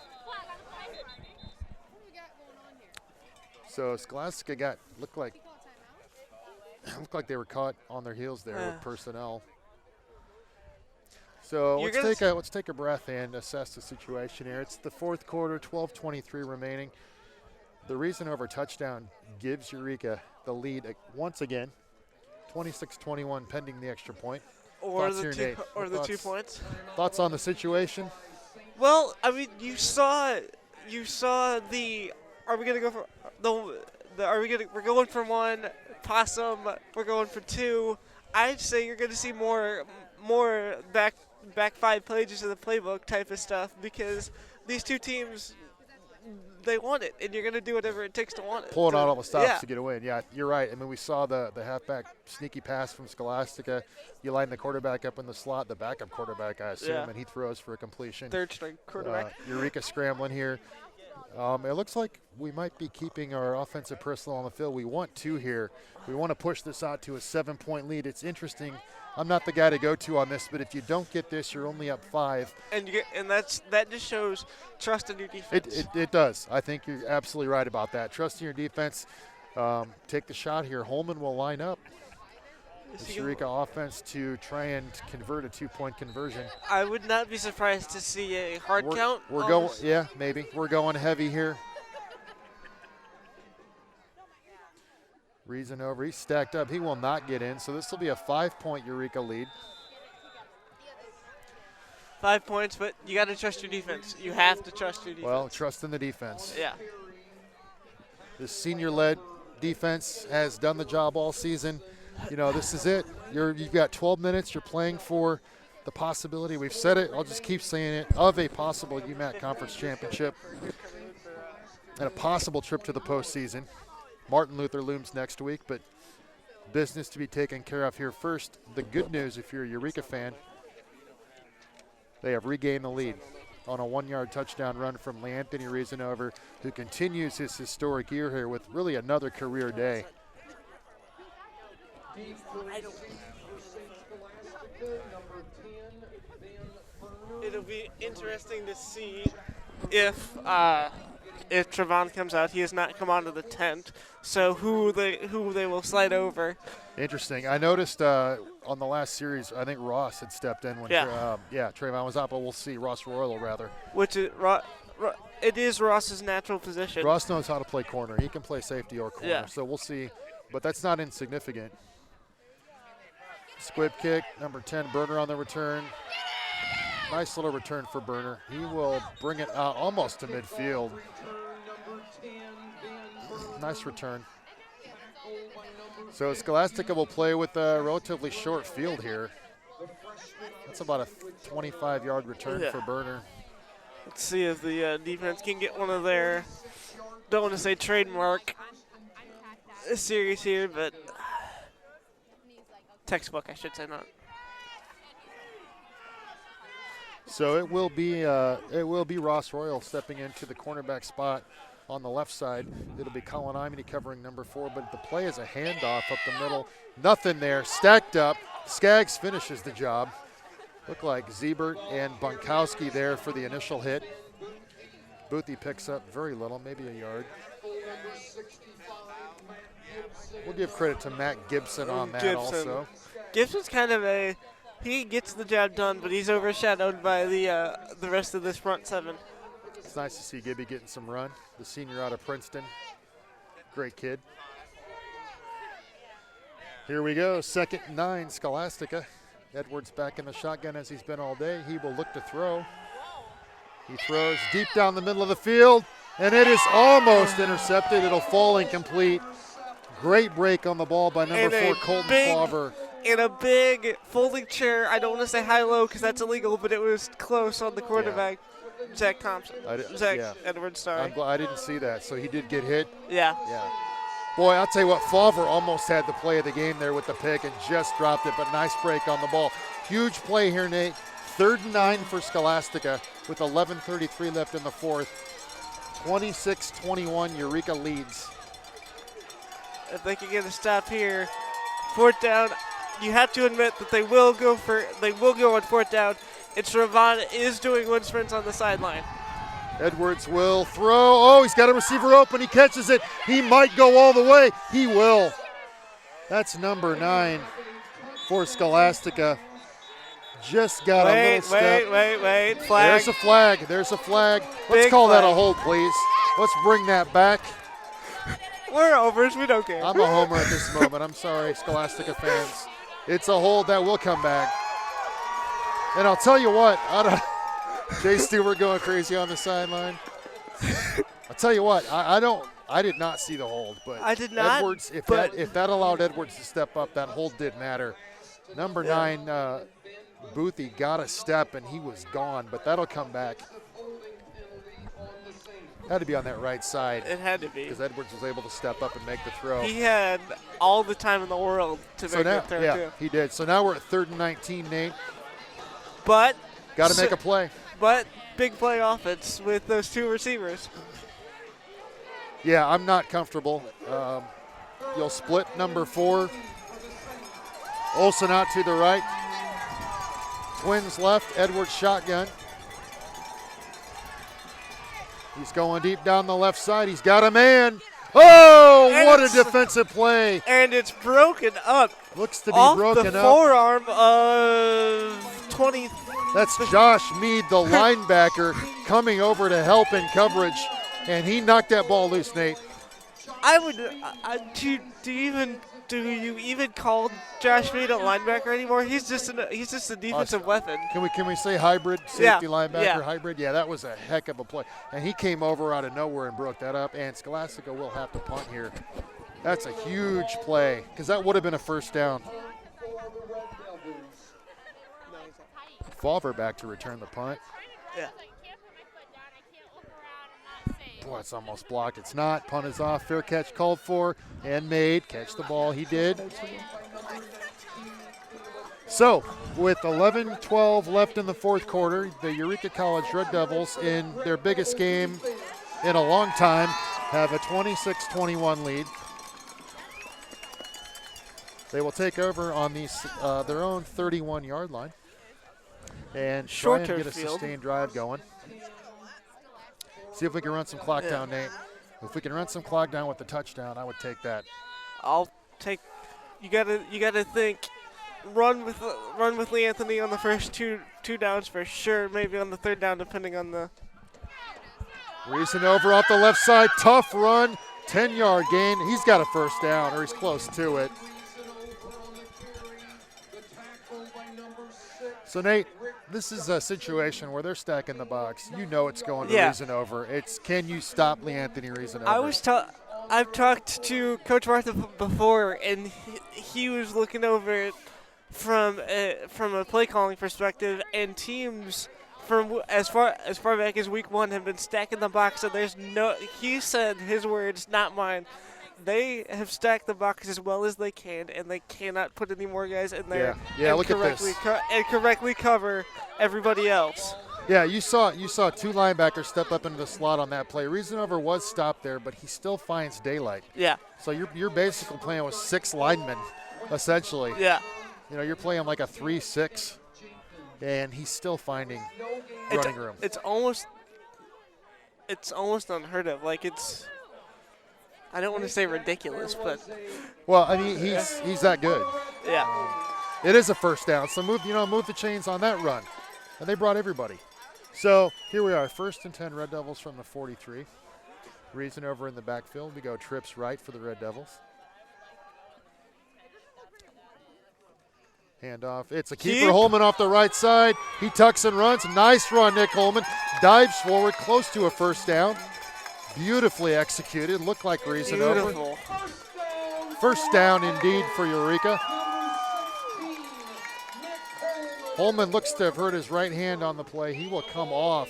So Scholastica looked like they were caught on their heels there with personnel. So let's take a breath and assess the situation here. It's the 4th quarter, 12:23 remaining. The Reasonover touchdown gives Eureka the lead once again, 26-21 pending the extra point. Or the 2 points. Thoughts on the situation? Well, I mean, you saw the. Are we gonna go for we're going for 1 possum. We're going for 2. I'd say you're gonna see more back 5 pages of the playbook type of stuff because these 2 teams, they want it, and you're going to do whatever it takes to want it. Pulling out all the stops to get away. And yeah, you're right. I mean, we saw the halfback sneaky pass from Scholastica. You line the quarterback up in the slot, the backup quarterback, I assume, and he throws for a completion. 3rd string quarterback. Eureka scrambling here. It looks like we might be keeping our offensive personnel on the field. We want 2 here. We want to push this out to a 7-point lead. It's interesting. I'm not the guy to go to on this, but if you don't get this, you're only up 5. And that just shows trust in your defense. It does. I think you're absolutely right about that. Trust in your defense. Take the shot here. Holman will line up. The Eureka offense to try and convert a 2-point conversion. I would not be surprised to see a hard count. We're going, yeah, maybe. We're going heavy here. Reason over. He's stacked up. He will not get in. So this will be a 5-point Eureka lead. 5 points, but you got to trust your defense. You have to trust your defense. Well, trust in the defense. Yeah. This senior-led defense has done the job all season. You know, this is it. You've got 12 minutes. You're playing for the possibility. We've said it. I'll just keep saying it, of a possible UMAC Conference Championship and a possible trip to the postseason. Martin Luther looms next week, but business to be taken care of here first. The good news, if you're a Eureka fan, they have regained the lead on a 1-yard touchdown run from Anthony Reasonover, who continues his historic year here with really another career day. It'll be interesting to see if Trevon comes out. He has not come onto the tent, so who they will slide over. Interesting. I noticed on the last series, I think Ross had stepped in when Trayvon was out, but we'll see. Ross Royal, rather. Which is it is Ross's natural position. Ross knows how to play corner. He can play safety or corner, so we'll see. But that's not insignificant. Squib kick, number 10, Burner on the return. Nice little return for Burner. He will bring it out almost to midfield. Nice return. So Scholastica will play with a relatively short field here. That's about a 25-yard return for Burner. Let's see if the defense can get one of their, don't want to say trademark series here, but textbook, I should say, not. So it will be Ross Royal stepping into the cornerback spot on the left side. It'll be Colin Imedy covering number 4, but the play is a handoff up the middle. Nothing there, stacked up. Skaggs finishes the job. Look like Ziebert and Bunkowski there for the initial hit. Boothie picks up very little, maybe a yard. We'll give credit to Matt Gibson on that also. Gibson's kind of he gets the job done, but he's overshadowed by the rest of this front seven. It's nice to see Gibby getting some run. The senior out of Princeton. Great kid. Here we go, 2nd and 9, Scholastica. Edwards back in the shotgun as he's been all day. He will look to throw. He throws deep down the middle of the field, and it is almost intercepted. It'll fall incomplete. Great break on the ball by number 4, Colton Fauver. In a big folding chair. I don't want to say high-low because that's illegal, but it was close on the quarterback, Zach Thompson. Edwards, sorry. I didn't see that, so he did get hit. Yeah. Boy, I'll tell you what, Fauver almost had the play of the game there with the pick and just dropped it, but nice break on the ball. Huge play here, Nate. 3rd and 9 for Scholastica with 11:33 left in the 4th. 26-21, Eureka leads. If they can get a stop here, 4th down, you have to admit that they will go on 4th down. And Trevon is doing wind sprints on the sideline. Edwards will throw. Oh, he's got a receiver open. He catches it. He might go all the way. He will. That's number 9 for Scholastica. Just got a little step. Wait. Flag. There's a flag. Let's call that a hold, please. Let's bring that back. We're overs. We don't care. I'm a homer at this moment. I'm sorry, Scholastica fans. It's a hold that will come back. And I'll tell you what, Jay Stewart going crazy on the sideline. I'll tell you what, I did not see the hold, but I did not. Edwards, if that allowed Edwards to step up, that hold did matter. Number 9, Boothie got a step and he was gone, but that'll come back. Had to be on that right side. It had to be. Because Edwards was able to step up and make the throw. He had all the time in the world to make that throw, too. He did. So now we're at 3rd and 19, Nate. But got to make a play. But big play offense with those 2 receivers. Yeah, I'm not comfortable. You'll split number 4. Olsen out to the right. Twins left. Edwards shotgun. He's going deep down the left side. He's got a man. Oh, and what a defensive play. And it's broken up. Looks to be broken up. Off the forearm of 20. That's Josh Mead, the linebacker, coming over to help in coverage. And he knocked that ball loose, Nate. I would. Do you even call Josh Reed a linebacker anymore? He's just a defensive weapon. Can we say hybrid safety Yeah, linebacker yeah. hybrid? Yeah, that was a heck of a play, and he came over out of nowhere and broke that up. And Scholastica will have to punt here. That's a huge play because that would have been a first down. Favre back to return the punt. Yeah. Boy, it's almost blocked. It's not. Punt is off. Fair catch called for and made. Catch the ball. He did. So, with 11-12 left in the fourth quarter, the Eureka College Red Devils, in their biggest game in a long time, have a 26-21 lead. They will take over on their own 31-yard line and try and get a sustained drive going. See if we can run some clock down, Nate. If we can run some clock down with the touchdown, I would take that. I'll take. You gotta think. Run with Lee Anthony on the first two downs for sure. Maybe on the third down, depending on the. Reason over off the left side, tough run, 10-yard gain. He's got a first down, or he's close to it. So, Nate, this is a situation where they're stacking the box. You know it's going to Reason over. It's can you stop Lee Anthony Reason over? I've talked to Coach Martha before, and he was looking over it from a play calling perspective, and teams from as far back as week 1 have been stacking the box. And there's no. He said his words, not mine. They have stacked the box as well as they can, and they cannot put any more guys in there. Yeah. Look at this. And correctly cover everybody else. Yeah, you saw 2 linebackers step up into the slot on that play. Reasonover was stopped there, but he still finds daylight. Yeah. So you're basically playing with 6 linemen, essentially. Yeah. You know, you're playing like a 3-6, and he's still finding running room. It's almost unheard of. Like I don't want to say ridiculous, but well, I mean he's that good. Yeah. It is a first down, so move the chains on that run, and they brought everybody. So here we are, 1st and 10 Red Devils from the 43. Reason over in the backfield. We go trips right for the Red Devils. Handoff. It's a keeper. Holman off the right side. He tucks and runs. Nice run, Nick Holman. Dives forward, close to a first down. Beautifully executed. Looked like Reason over. First down indeed for Eureka. Holman looks to have hurt his right hand on the play. He will come off.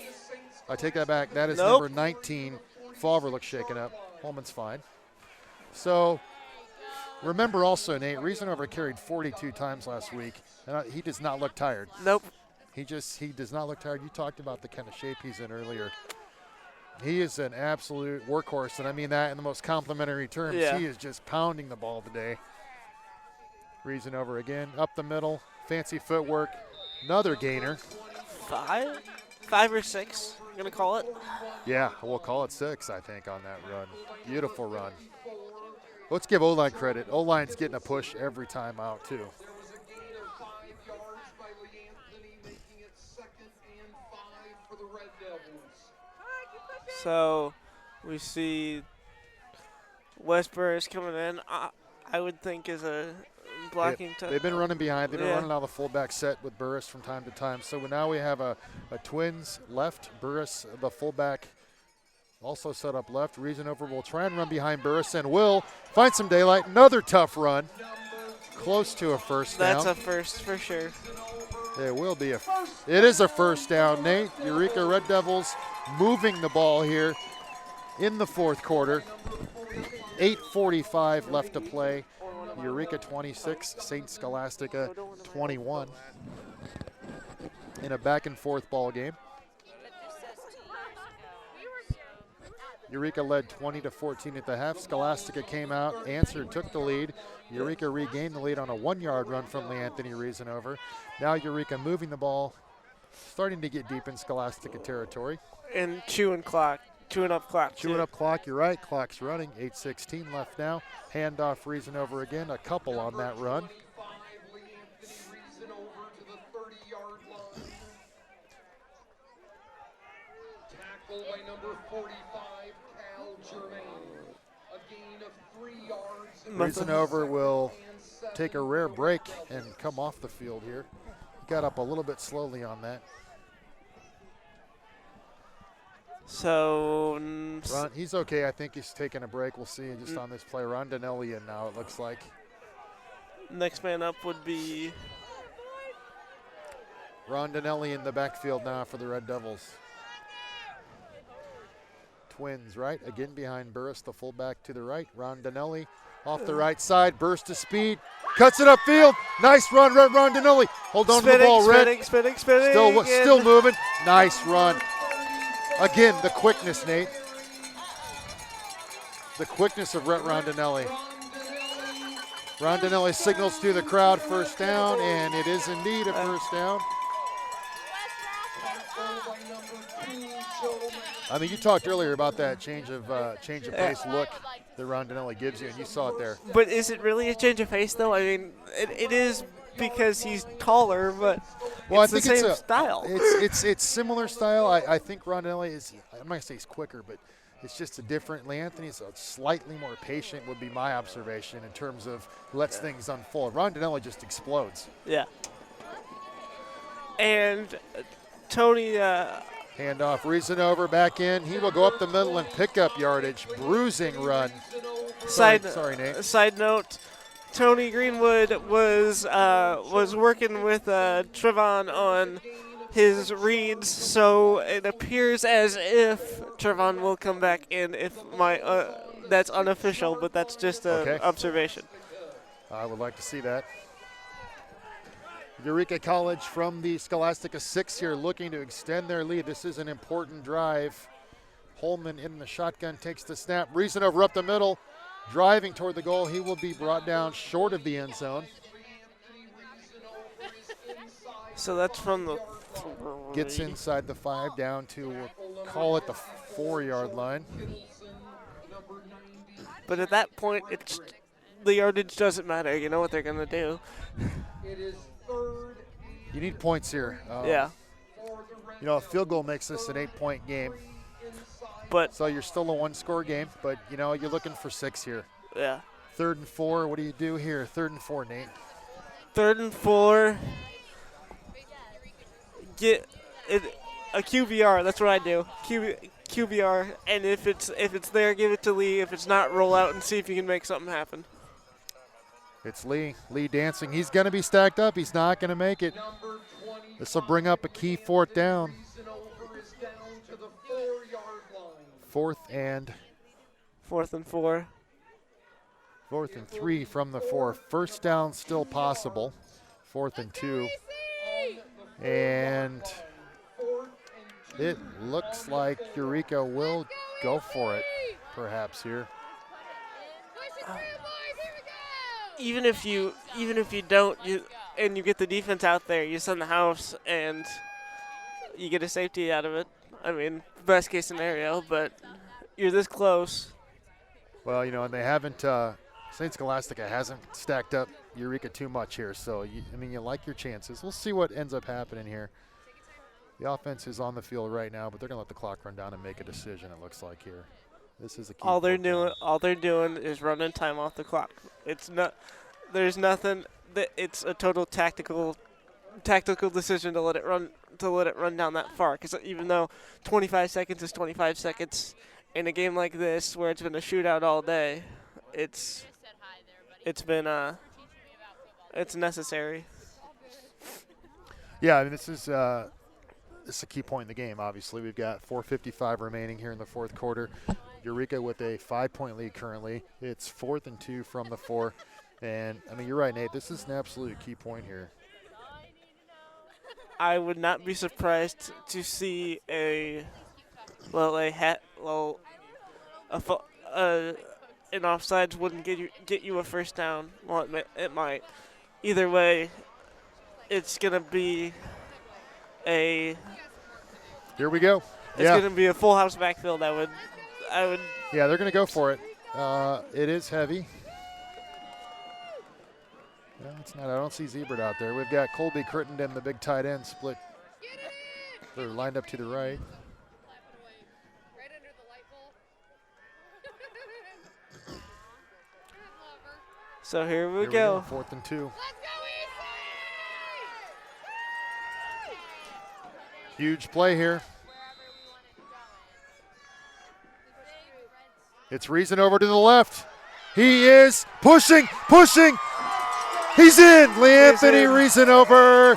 I take that back. That is number 19. Favre looks shaken up. Holman's fine. So remember also, Nate, Reasonover carried 42 times last week, and he does not look tired. Nope. He does not look tired. You talked about the kind of shape he's in earlier. He is an absolute workhorse, and I mean that in the most complimentary terms. Yeah. He is just pounding the ball today. Reasonover again, up the middle, fancy footwork, another gainer. 5 or 6, you're going to call it? Yeah, we'll call it 6, I think, on that run. Beautiful run. Let's give O-line credit. O-line's getting a push every time out, too. So we see Wes Burris coming in. I would think is a blocking. They've been running behind. They've been running out of the fullback set with Burris from time to time. So now we have a twins left. Burris, the fullback, also set up left. Reasonover will try and run behind Burris and will find some daylight. Another tough run. Close to a first down. That's a first for sure. It will be it is a first down, Nate. Eureka Red Devils moving the ball here in the fourth quarter. 8:45 left to play. Eureka 26, St. Scholastica 21 in a back and forth ball game. Eureka led 20-14 at the half. Scholastica came out, answered, took the lead. Eureka regained the lead on a 1-yard run from Lee Anthony Reasonover. Now Eureka moving the ball, starting to get deep in Scholastica territory. And chewing up clock. Chewing up clock, you're right. Clock's running. 8:16 left now. Handoff Reasonover again. A couple on that run. Tackle by number 45, Cal Germain. A gain of Reasonover will take a rare break and come off the field here. He got up a little bit slowly on that. So Ron, he's okay. I think he's taking a break. We'll see just on this play. Rondinelli in now, it looks like. next man up would be Rondinelli in the backfield now for the Red Devils. Twins, right? Again behind Burris, the fullback to the right. Rondinelli off the right side, burst of speed, cuts it upfield. Nice run, Red Rondinelli. Hold on to the ball, Red. Spinning. Still moving. Nice run. Again, the quickness, Nate. The quickness of Rhett Rondinelli. Rondinelli signals to the crowd, first down, and it is indeed a first down. I mean, you talked earlier about that change of pace look that Rondinelli gives you, and you saw it there. But is it really a change of pace, though? I mean, it is because he's taller, but Well, it's I think the same style. It's similar style. I think Rondinelli is. I'm not gonna say he's quicker, but it's just a different. Anthony's slightly more patient, would be my observation in terms of lets things unfold. Rondinelli just explodes. Yeah. And Tony. Handoff, Reasonover back in. He will go up the middle and pick up yardage. Bruising run. Sorry, Nate. Side note: Tony Greenwood was working with Trevon on his reads, so it appears as if Trevon will come back in. If that's unofficial, but that's just an observation. I would like to see that. Eureka College from the Scholastica 6 here looking to extend their lead. This is an important drive. Holman in the shotgun takes the snap. Reasonover up the middle, driving toward the goal. He will be brought down short of the end zone. So that's from the Gets inside the 5 down to, we'll call it the 4-yard line. But at that point, the yardage doesn't matter. You know what they're going to do. You need points here. Yeah. You know, a field goal makes this an 8-point game. But so you're still a 1-score game, but, you know, you're looking for 6 here. Yeah. 3rd and 4, what do you do here? 3rd and 4, Nate. 3rd and 4. Get it, a QBR. That's what I do. QBR, and if it's there, give it to Lee. If it's not, roll out and see if you can make something happen. It's Lee. Lee dancing. He's going to be stacked up. He's not going to make it. This will bring up a key 4th down. 4th and 4. 4th and 3 from the 4. First down still possible. 4th and 2. And it looks like Eureka will go for it, perhaps here. Even if you don't, and you get the defense out there, you send the house and you get a safety out of it. I mean, best case scenario, but you're this close. Well, you know, and they haven't. St. Scholastica hasn't stacked up Eureka too much here, so you like your chances. We'll see what ends up happening here. The offense is on the field right now, but they're gonna let the clock run down and make a decision. It looks like here. This is a key. All they're doing is running time off the clock. It's not. There's nothing. It's a total tactical decision to let it run down that far. Because even though 25 seconds is 25 seconds in a game like this, where it's been a shootout all day, it's necessary. Yeah, I mean, this is a key point in the game. Obviously, we've got 4:55 remaining here in the 4th quarter. Eureka with a 5-point lead currently. It's 4th and 2 from the 4. And, I mean, you're right, Nate. This is an absolute key point here. I would not be surprised to see an offsides wouldn't get you a first down. Well, it might. Either way, it's gonna be a. Here we go. It's gonna be a full house backfield. I would. Yeah, they're gonna go for it. It is heavy. No, it's not. I don't see Zebert out there. We've got Colby Crittenden, the big tight end, split. They're lined up to the right. So here we Here go. 4th and 2. Huge play here. It's Reason over to the left. He is pushing. He's in. Leanthony Reason over.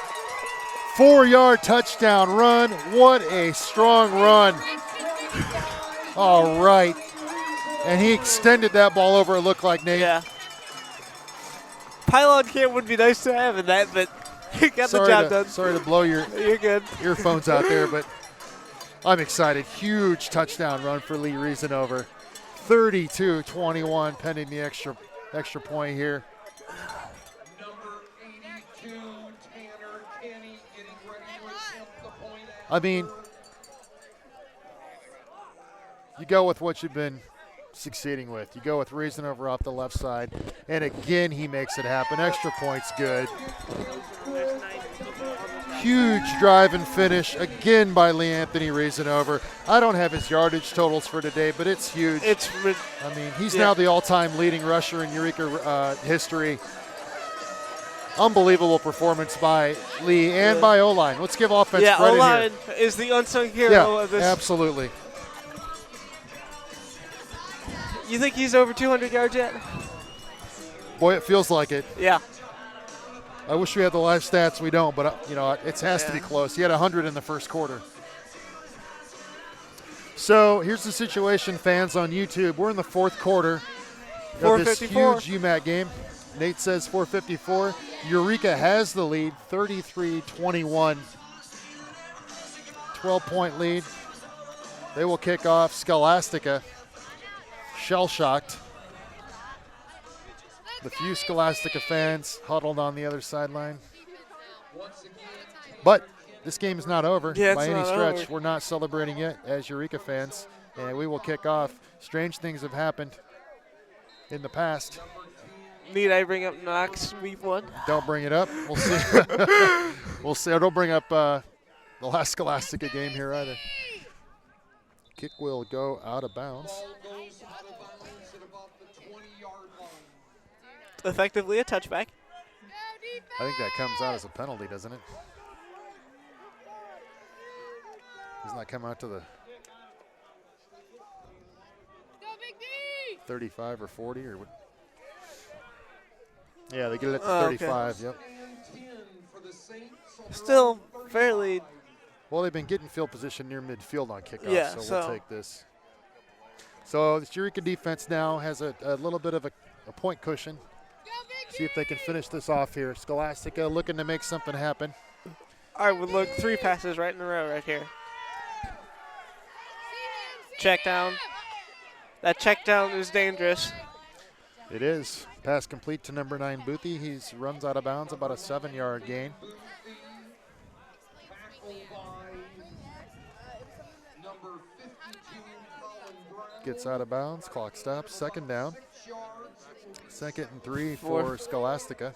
4-yard touchdown run. What a strong run. All right. And he extended that ball over, it looked like, Nate. Yeah. Pylon cam would be nice to have in that, but he got the job done. Sorry to blow your You're good. earphones out there, but I'm excited. Huge touchdown run for Lee Reason over. 32-21 pending the extra point here. Number 82, Tanner Kenny, getting ready to attempt the point. I mean, you go with what you've been succeeding with. You go with Reason over off the left side, and again he makes it happen. Extra point's good. Huge drive and finish again by Leanthony Reason over. I don't have his yardage totals for today, but it's huge. I mean, he's now the all-time leading rusher in Eureka history. Unbelievable performance by Lee and by O-line. Let's give offense credit here. O-line is the unsung hero of this. Absolutely. You think he's over 200 yards yet? Boy, it feels like it. Yeah. I wish we had the live stats. We don't, but it has to be close. He had 100 in the first quarter. So here's the situation, fans on YouTube. We're in the 4th quarter of this huge UMAC game. Nate says 4:54. Eureka has the lead, 33-21. 12-point lead. They will kick off. Scholastica, shell-shocked. The few Scholastica fans huddled on the other sideline. But this game is not over by any stretch. We're not celebrating yet as Eureka fans, and we will kick off. Strange things have happened in the past. Need I bring up Knox week 1? Don't bring it up. We'll see. We'll see. Don't bring up the last Scholastica game here either. Kick will go out of bounds. Effectively a touchback. I think that comes out as a penalty, doesn't it? Doesn't that come out to the 35 or 40 or what? Yeah, they get it at the 35. Okay. Yep. Still fairly. Well, they've been getting field position near midfield on kickoff, so we'll take this. So the Eureka defense now has a little bit of a point cushion. See if they can finish this off here. Scholastica looking to make something happen. All right, we'll look 3 passes right in a row right here. Check down. That check down is dangerous. It is. Pass complete to number 9, Boothie. He runs out of bounds, about a 7-yard gain. Gets out of bounds. Clock stops. 2nd down. 2nd and 3 for Scholastica.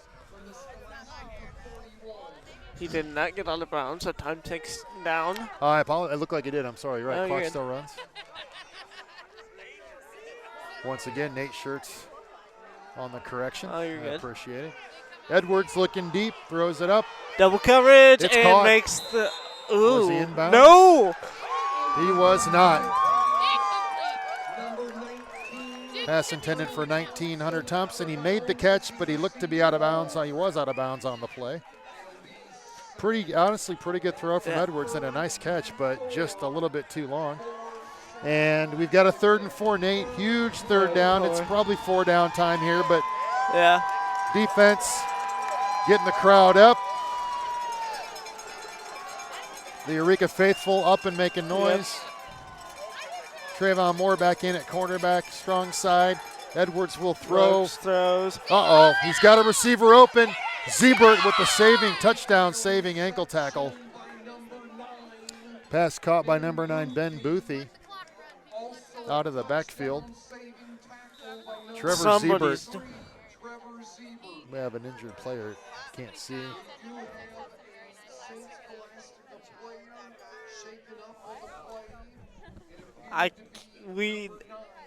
He did not get out of bounds. So time ticks down. I apologize. It looked like he did. I'm sorry. You're right. Oh, Clock still runs. Once again, Nate Shirts on the correction. Oh, you're good. I appreciate it. Edwards looking deep, throws it up. Double coverage it's and caught. Makes the. Ooh. Was he inbound? No! He was not. Pass intended for 19, Hunter Thompson. He made the catch, but he looked to be out of bounds. He was out of bounds on the play. Honestly, pretty good throw from Edwards and a nice catch, but just a little bit too long. And we've got a 3rd and 4, Nate. Huge 3rd down. It's probably 4 down time here, but defense getting the crowd up. The Eureka faithful up and making noise. Trayvon Moore back in at cornerback, strong side. Edwards will throw. Throws. Uh-oh, he's got a receiver open. Ziebert with the touchdown-saving ankle tackle. Pass caught by number 9, Ben Boothie. Out of the backfield. Trevor Ziebert. We have an injured player. Can't see. We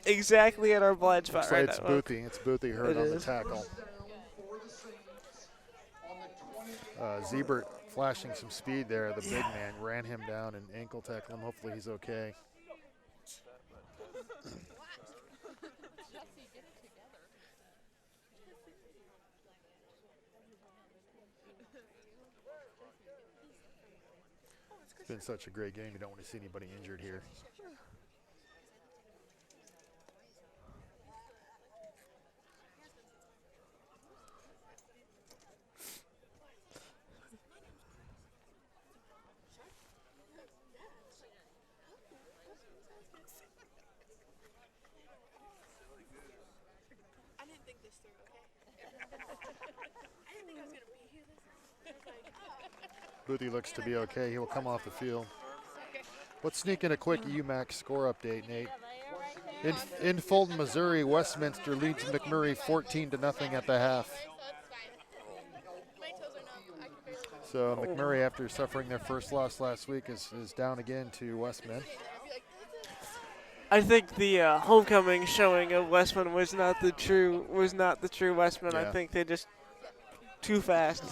exactly at our blind spot right it's now. Boothie. It's Boothie hurt on the tackle. Ziebert flashing some speed there. The big man ran him down and ankle tackled him. Hopefully he's okay. It's been such a great game. You don't want to see anybody injured here. I didn't think this through, okay? I didn't think I was going to be here this long. Boothie looks to be okay. He will come off the field. Let's sneak in a quick UMAC score update, Nate. In Fulton, Missouri, Westminster leads McMurray 14-0 at the half. So McMurray, after suffering their first loss last week, is down again to Westman. I think the homecoming showing of Westman was not the true Westman. Yeah. I think they just too fast.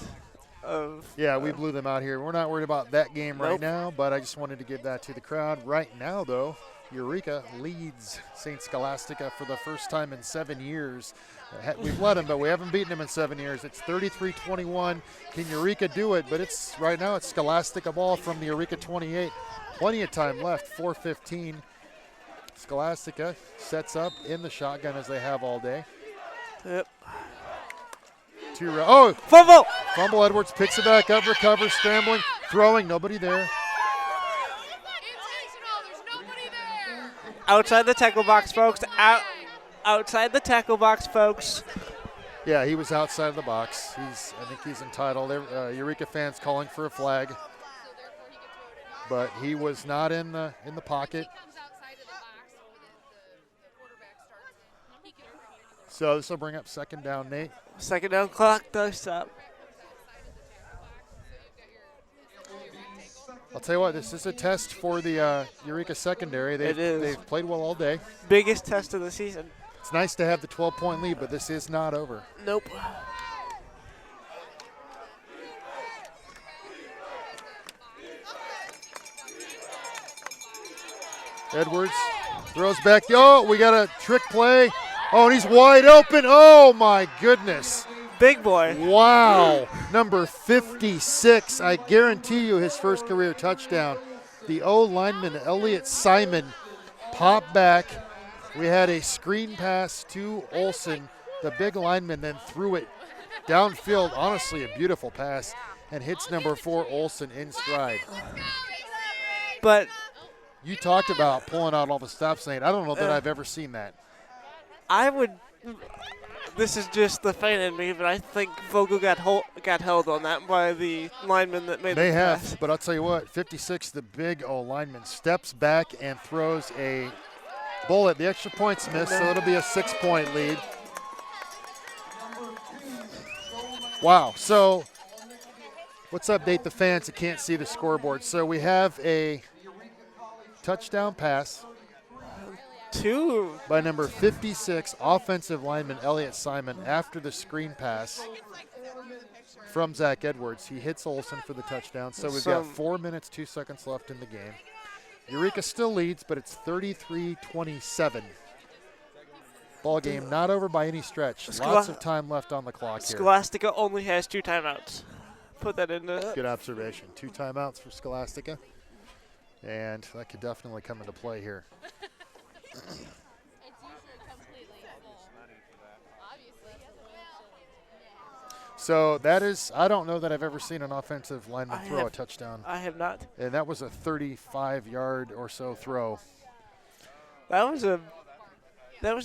We blew them out here. We're not worried about that game right Nope. now, but I just wanted to give that to the crowd. Right now, though, Eureka leads St. Scholastica for the first time in 7 years. We've led them, but we haven't beaten them in 7 years. It's 33-21. Can Eureka do it? But right now it's Scholastica ball from the Eureka 28. Plenty of time left, 4:15. Scholastica sets up in the shotgun as they have all day. Yep. Fumble! Fumble. Edwards picks it back up, recovers, scrambling, throwing. Nobody there. Intentional. There's nobody there. Outside the tackle box, folks. Outside the tackle box, folks. Yeah, he was outside of the box. I think he's entitled. Eureka fans calling for a flag, but he was not in the pocket. He comes outside of the box when the quarterback starts in. He can bring it. So this will bring up second down, Nate. Second down clock does stop. I'll tell you what, this is a test for the Eureka secondary. It is. They've played well all day. Biggest test of the season. It's nice to have the 12-point lead, but this is not over. Nope. Edwards throws back. Oh, we got a trick play. Oh, and he's wide open. Oh, my goodness. Big boy. Wow. Number 56. I guarantee you his first career touchdown. The O lineman, Elliott Simon, popped back. We had a screen pass to Olson. The big lineman then threw it downfield. Honestly, a beautiful pass. And hits number 4, Olson, in stride. But You talked about pulling out all the stops, Nate. I don't know that I've ever seen that. This is just the fan in me, but I think Vogel got held on that by the lineman that made They the have, pass. but I'll tell you what, 56, the big O lineman, steps back and throws a bullet. The extra point's missed, so it'll be a 6-point lead. Wow, so let's update the fans that can't see the scoreboard. So we have a touchdown pass by number 56, offensive lineman Elliott Simon, after the screen pass from Zach Edwards. He hits Olson for the touchdown. So we've got 4 minutes, 2 seconds left in the game. Eureka still leads, but it's 33-27. Ball game not over by any stretch. Lots of time left on the clock here. Scholastica only has 2 timeouts. Put that into. Good observation. 2 timeouts for Scholastica. And that could definitely come into play here. It's usually completely full. Obviously. So that is, I don't know that I've ever seen an offensive lineman throw a touchdown. I have not. And that was a 35-yard or so throw. That was a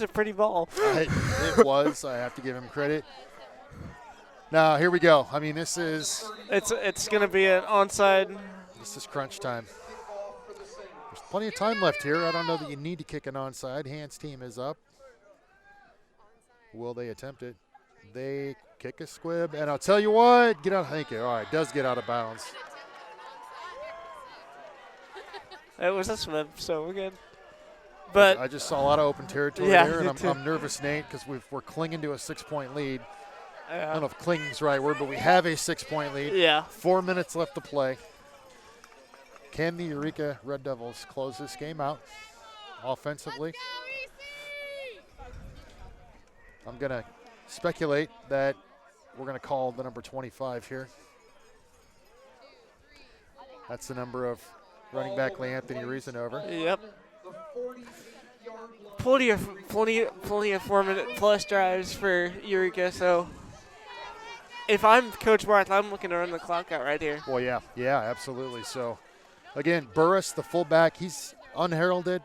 pretty ball. It was. I have to give him credit. Now, here we go. I mean, this is. It's going to be an onside. This is crunch time. There's plenty of time left here. I don't know that you need to kick an onside. Hans' team is up. Will they attempt it? They kick a squib, and I'll tell you what, get out. Thank you. All right, does get out of bounds. It was a swim, so we're good. But I just saw a lot of open territory yeah, there, and I'm nervous, Nate, because we're clinging to a 6-point lead. I don't know if clinging's the right word, but we have a 6-point lead. Yeah. 4 minutes left to play. Can the Eureka Red Devils close this game out offensively? I'm going to speculate that we're going to call the number 25 here. That's the number of running back Anthony Reasonover. Yep. Plenty of 4-minute plus drives for Eureka. So if I'm Coach Barth, I'm looking to run the clock out right here. Well, yeah, absolutely. So again, Burris, the fullback, he's unheralded,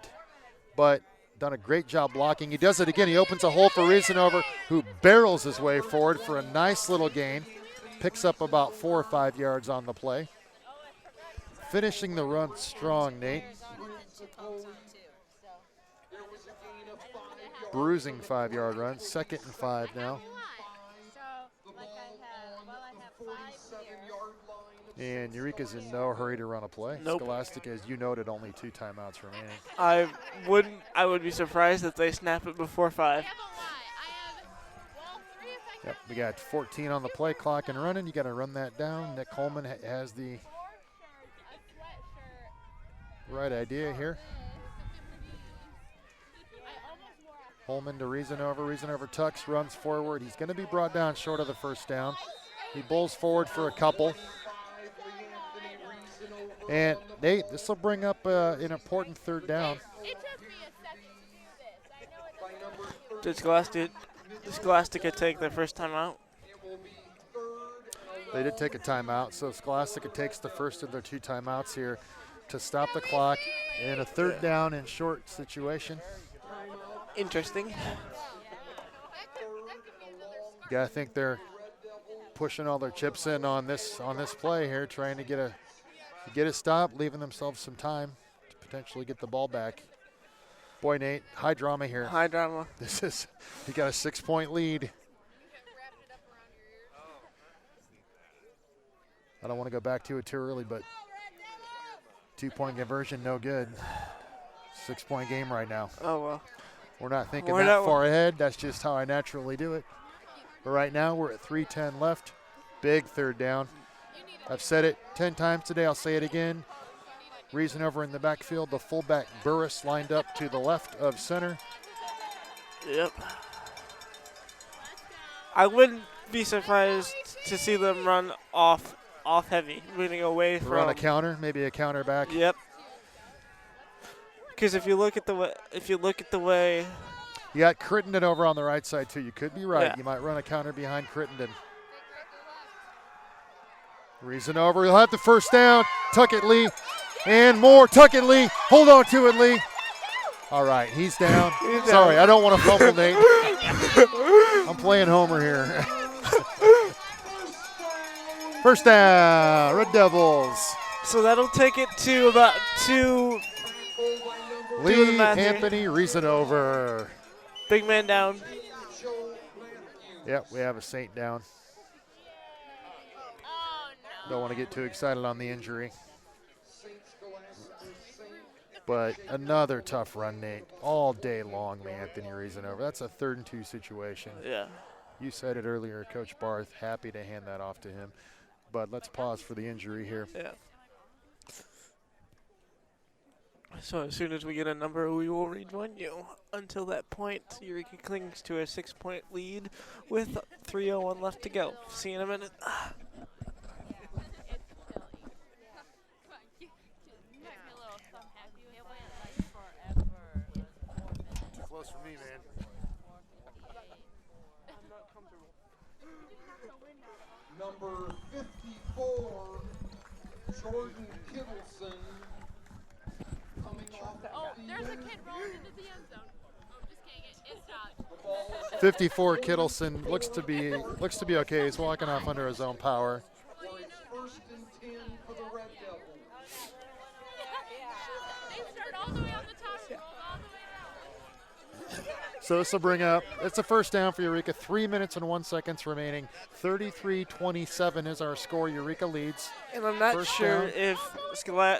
but done a great job blocking. He does it again. He opens a hole for Reasonover, who barrels his way forward for a nice little gain. Picks up about 4 or 5 yards on the play. Finishing the run strong, Nate. Bruising 5-yard run. 2nd and 5 now. And Eureka's in no hurry to run a play. Nope. Scholastica, as you noted, only 2 timeouts remaining. I would be surprised if they snap it before 5. Yep, we got 14 on the play clock and running. You got to run that down. Nick Coleman has the right idea here. Holman to Reasonover. Reasonover tucks, runs forward. He's going to be brought down short of the first down. He bowls forward for a couple. And Nate, this will bring up an important 3rd down. Did Scholastica take their first time out? They did take a timeout, so Scholastica takes the first of their 2 timeouts here to stop the clock in a 3rd down and short situation. Interesting. Yeah, I think they're pushing all their chips in on this play here, trying to get a stop, leaving themselves some time to potentially get the ball back. Boy, Nate, high drama here. High drama. You got a 6-point lead. I don't want to go back to it too early, but 2-point conversion, no good. 6-point game right now. Oh, well. We're not thinking that far ahead. That's just how I naturally do it. But right now we're at 3:10 left. Big 3rd down. I've said it 10 times today. I'll say it again. Reasonover in the backfield. The fullback Burris lined up to the left of center. Yep. I wouldn't be surprised to see them run off heavy, moving away from. Run a counter, maybe a counter back. Yep. Because if you look at the way, you got Crittenden over on the right side too. You could be right. Yeah. You might run a counter behind Crittenden. Reasonover, he'll have the first down. Tuck it, Lee, and more. Tuck it, Lee. Hold on to it, Lee. All right, he's down. Sorry, I don't want to fumble, Nate. I'm playing Homer here. First down, Red Devils. So that'll take it to about 2. Lee Anthony Reasonover. Big man down. Yep, we have a Saint down. Don't want to get too excited on the injury. But another tough run, Nate. All day long, Anthony Reasonover. That's a 3rd and 2 situation. Yeah. You said it earlier, Coach Barth. Happy to hand that off to him. But let's pause for the injury here. Yeah. So as soon as we get a number, we will rejoin you. Until that point, Eureka clings to a 6-point lead with 3:01 left to go. See you in a minute. Close for me, man. Number 54, Jordan Kittleson, coming off the There's a kid rolling into the end zone. Oh, just kidding. It stopped. the ball. 54 Kittleson looks to be okay. He's walking off under his own power. For its 1st and 10 for the Red Devils. They start all the way on the top and roll all the way down. So this will bring up, it's a first down for Eureka. 3 minutes and 1 second remaining. 33-27 is our score. Eureka leads. And I'm not First sure down. if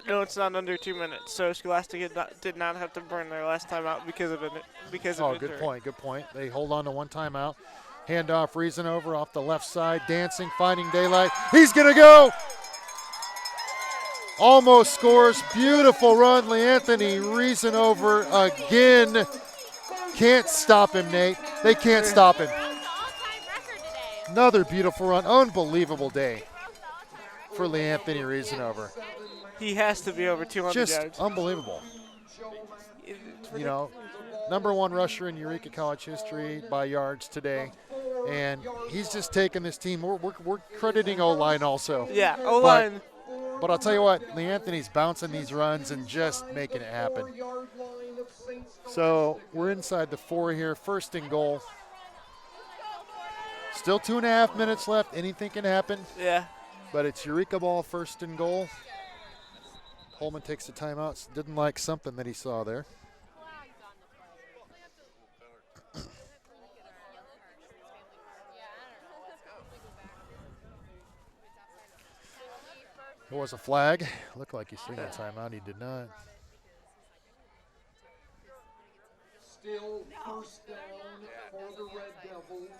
no, it's not under 2 minutes. So Scholastica did not have to burn their last time out because of Oh, injury. good point. They hold on to 1 timeout. Handoff, Reasonover off the left side, dancing, finding daylight. He's going to go. Almost scores. Beautiful run, Leanthony Reasonover again. Can't stop him, Nate. They can't stop him. Another beautiful run. Unbelievable day for Leanthony Reasonover. He has to be over 200 Just yards. unbelievable. You know, #1 rusher in Eureka College history by yards today. And he's just taking this team. We're crediting O-line also. Yeah, O-line. But I'll tell you what, Leanthony's bouncing these runs and just making it happen. So we're inside the 4 here, 1st and goal. Still 2.5 minutes left. Anything can happen. Yeah. But it's Eureka ball, 1st and goal. Holman takes a timeout. Didn't like something that he saw there. There was a flag. Looked like he swung a timeout. He did not. Still 1st down for the Red Devils.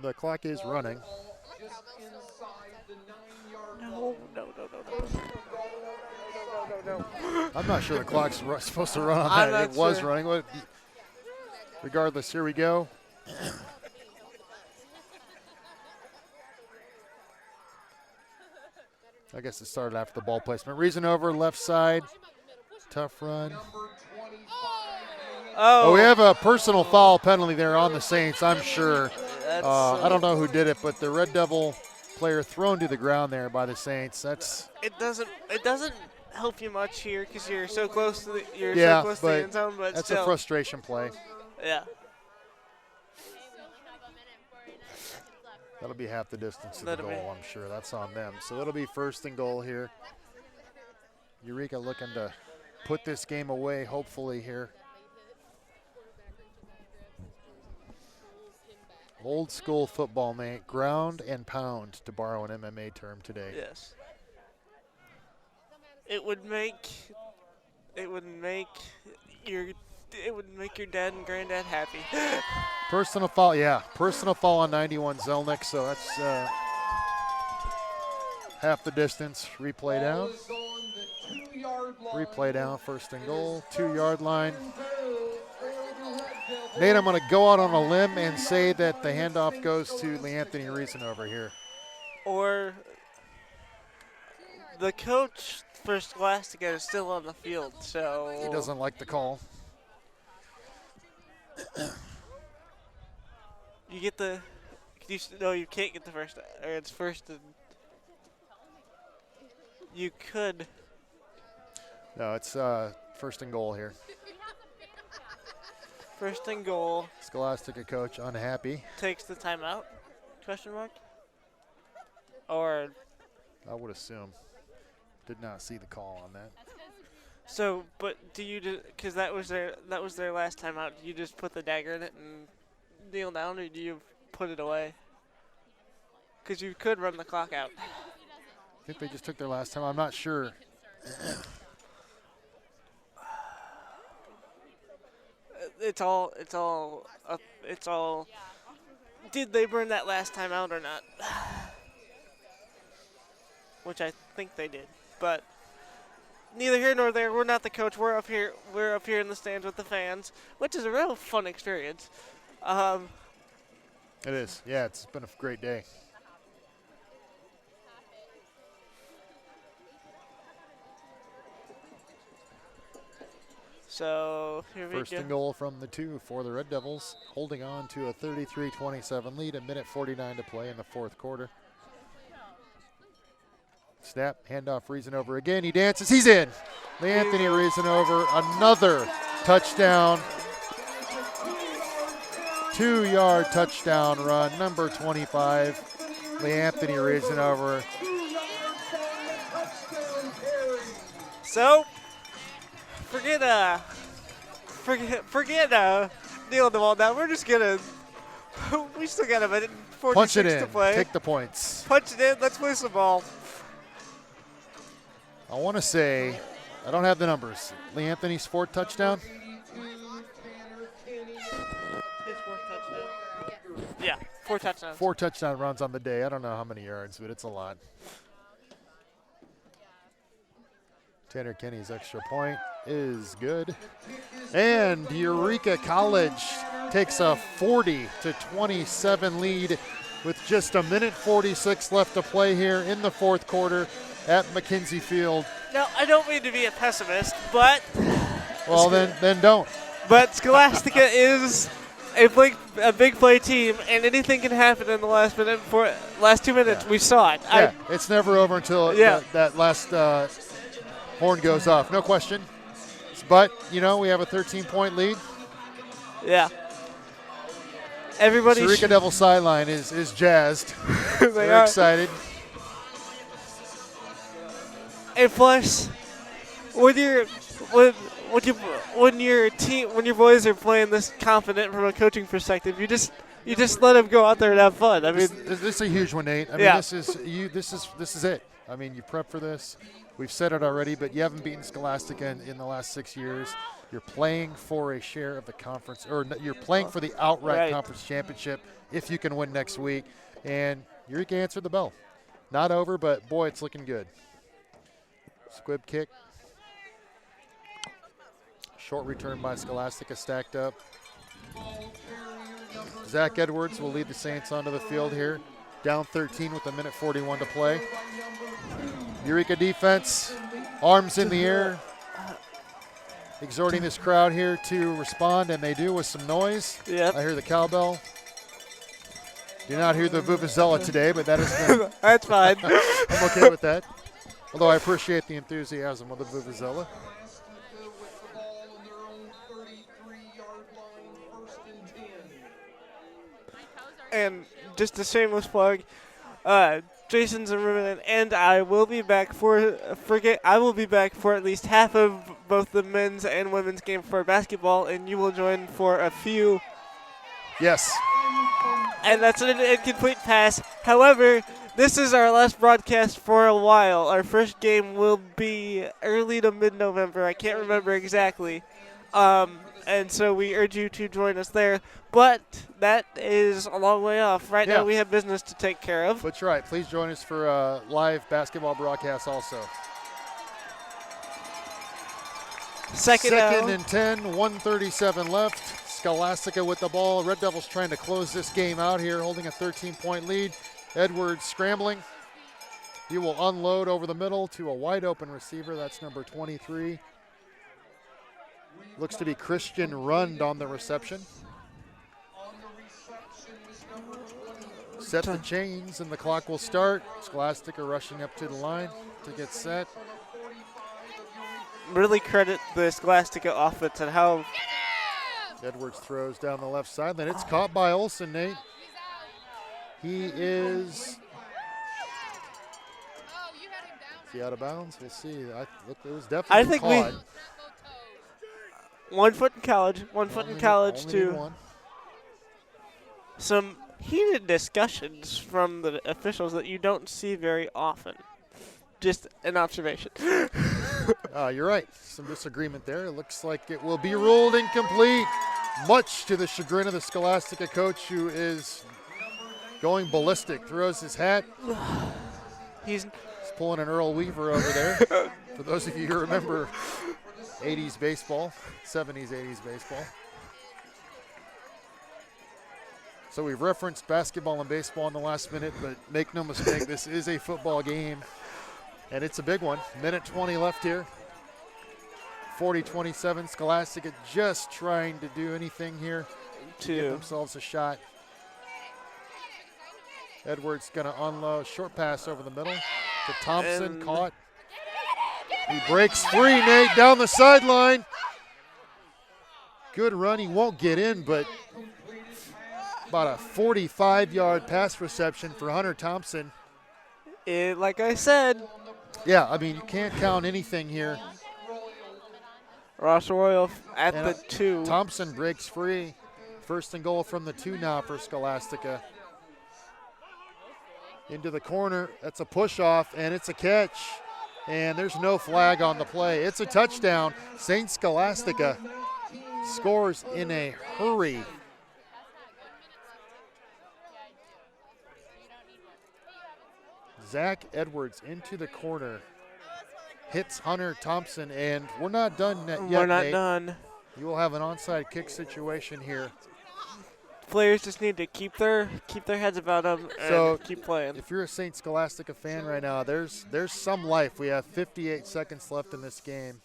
The clock is running. Just inside the 9-yard No. I'm not sure the clock's supposed to run on I'm that. not It was sure. running. Regardless, here we go. I guess it started after the ball placement. Reasonover, left side. Tough run. Oh, we have a personal foul penalty there on the Saints, I'm sure. I don't know who did it, but the Red Devil player thrown to the ground there by the Saints. It doesn't help you much here because you're so close to the but the end zone, but that's still. a frustration play. Yeah. That'll be half the distance to the That'll be. goal, I'm sure. That's on them. So it'll be 1st and goal here. Eureka looking to put this game away, hopefully, here. Old school football, Nate. Ground and pound, to borrow an MMA term today. Yes. It would make your dad and granddad happy. Personal foul, yeah. Personal foul on 91 Zelnick, so that's half the distance. Replay down. Replay down, 1st and goal, 2-yard line. Nate, I'm going to go out on a limb and say that the handoff goes to Leanthony Reasonover here. Or the coach for Scholastica is still on the field, so He doesn't like the call. you get the. No, you can't get the first. Or it's 1st and. You could. No, it's 1st and goal here. 1st and goal. Scholastica coach unhappy. Takes the timeout? Question mark. Or I would assume. Did not see the call on that. so, but do you just because that was their last timeout? Do you just put the dagger in it and kneel down, or do you put it away? Because you could run the clock out. I think they just took their last time. I'm not sure. It's all. Did they burn that last time out or not? Which I think they did, but neither here nor there. We're not the coach. We're up here. We're up here in the stands with the fans, which is a real fun experience. It is. Yeah, it's been a great day. So here we 1st go. and goal from the 2 for the Red Devils, holding on to a 33-27 lead, a minute 49 to play in the 4th quarter. Snap, handoff, Reasonover again. He dances. He's in. Leanthony Reasonover, another touchdown. 2-yard touchdown run, number 25. Leanthony Reasonover. So forget kneeling the ball down. We're just gonna. We still got a minute and 46 Punch it in. to play. Take the points. Punch it in. Let's play some ball. I want to say I don't have the numbers. Lee Anthony's 4th touchdown. His 4th touchdown. Yeah, 4 touchdowns. 4 touchdown runs on the day. I don't know how many yards, but it's a lot. Tanner Kenny's extra point is good. And Eureka College takes a 40-27 lead with just 1:46 left to play here in the 4th quarter at McKenzie Field. Now, I don't mean to be a pessimist, but Well, then don't. but Scholastica is a big play team, and anything can happen in the last 2 minutes. Yeah. We saw it. Yeah, it's never over until Yeah. that last horn goes off. No question. But, we have a 13-point lead. Yeah. Everybody. Eureka Devil sideline is jazzed. They They're are. excited. And plus, when your boys are playing this confident from a coaching perspective, you just let them go out there and have fun. I mean, This is a huge one, Nate. I mean, Yeah. this is it. I mean, you prep for this. We've said it already, but you haven't beaten Scholastica in the last 6 years. You're playing for a share of the conference, or you're playing for the outright Right. conference championship if you can win next week. And Eureka answered the bell. Not over, but boy, it's looking good. Squib kick. Short return by Scholastica, stacked up. Zach Edwards will lead the Saints onto the field here. Down 13 with 1:41 to play. Eureka defense, arms in the air, exhorting this crowd here to respond, and they do with some noise. Yep. I hear the cowbell. Do not hear the vuvuzela today, but that is good. that's fine. I'm okay with that. Although I appreciate the enthusiasm of the vuvuzela. With the ball on their own 33-yard line, 1st and 10. And just a shameless plug, Jason Zimmerman and I will be back for at least half of both the men's and women's game for basketball, and you will join for a few. Yes. And that's an incomplete pass. However, this is our last broadcast for a while. Our first game will be early to mid-November. I can't remember exactly. And so we urge you to join us there. But that is a long way off. Right Yeah. now we have business to take care of. That's right. Please join us for a live basketball broadcast also. Second and 10, 1:37 left. Scholastica with the ball. Red Devils trying to close this game out here, holding a 13-point lead. Edwards scrambling. He will unload over the middle to a wide open receiver. That's number 23. Looks to be Christian Rund on the reception. On the reception is number 20. Set the chains and the clock will start. Scholastica rushing up to the line to get set. really credit the Scholastica offense and how Edwards throws down the left side. Then it's caught by Olsen, Nate. He is he out of bounds? We'll see. It was definitely caught. 1 foot in college, Only to one. some heated discussions from the officials that you don't see very often. Just an observation. You're right. Some disagreement there. It looks like it will be ruled incomplete, much to the chagrin of the Scholastica coach, who is going ballistic. Throws his hat. He's pulling an Earl Weaver over there. For those of you who remember 80s baseball, 70s, 80s baseball. So we've referenced basketball and baseball in the last minute, but make no mistake, this is a football game, and it's a big one. Minute 20 left here. 40-27, Scholastica just trying to do anything here to give themselves a shot. Edwards going to unload, short pass over the middle to Thompson, And caught. He breaks free, Nate, down the sideline. Good run, he won't get in, but about a 45-yard pass reception for Hunter Thompson. Like I said, Yeah, I mean, you can't count anything here. Ross Royal at And, the 2. Thompson breaks free. First and goal from the 2 now for Scholastica. Into the corner, that's a push off, and it's a catch. And there's no flag on the play. It's a touchdown. St. Scholastica scores in a hurry. Zach Edwards into the corner. Hits Hunter Thompson, and we're not done yet, We're not Nate. done. You will have an onside kick situation here. Players just need to keep their heads about them and keep playing. If you're a St. Scholastica fan right now, there's some life. We have 58 seconds left in this game.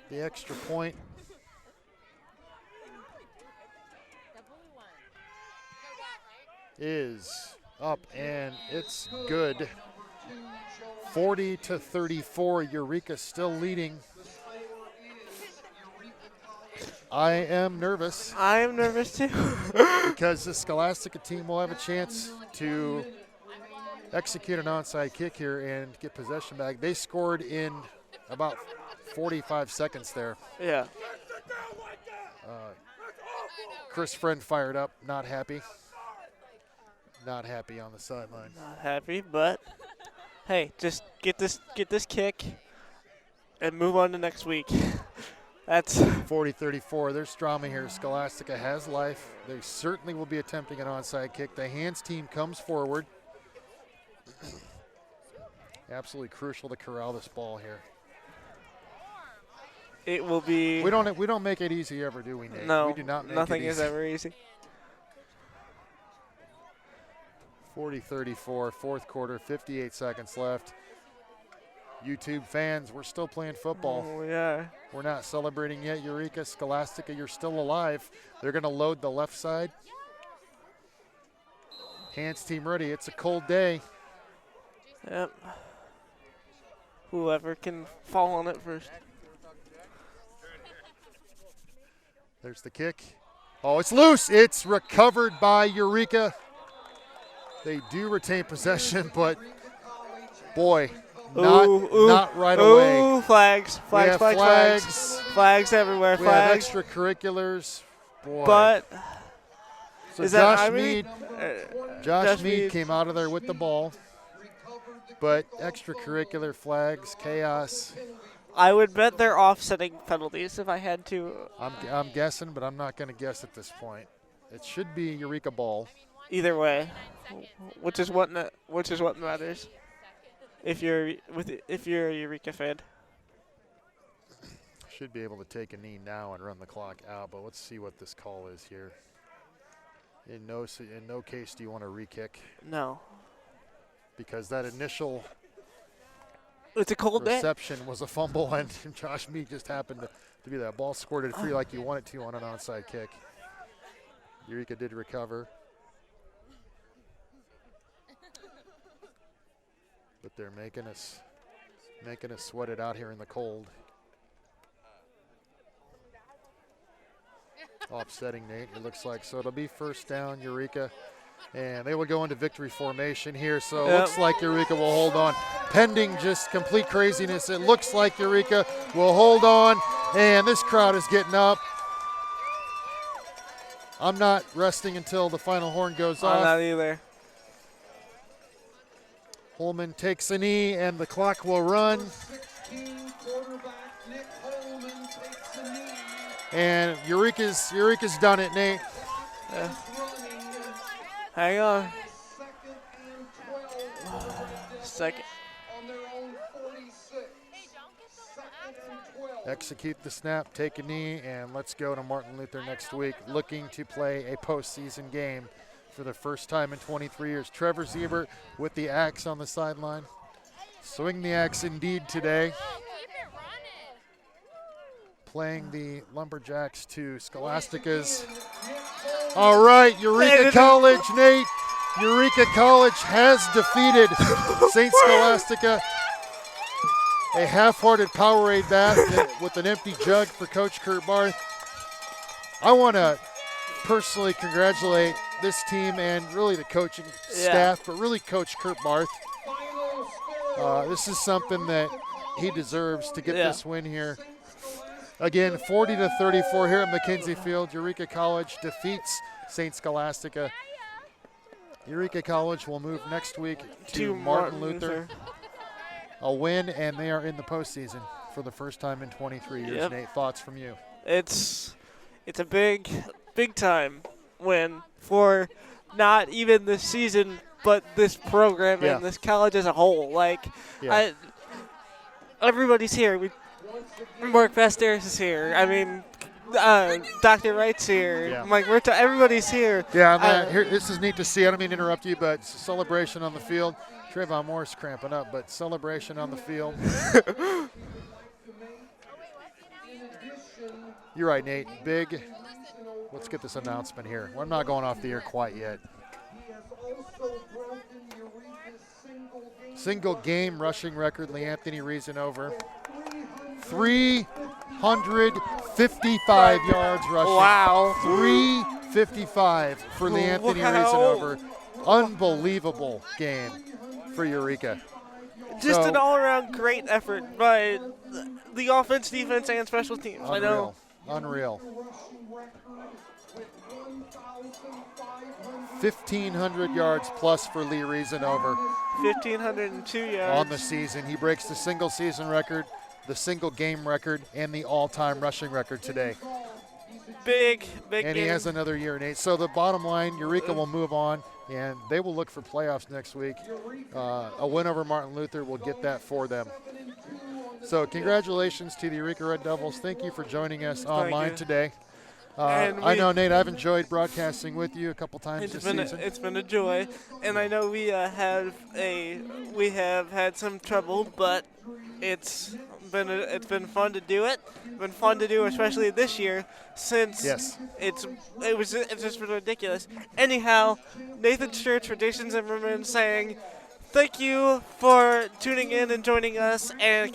The extra point. Is up, and it's good. 40-34, Eureka still leading. I am nervous. I am nervous too. Because the Scholastica team will have a chance to execute an onside kick here and get possession back. They scored in about 45 seconds there. Yeah. Chris Friend fired up, not happy. Not happy on the sideline. Not happy, but hey, just get this kick and move on to next week. That's 40-34. There's drama here. Scholastica has life. They certainly will be attempting an onside kick. The hands team comes forward. Absolutely crucial to corral this ball here. it will be. We don't make it easy ever, do we, Nate? No, we do not make nothing it is easy. ever easy. 40-34, fourth quarter, 58 seconds left. YouTube fans, we're still playing football. Oh, we are. We're not celebrating yet. Eureka, Scholastica, you're still alive. They're going to load the left side. Hands team ready. It's a cold day. Yep. Whoever can fall on it first. There's the kick. Oh, it's loose. It's recovered by Eureka. They do retain possession, but boy, not right away. Ooh, flags everywhere. We have Flags. extracurriculars. Boy. But so is Josh that Mead, Josh Mead came out of there with the ball. But extracurricular flags, chaos. I would bet they're offsetting penalties if I had to. I'm guessing, but I'm not going to guess at this point. It should be Eureka ball. Either way, which is what matters. If you're a Eureka fan. Should be able to take a knee now and run the clock out, but let's see what this call is here. In no case do you want to re-kick. No. Because that initial It's a cold day. reception was a fumble, and Josh Mead just happened to be that ball squirted free like you want it to on an onside kick. Eureka did recover. But they're making us sweat it out here in the cold. Offsetting Nate, it looks like. So it'll be first down, Eureka. And they will go into victory formation here. So it looks like Eureka will hold on. Pending just complete craziness, it looks like Eureka will hold on. And this crowd is getting up. I'm not resting until the final horn goes off. I'm not either. Holman takes a knee, and the clock will run. And Eureka's done it, Nate. Yeah. Hang on. Second. Execute the snap, take a knee, and let's go to Martin Luther next week, looking to play a postseason game for the first time in 23 years. Trevor Siebert with the axe on the sideline. Swing the axe indeed today. Playing the Lumberjacks to Scholastica's. All right, Eureka College, Nate. Eureka College has defeated St. Scholastica. A half-hearted Powerade bath with an empty jug for Coach Kurt Barth. I want to personally congratulate this team and really the coaching staff, but really Coach Kurt Barth. This is something that he deserves to get this win here. Again, 40-34 here at McKenzie Field. Eureka College defeats St. Scholastica Eureka College will move next week to To Martin Luther. A win, and they are in the postseason for the first time in 23 years. Yep. Nate, thoughts from you? It's a big time win for not even this season, but this program Yeah. and this college as a whole. Like, Yeah. everybody's here. Mark Vesteris is here. I mean, Dr. Wright's here. Yeah. Mike Murtaugh, everybody's here. Yeah, man, here, this is neat to see. I don't mean to interrupt you, but celebration on the field. Trayvon Moore's cramping up, but celebration on the field. You're right, Nate. Big. Let's get this announcement here. I'm not going off the air quite yet. Single game rushing record, LeAnthony Reasonover. 355 yards rushing. Wow. 355 for LeAnthony Wow. Reasonover. Unbelievable game for Eureka. Just So- an all-around great effort by the offense, defense, and special teams. I know. Unreal. 1,500 yards plus for Lee Reasonover 1,502 yards. on the season. He breaks the single season record, the single game record, and the all-time rushing record today. Big And game. he has another year, Nate. So the bottom line, Eureka will move on, and they will look for playoffs next week. A win over Martin Luther will get that for them. So congratulations to the Eureka Red Devils. Thank you for joining us online you. today. And I we- know, Nate, I've enjoyed broadcasting with you a couple times this season. It's been a joy, and I know we have had some trouble, but it's been fun to do it. Been fun to do, especially this year, since Yes. it's just been ridiculous. Anyhow, Nathan Church, Traditions and Zimmerman saying, thank you for tuning in and joining us, and